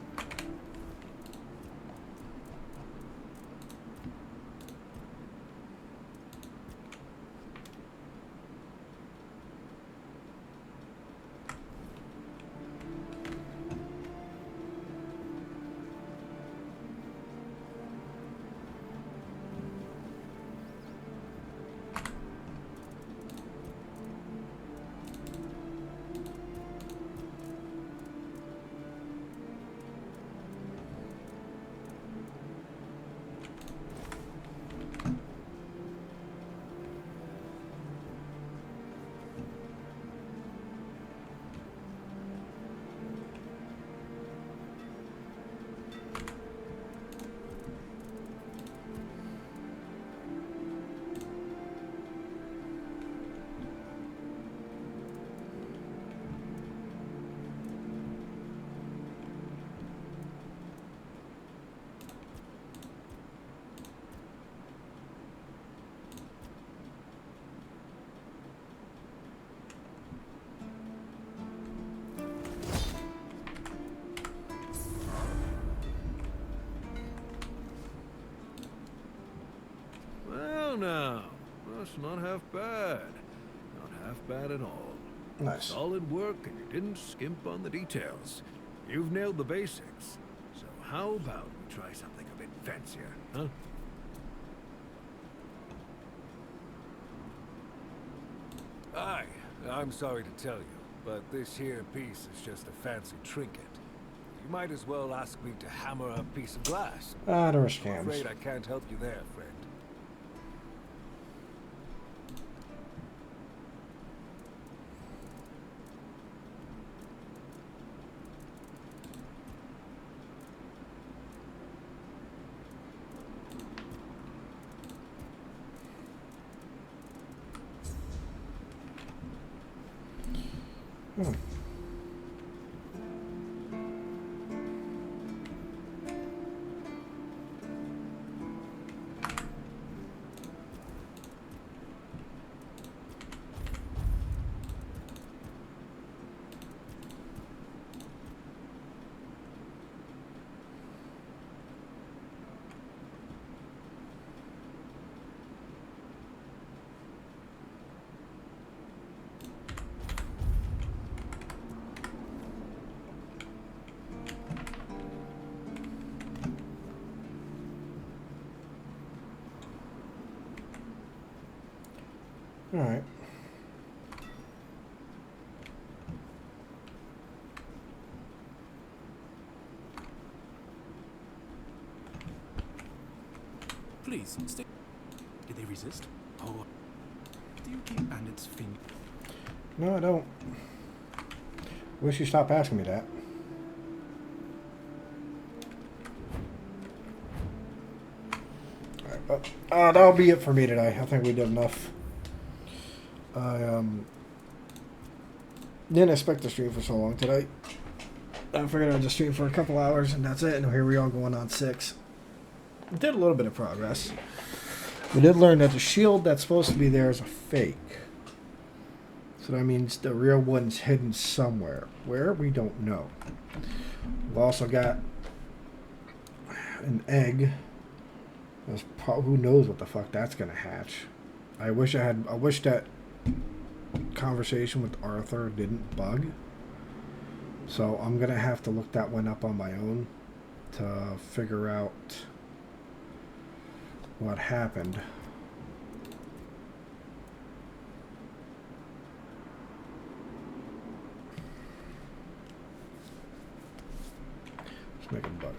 Now, that's not half bad. Not half bad at all. Nice. Solid work, and you didn't skimp on the details. You've nailed the basics. So how about we try something a bit fancier, huh? Aye, I'm sorry to tell you, but this here piece is just a fancy trinket. You might as well ask me to hammer a piece of glass. There are I'm scams. afraid I can't help you there, friend. All right. Please, stay. Did they resist? Or do you keep Bandit's finger? No, I don't. Wish you stopped asking me that. Alright, but that'll be it for me today. I think we did enough. I didn't expect to stream for so long today. I figured I'd just stream for a couple hours and that's it. And here we are going on 6. We did a little bit of progress. We did learn that the shield that's supposed to be there is a fake. So that means the real one's hidden somewhere. Where? We don't know. We've also got an egg. Who knows what the fuck that's gonna hatch. I wish that conversation with Arthur didn't bug. So I'm gonna have to look that one up on my own to figure out what happened. Let's make it bug.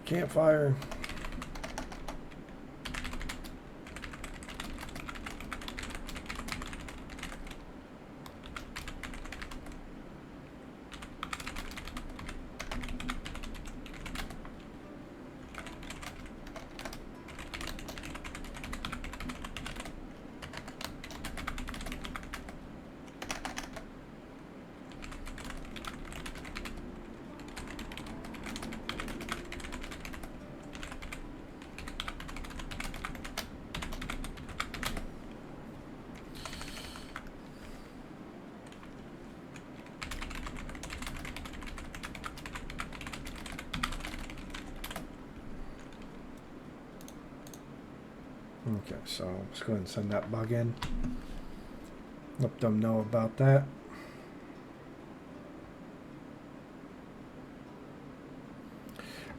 Campfire. Okay, so let's go ahead and send that bug in. Let them know about that.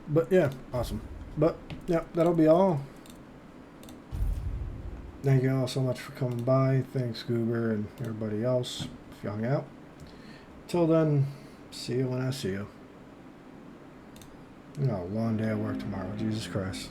But yeah, awesome. But yeah, that'll be all. Thank you all so much for coming by. Thanks, Goober, and everybody else if you hung out. Till then, see you when I see you. You know, long day at work tomorrow. Jesus Christ.